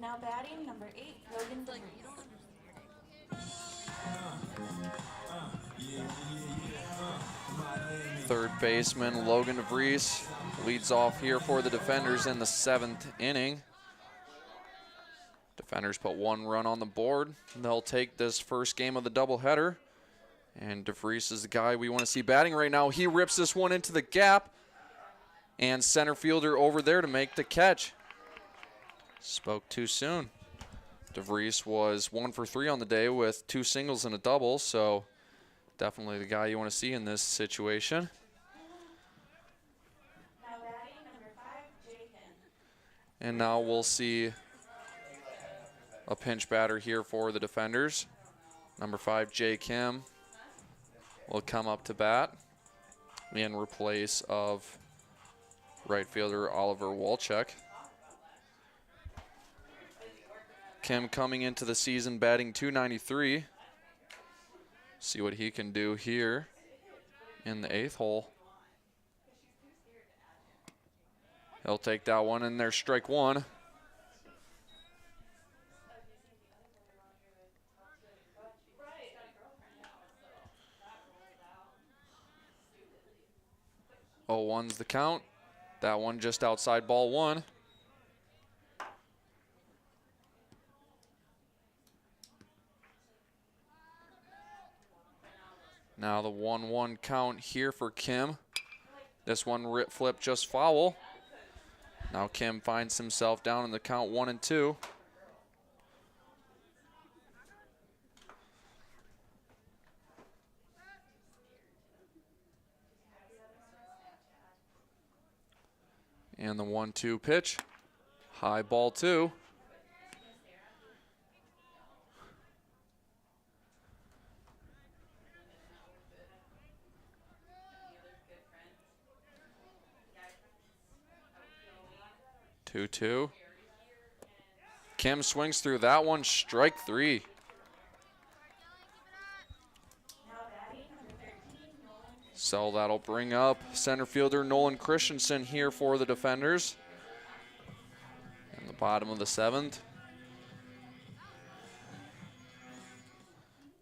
Now batting number 8, Logan DeVries.
Third baseman Logan DeVries leads off here for the defenders in the 7th inning. Defenders put 1 run on the board. They'll take this first game of the doubleheader. And DeVries is the guy we want to see batting right now. He rips this one into the gap. And center fielder over there to make the catch. Spoke too soon. DeVries was 1 for 3 on the day with 2 singles and a double, so definitely the guy you want to see in this situation.
Now batting number 5, Jay Kim.
And now we'll see a pinch batter here for the defenders. Number 5, Jay Kim, will come up to bat in replace of right fielder Oliver Walchuk. Kim coming into the season batting .293. See what he can do here in the 8th hole. He'll take that one in there, strike 1. Oh, 1's the count. That one just outside ball 1. Now the 1-1 count here for Kim. This one flipped just foul. Now Kim finds himself down in the count 1 and 2. And the 1-2 pitch. High ball 2. Kim swings through that one, strike 3. So that'll bring up center fielder Nolan Christensen here for the defenders. In the bottom of the 7th.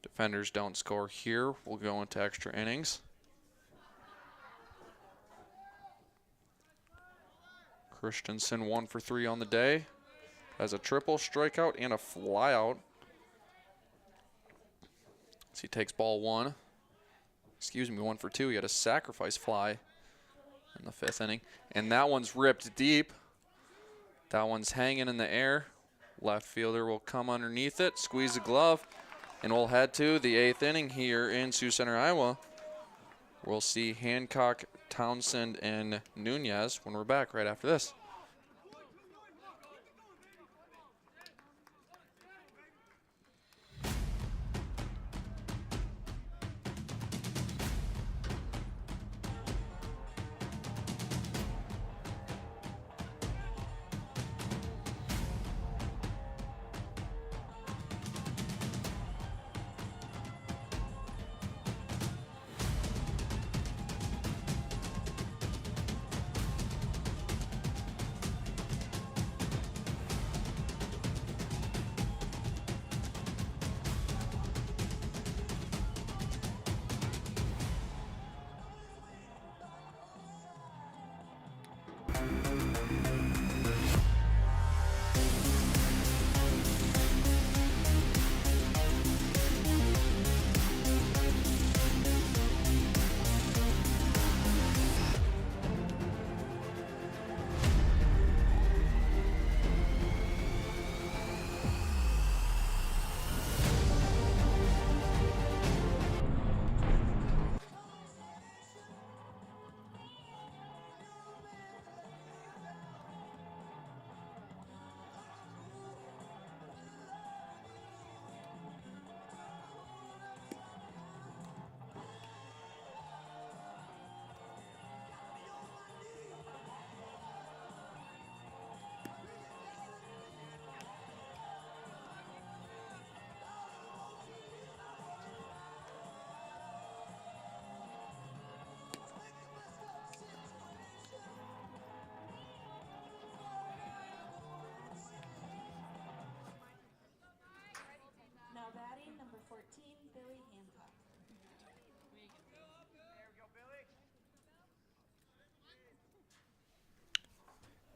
Defenders don't score here. We'll go into extra innings. Christensen 1 for 3 on the day. Has a triple, strikeout, and a flyout. As he takes ball 1. 1 for 2. He had a sacrifice fly in the 5th inning. And that one's ripped deep. That one's hanging in the air. Left fielder will come underneath it, squeeze the glove, and we'll head to the 8th inning here in Sioux Center, Iowa. We'll see Hancock, Townsend, and Nunez when we're back right after this.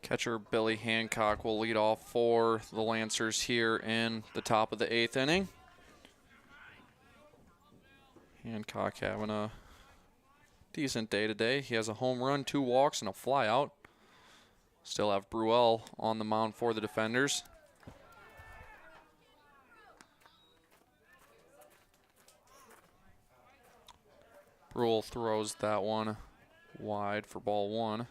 Catcher Billy Hancock will lead off for the Lancers here in the top of the 8th inning. Hancock having a decent day today. He has a home run, 2 walks, and a flyout. Still have Bruel on the mound for the defenders. Bruel throws that one wide for ball 1.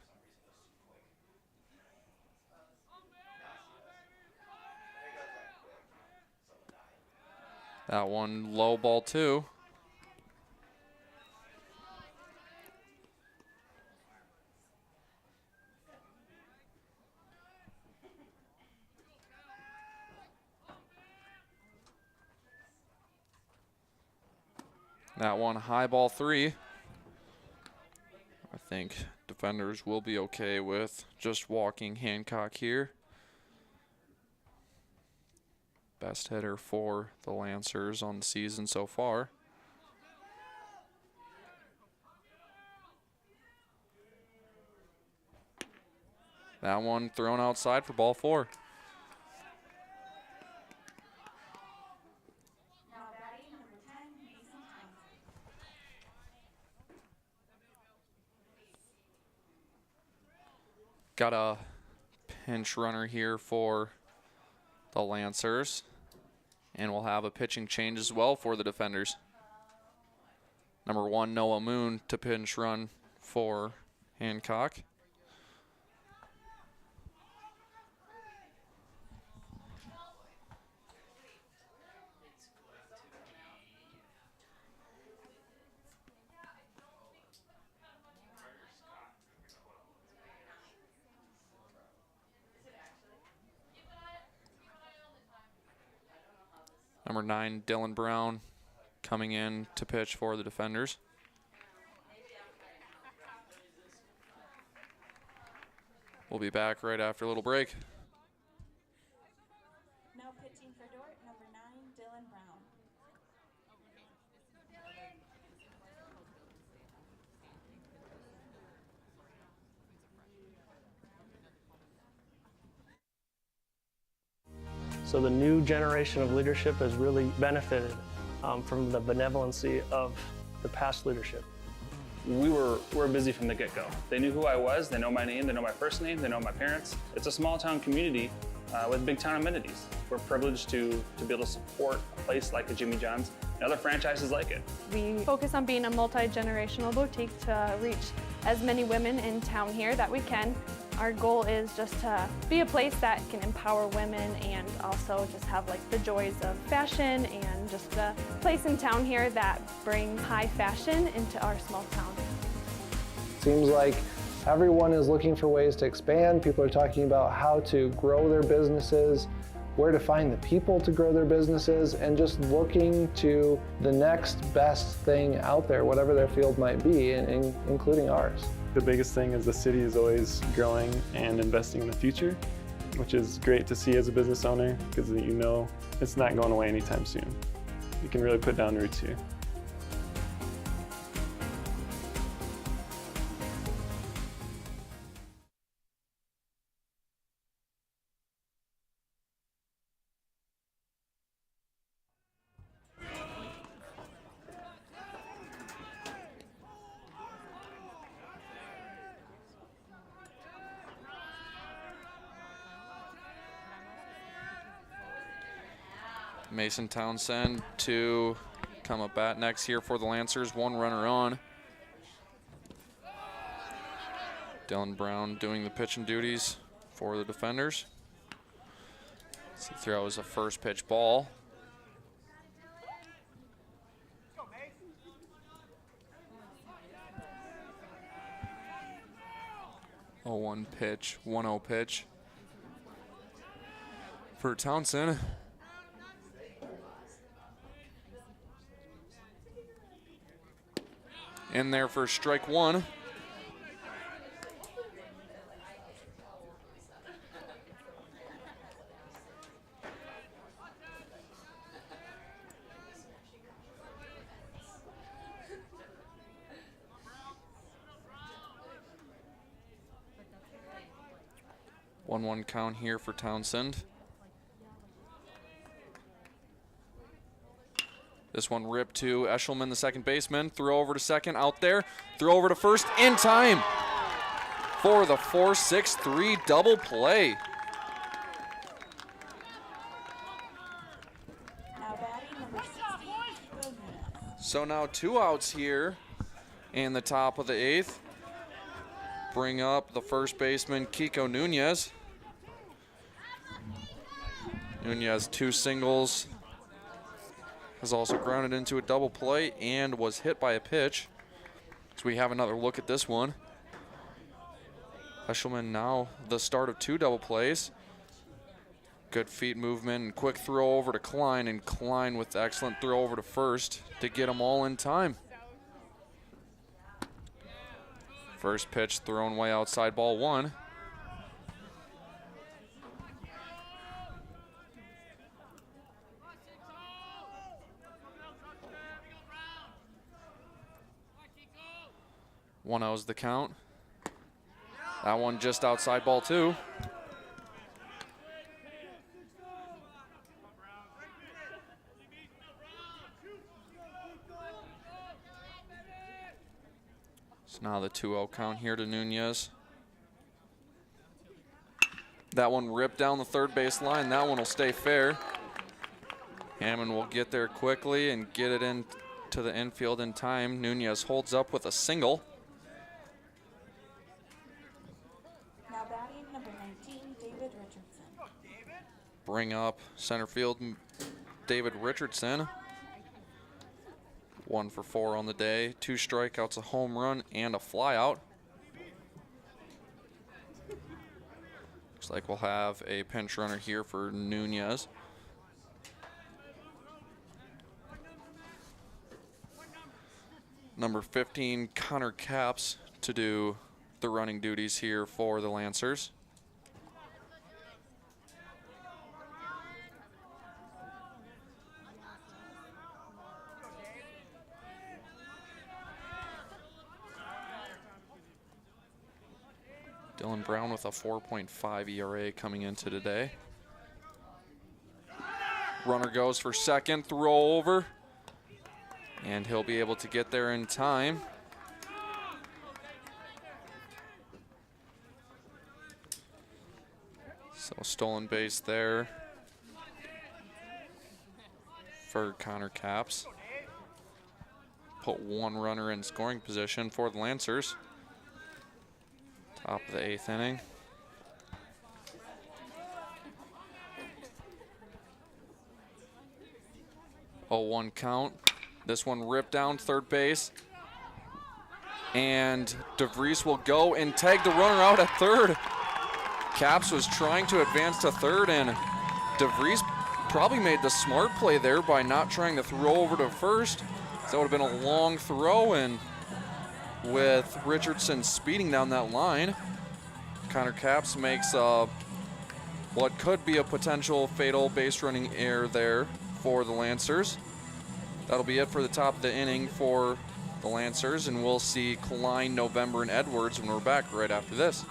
That one low, ball 2. That one high, ball 3. I think defenders will be okay with just walking Hancock here. Best hitter for the Lancers on the season so far. That one thrown outside for ball 4. Got a pinch runner here for the Lancers. And we'll have a pitching change as well for the defenders. Number 1, Noah Moon to pinch run for Hancock. Number 9, Dylan Brown, coming in to pitch for the defenders. We'll be back right after a little break.
Now pitching for Dordt, number 9, Dylan Brown.
So the new generation of leadership has really benefited from the benevolency of the past leadership.
We were busy from the get-go. They knew who I was, they know my name, they know my first name, they know my parents. It's a small town community with big town amenities. We're privileged to be able to support a place like a Jimmy John's and other franchises like it.
We focus on being a multi-generational boutique to reach as many women in town here that we can. Our goal is just to be a place that can empower women and also just have like the joys of fashion and just a place in town here that brings high fashion into our small town.
Seems like everyone is looking for ways to expand. People are talking about how to grow their businesses, where to find the people to grow their businesses, and just looking to the next best thing out there, whatever their field might be, including ours.
The biggest thing is the city is always growing and investing in the future, which is great to see as a business owner because you know it's not going away anytime soon. You can really put down roots here.
Mason Townsend to come up bat next here for the Lancers. 1 runner on. Dylan Brown doing the pitching duties for the defenders. The throw is a first pitch ball. A 1 pitch, 1-0 pitch for Townsend. In there for strike 1. 1-1 count here for Townsend. This one ripped to Eshelman, the second baseman. Throw over to second, out there. Throw over to first, in time for the 4-6-3 double play.
Now batting number 60.
So now 2 outs here in the top of the 8th. Bring up the first baseman, Kiko Nunez. Nunez 2 singles. Has also grounded into a double play and was hit by a pitch. So we have another look at this one. Eshelman now the start of 2 double plays. Good feet movement and quick throw over to Klein, and Klein with excellent throw over to first to get them all in time. First pitch thrown way outside, ball 1. One O's the count. That one just outside, ball 2. So now the 2-0 count here to Nunez. That one ripped down the third base line. That one will stay fair. Hammond will get there quickly and get it in to the infield in time. Nunez holds up with a single.
Now batting number 19, David Richardson.
Bring up center field, David Richardson. 1 for 4 on the day. 2 strikeouts, a home run, and a flyout. Looks like we'll have a pinch runner here for Nunez. Number 15, Connor Capps, to do the running duties here for the Lancers. Dylan Brown with a 4.5 ERA coming into today. Runner goes for second, throw over, and he'll be able to get there in time. So stolen base there for Connor Capps. Put 1 runner in scoring position for the Lancers. Top of the 8th inning. Oh, 1 count. This one ripped down third base. And DeVries will go and tag the runner out at third. Capps was trying to advance to third, and DeVries probably made the smart play there by not trying to throw over to first. That would have been a long throw, and with Richardson speeding down that line, Connor Capps makes what could be a potential fatal base running error there for the Lancers. That'll be it for the top of the inning for the Lancers, and we'll see Klein, November, and Edwards when we're back right after this.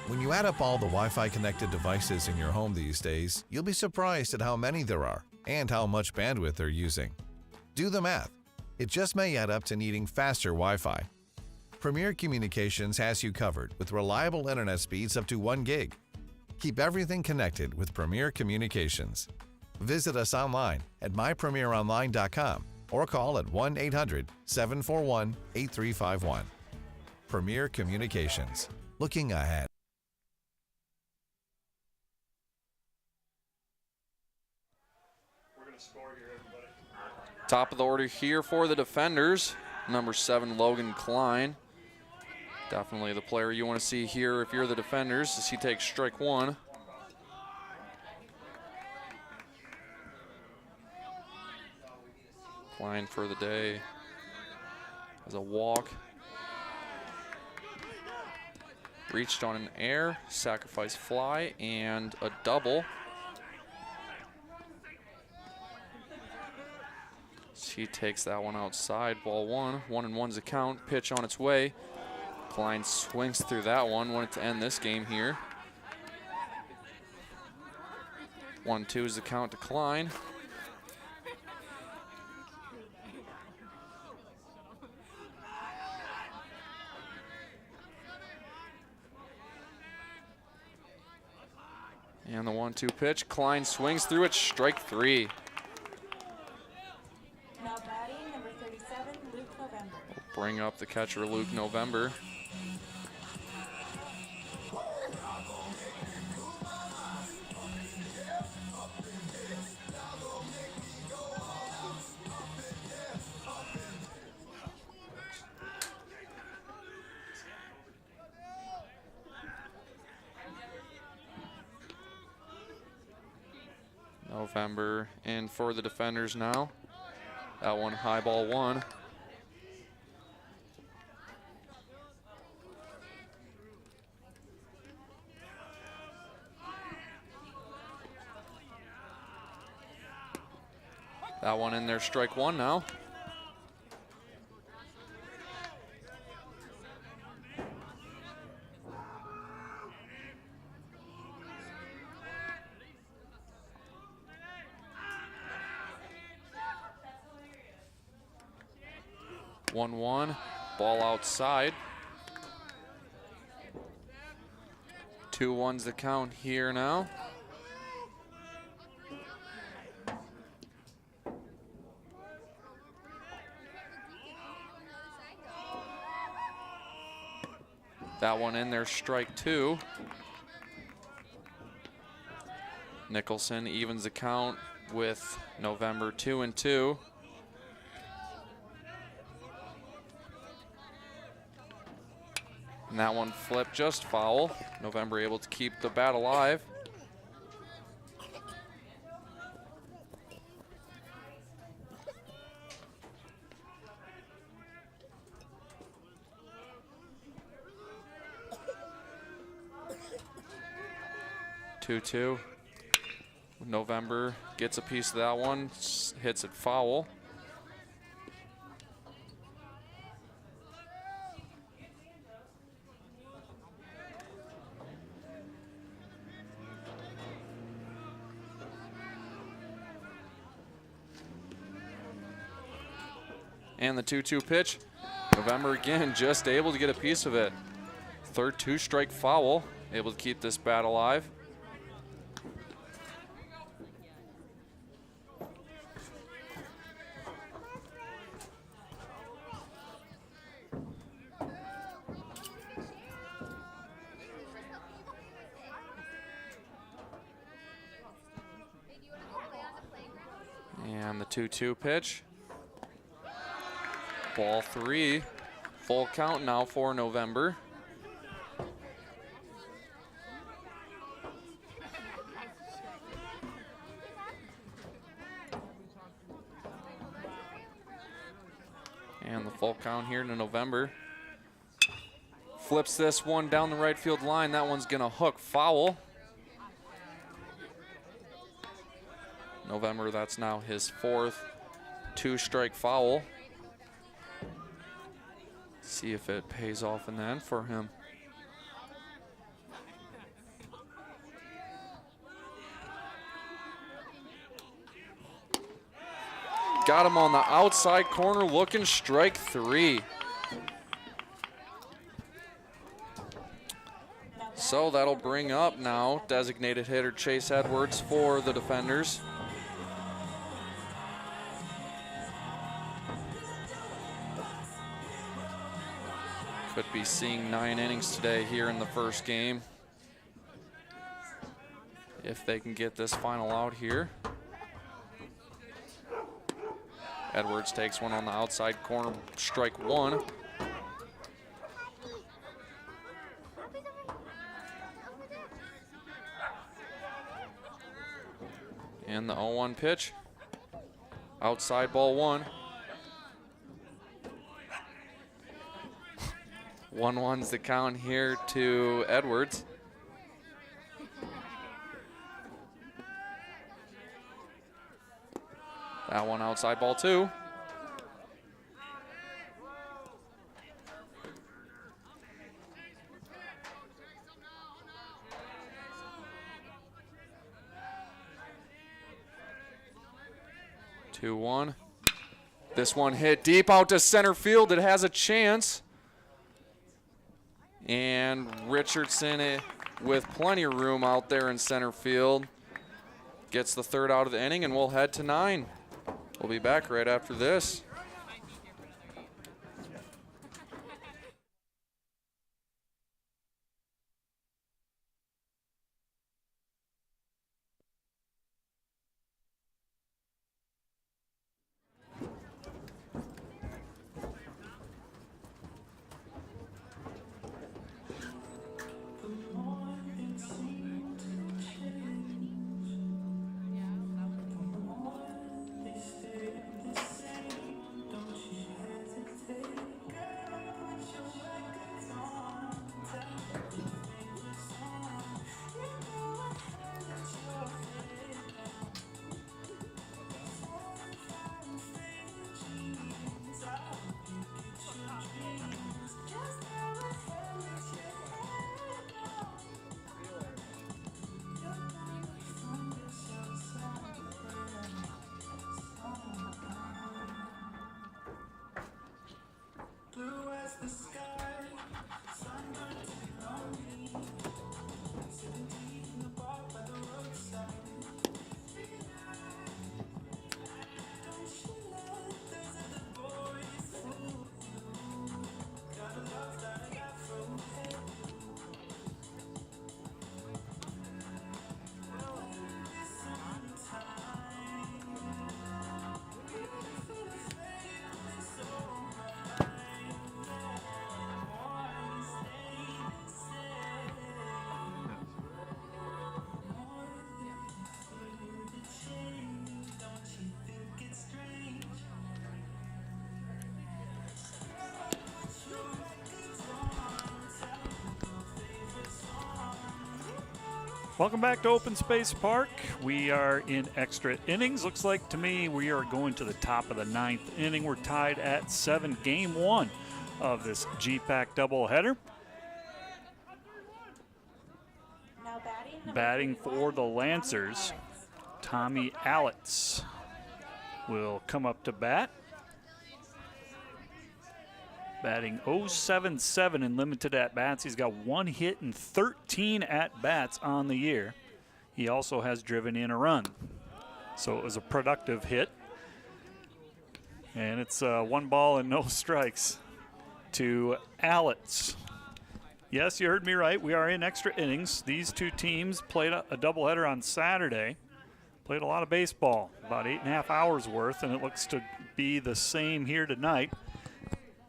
When you add up all the Wi-Fi connected devices in your home these days, you'll be surprised at how many there are and how much bandwidth they're using. Do the math. It just may add up to needing faster Wi-Fi. Premier Communications has you covered with reliable internet speeds up to 1 gig. Keep everything connected with Premier Communications. Visit us online at mypremieronline.com or call at 1-800-741-8351. Premier Communications. Looking ahead.
Top of the order here for the defenders, number 7, Logan Klein. Definitely the player you want to see here if you're the defenders, as he takes strike 1. Klein for the day as a walk. Reached on an air, sacrifice fly, and a double. He takes that one outside, ball 1. 1-1's a count, pitch on its way. Klein swings through that one, wanted to end this game here. 1-2 is the count to Klein. And the 1-2 pitch, Klein swings through it, strike 3.
Now batting, number 37, Luke November.
We'll bring up the catcher, Luke November. November in for the defenders now. That one high, ball 1. That one in there, strike 1 now. One, ball outside. 2-1's the count here now. That one in there, strike 2. Nicholson evens the count with November 2-2. And that one flipped just foul. November able to keep the bat alive. Two. November gets a piece of that one, hits it foul. And the 2-2 pitch. November again just able to get a piece of it. Third 2-strike foul, able to keep this bat alive. And the 2-2 pitch. Ball 3, full count now for November. And the full count here to November. Flips this one down the right field line. That one's gonna hook foul. November, that's now his 4th 2-strike foul. See if it pays off in the end for him. Got him on the outside corner, looking, strike 3. So that'll bring up now designated hitter Chase Edwards for the defenders. Could be seeing 9 innings today here in the first game, if they can get this final out here. Edwards takes one on the outside corner, strike one. And the 0-1 pitch. Outside ball one. 1-1's the count here to Edwards. That one outside ball two. Two one. This one hit deep out to center field. It has a chance. And Richardson, with plenty of room out there in center field, gets the third out of the inning, and we'll head to 9. We'll be back right after this.
Welcome back to Open Space Park. We are in extra innings. Looks like to me we are going to the top of the 9th inning. We're tied at 7, game 1 of this G-Pack doubleheader. Batting for the Lancers, Tommy Allitz will come up to bat. Batting 0.77 in limited at-bats. He's got 1 hit and 13 at-bats on the year. He also has driven in a run. So it was a productive hit. And it's 1 ball and no strikes to Allitz. Yes, you heard me right. We are in extra innings. These two teams played a doubleheader on Saturday. Played a lot of baseball, about 8.5 hours worth, and it looks to be the same here tonight.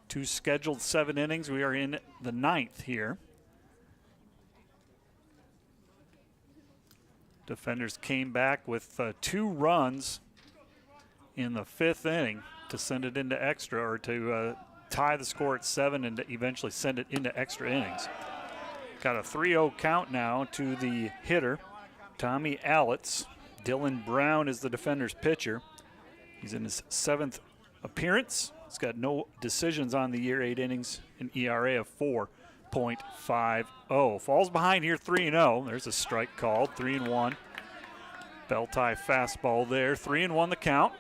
2 scheduled 7 innings. We are in the 9th here. Defenders came back with 2 runs in the 5th inning to send it into extra, or to tie the score at 7 and to eventually send it into extra innings. Got a 3-0 count now to the hitter, Tommy Allitz. Dylan Brown is the defender's pitcher. He's in his 7th appearance. He's got no decisions on the year, 8 innings, an ERA of 4.50. Falls behind here 3-0. There's a strike called, 3-1. Bell tie fastball there, 3-1 the count.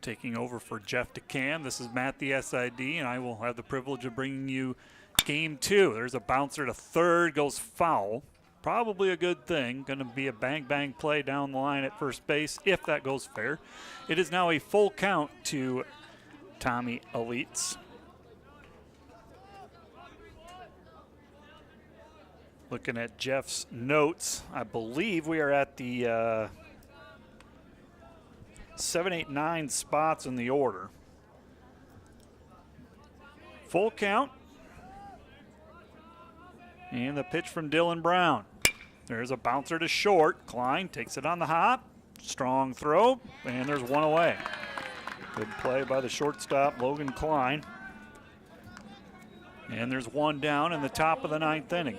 Taking over for Jeff DeCam, this is Matt the SID, and I will have the privilege of bringing you game 2. There's a bouncer to third, goes foul. Probably a good thing. Going to be a bang-bang play down the line at first base if that goes fair. It is now a full count to Tommy Allitz. Looking at Jeff's notes, I believe we are at the 7, 8, 9 spots in the order. Full count. And the pitch from Dylan Brown. There's a bouncer to short. Klein takes it on the hop. Strong throw, and there's one away. Good play by the shortstop, Logan Klein. And there's one down in the top of the 9th inning.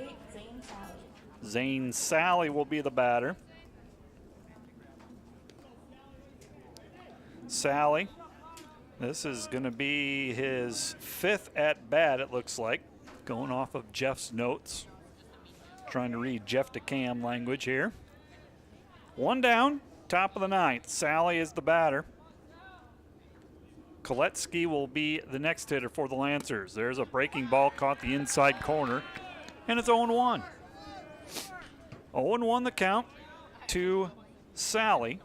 Zane Sally will be the batter. Sally, this is going to be his 5th at bat, it looks like, going off of Jeff's notes. Trying to read Jeff DeCam language here. One down, top of the 9th. Sally is the batter. Koletsky will be the next hitter for the Lancers. There's a breaking ball caught the inside corner, and it's 0-1. 0-1 the count to Sally.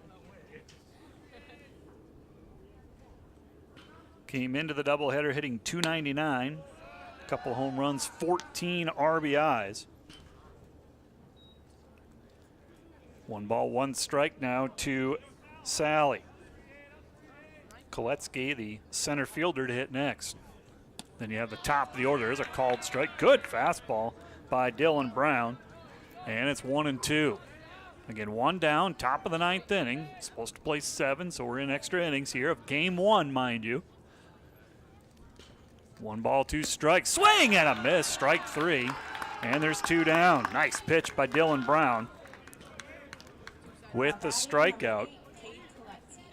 Came into the doubleheader hitting .299. A couple home runs, 14 RBIs. 1 ball, 1 strike now to Sally. Koletsky, the center fielder, to hit next. Then you have the top of the order. There's a called strike. Good fastball by Dylan Brown. And it's 1-2. Again, 1 down, top of the 9th inning. Supposed to play 7, so we're in extra innings here of game 1, mind you. 1 ball, 2 strikes. Swing and a miss. Strike 3. And there's 2 down. Nice pitch by Dylan Brown with the strikeout.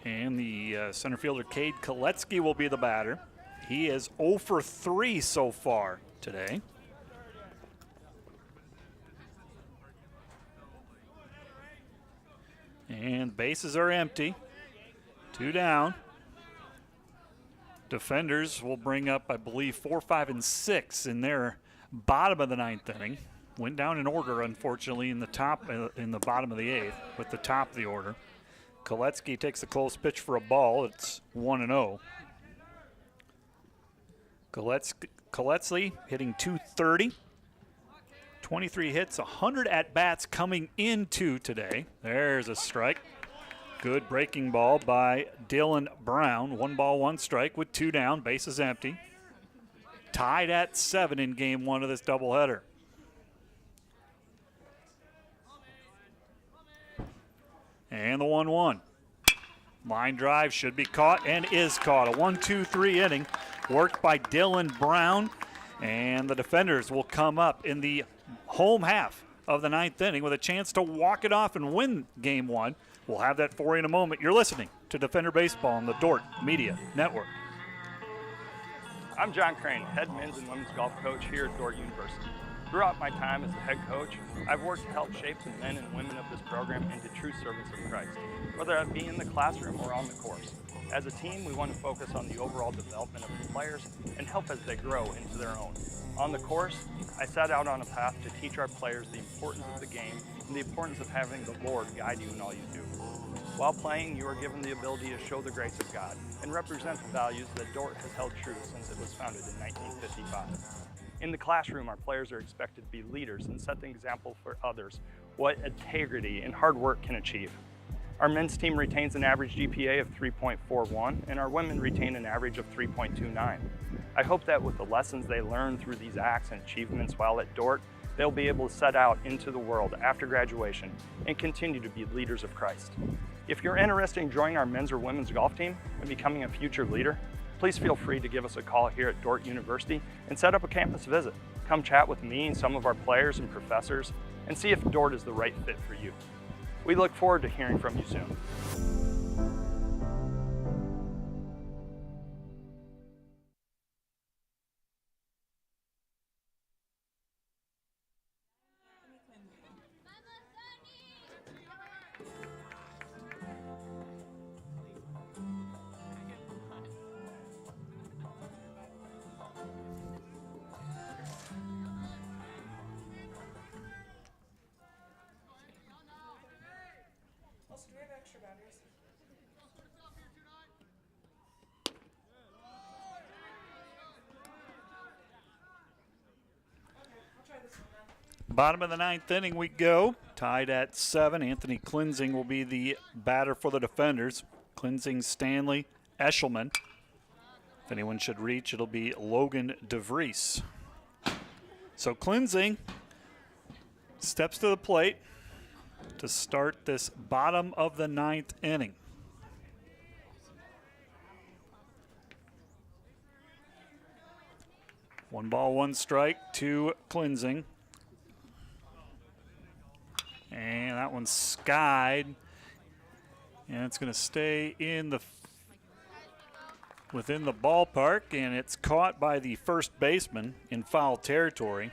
And the center fielder, Cade Koletsky, will be the batter. He is 0 for 3 so far today. And bases are empty. 2 down. Defenders will bring up, I believe, 4, 5, and 6 in their bottom of the 9th inning. Went down in order, unfortunately, in the bottom of the 8th with the top of the order. Koletsky takes a close pitch for a ball. It's 1-0. Koletsky hitting .230. 23 hits, 100 at-bats coming into today. There's a strike. Good breaking ball by Dylan Brown. 1 ball, 1 strike with 2 down. Bases empty. Tied at 7 in game 1 of this doubleheader. And the 1-1. Line drive should be caught and is caught. A 1-2-3 inning worked by Dylan Brown. And the defenders will come up in the home half of the 9th inning with a chance to walk it off and win game 1. We'll have that for you in a moment. You're listening to Defender Baseball on the Dordt Media Network.
I'm John Crane, head men's and women's golf coach here at Dordt University. Throughout my time as the head coach, I've worked to help shape the men and women of this program into true servants of Christ, whether that be in the classroom or on the course. As a team, we want to focus on the overall development of the players and help as they grow into their own. On the course, I set out on a path to teach our players the importance of the game and the importance of having the Lord guide you in all you do. While playing, you are given the ability to show the grace of God and represent the values that Dordt has held true since it was founded in 1955. In the classroom, our players are expected to be leaders and set the example for others what integrity and hard work can achieve. Our men's team retains an average GPA of 3.41, and our women retain an average of 3.29. I hope that with the lessons they learn through these acts and achievements while at Dordt, they'll be able to set out into the world after graduation and continue to be leaders of Christ. If you're interested in joining our men's or women's golf team and becoming a future leader, please feel free to give us a call here at Dordt University and set up a campus visit. Come chat with me and some of our players and professors and see if Dordt is the right fit for you. We look forward to hearing from you soon.
Bottom of the 9th inning we go. Tied at 7. Anthony Klinzing will be the batter for the defenders. Cleansing, Stanley, Eshelman. If anyone should reach, it'll be Logan DeVries. So Cleansing steps to the plate to start this bottom of the 9th inning. One ball, one strike to Cleansing. And that one's skied. And it's going to stay in within the ballpark, and it's caught by the first baseman in foul territory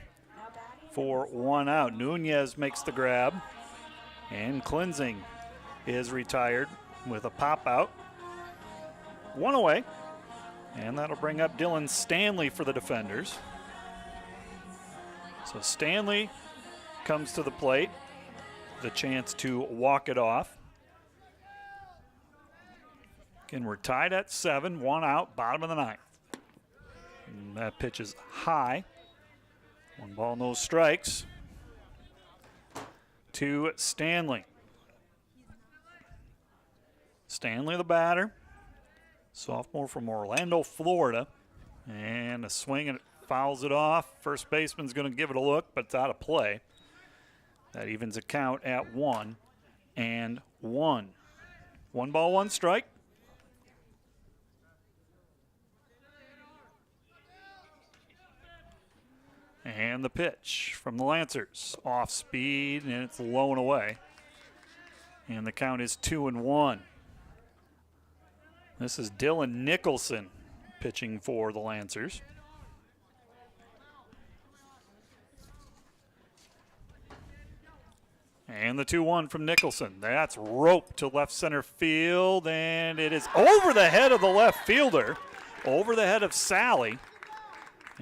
for 1 out. Nunez makes the grab, and Cleansing is retired with a pop out. 1 away, and that'll bring up Dylan Stanley for the defenders. So Stanley comes to the plate, the chance to walk it off. Again, we're tied at 7, 1 out, bottom of the 9th. And that pitch is high. 1 ball, no strikes to Stanley. Stanley, the batter, sophomore from Orlando, Florida. And a swing, and it fouls it off. First baseman's going to give it a look, but it's out of play. That evens a count at 1-1. 1 ball, 1 strike. And the pitch from the Lancers. Off speed, and it's low and away. And the count is 2-1. This is Dylan Nicholson pitching for the Lancers. And the 2-1 from Nicholson. That's roped to left center field, and it is over the head of the left fielder, over the head of Sally.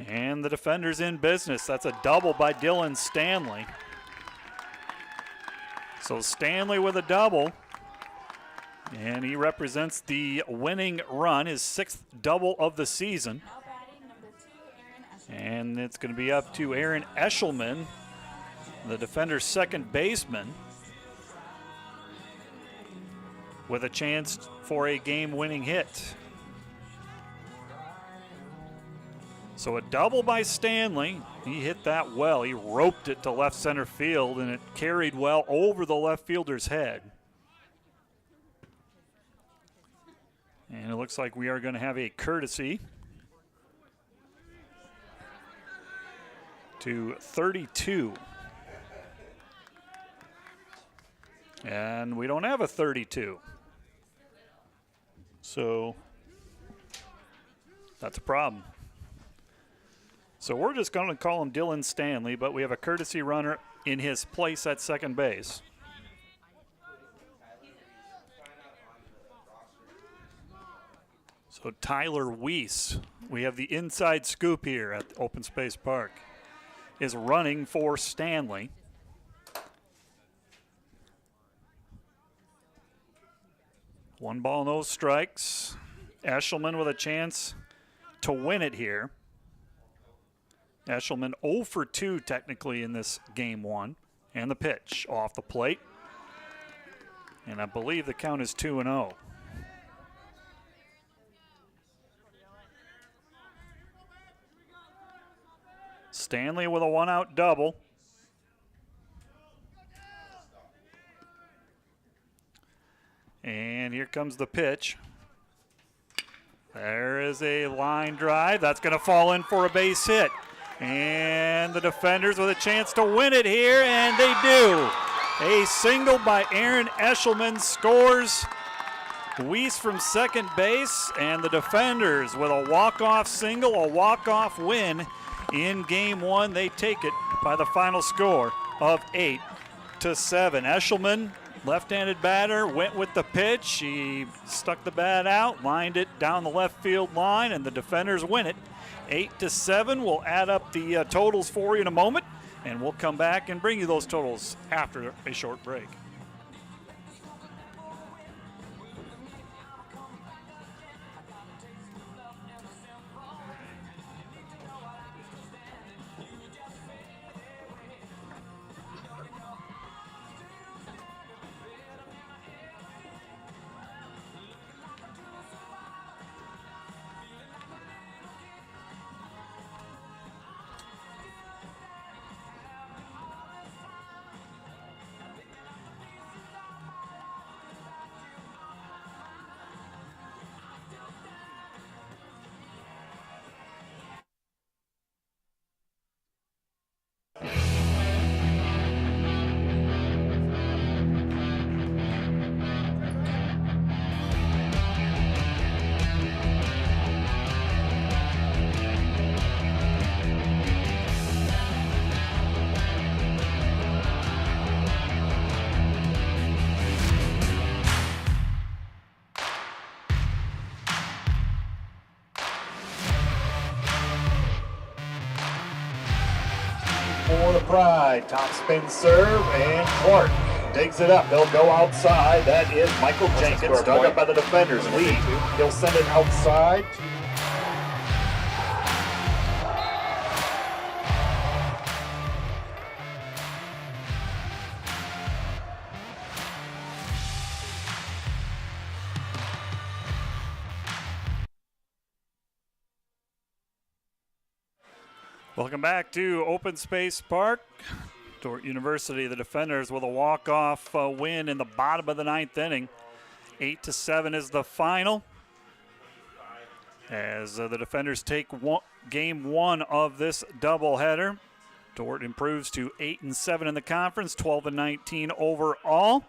And the defender's in business. That's a double by Dylan Stanley. So Stanley with a double. And he represents the winning run, his 6th double of the season. And it's going to be up to Aaron Eshelman, the defender's second baseman, with a chance for a game-winning hit. So a double by Stanley. He hit that well. He roped it to left center field, and it carried well over the left fielder's head. And it looks like we are going to have a courtesy to 32. And we don't have a 32. So that's a problem. So we're just going to call him Dylan Stanley, but we have a courtesy runner in his place at second base. So Tyler Weiss, we have the inside scoop here at Open Space Park, is running for Stanley. One ball, no strikes. Eshelman with a chance to win it here. Eshelman 0 for 2 technically in this game 1. And the pitch off the plate. And I believe the count is 2-0. Stanley with a 1-out double. And here comes the pitch. There is a line drive. That's going to fall in for a base hit. And the defenders with a chance to win it here, and they do. A single by Aaron Eshelman scores. Weiss from second base, and the defenders with a walk-off single, a walk-off win in game 1. They take it by the final score of 8-7. Eshelman, left-handed batter, went with the pitch. He stuck the bat out, lined it down the left field line, and the defenders win it 8-7. We'll add up the totals for you in a moment, and we'll come back and bring you those totals after a short break.
side. Top spin serve, and Clark digs it up. They'll go outside. That is Michael Jenkins, dug up by the defenders. Lee, he'll send it outside.
Welcome back to Open Space Park. Dordt University, the defenders, with a walk-off win in the bottom of the 9th inning. 8-7 is the final. As the defenders take game 1 of this doubleheader. Dordt improves to 8-7 in the conference, 12-19 overall.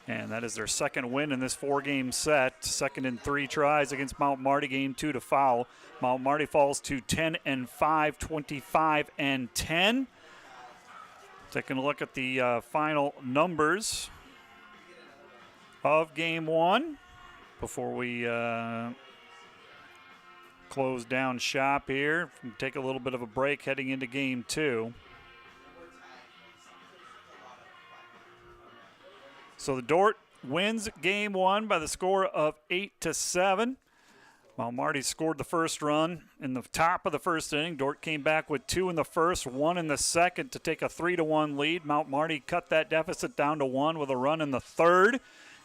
And that is their second win in this 4-game set. Second in 3 tries against Mount Marty, game 2 to follow. Mount Marty falls to 10-5, 25-10. Taking a look at the final numbers of game 1 before we close down shop here. Take a little bit of a break heading into game 2. So the Dordt wins game 1 by the score of 8-7. Mount Marty scored the first run in the top of the first inning. Dordt came back with 2 in the first, 1 in the second to take a 3-1 lead. Mount Marty cut that deficit down to 1 with a run in the third.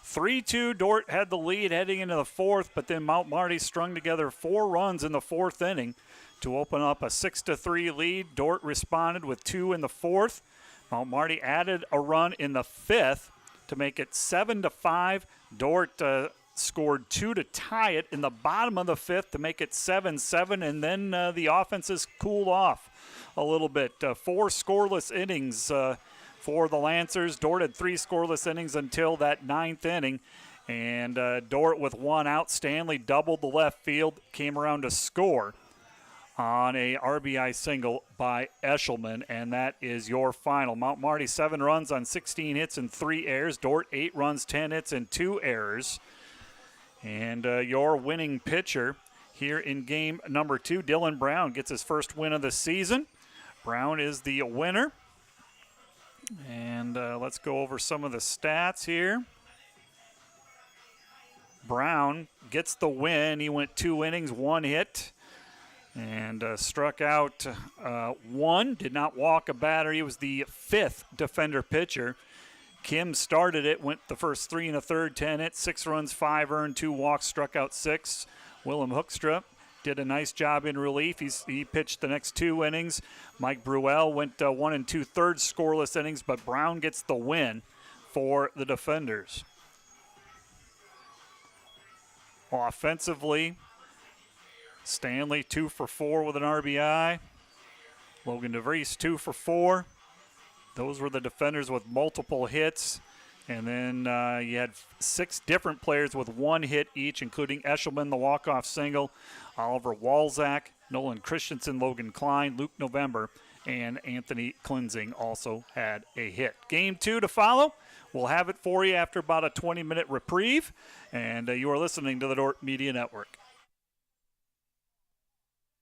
3-2, Dordt had the lead heading into the fourth, but then Mount Marty strung together 4 runs in the fourth inning to open up a 6-3 lead. Dordt responded with 2 in the fourth. Mount Marty added a run in the fifth to make it 7-5. Dordt scored 2 to tie it in the bottom of the fifth to make it 7-7, and then the offenses cooled off a little bit. 4 scoreless innings for the Lancers. Dordt had 3 scoreless innings until that 9th inning, and Dordt with 1 out. Stanley doubled the left field, came around to score on a RBI single by Eshelman, and that is your final. Mount Marty 7 runs on 16 hits and 3 errors. Dordt 8 runs, 10 hits, and 2 errors. And your winning pitcher here in game number 2, Dylan Brown, gets his first win of the season. Brown is the winner. And let's go over some of the stats here. Brown gets the win. He went 2 innings, 1 hit. And struck out 1, did not walk a batter. He was the 5th defender pitcher. Kim started it, went the first 3 1/3, 10 hits, 6 runs, 5 earned, 2 walks, struck out 6. Willem Hoekstra did a nice job in relief. He pitched the next 2 innings. Mike Bruel went 1 2/3 scoreless innings, but Brown gets the win for the defenders. Offensively, Stanley 2 for 4 with an RBI. Logan DeVries 2 for 4. Those were the defenders with multiple hits. And then you had 6 different players with 1 hit each, including Eshelman, the walk-off single, Oliver Walzak, Nolan Christensen, Logan Klein, Luke November, and Anthony Klinzing also had a hit. Game 2 to follow. We'll have it for you after about a 20-minute reprieve. And you are listening to the Dordt Media Network.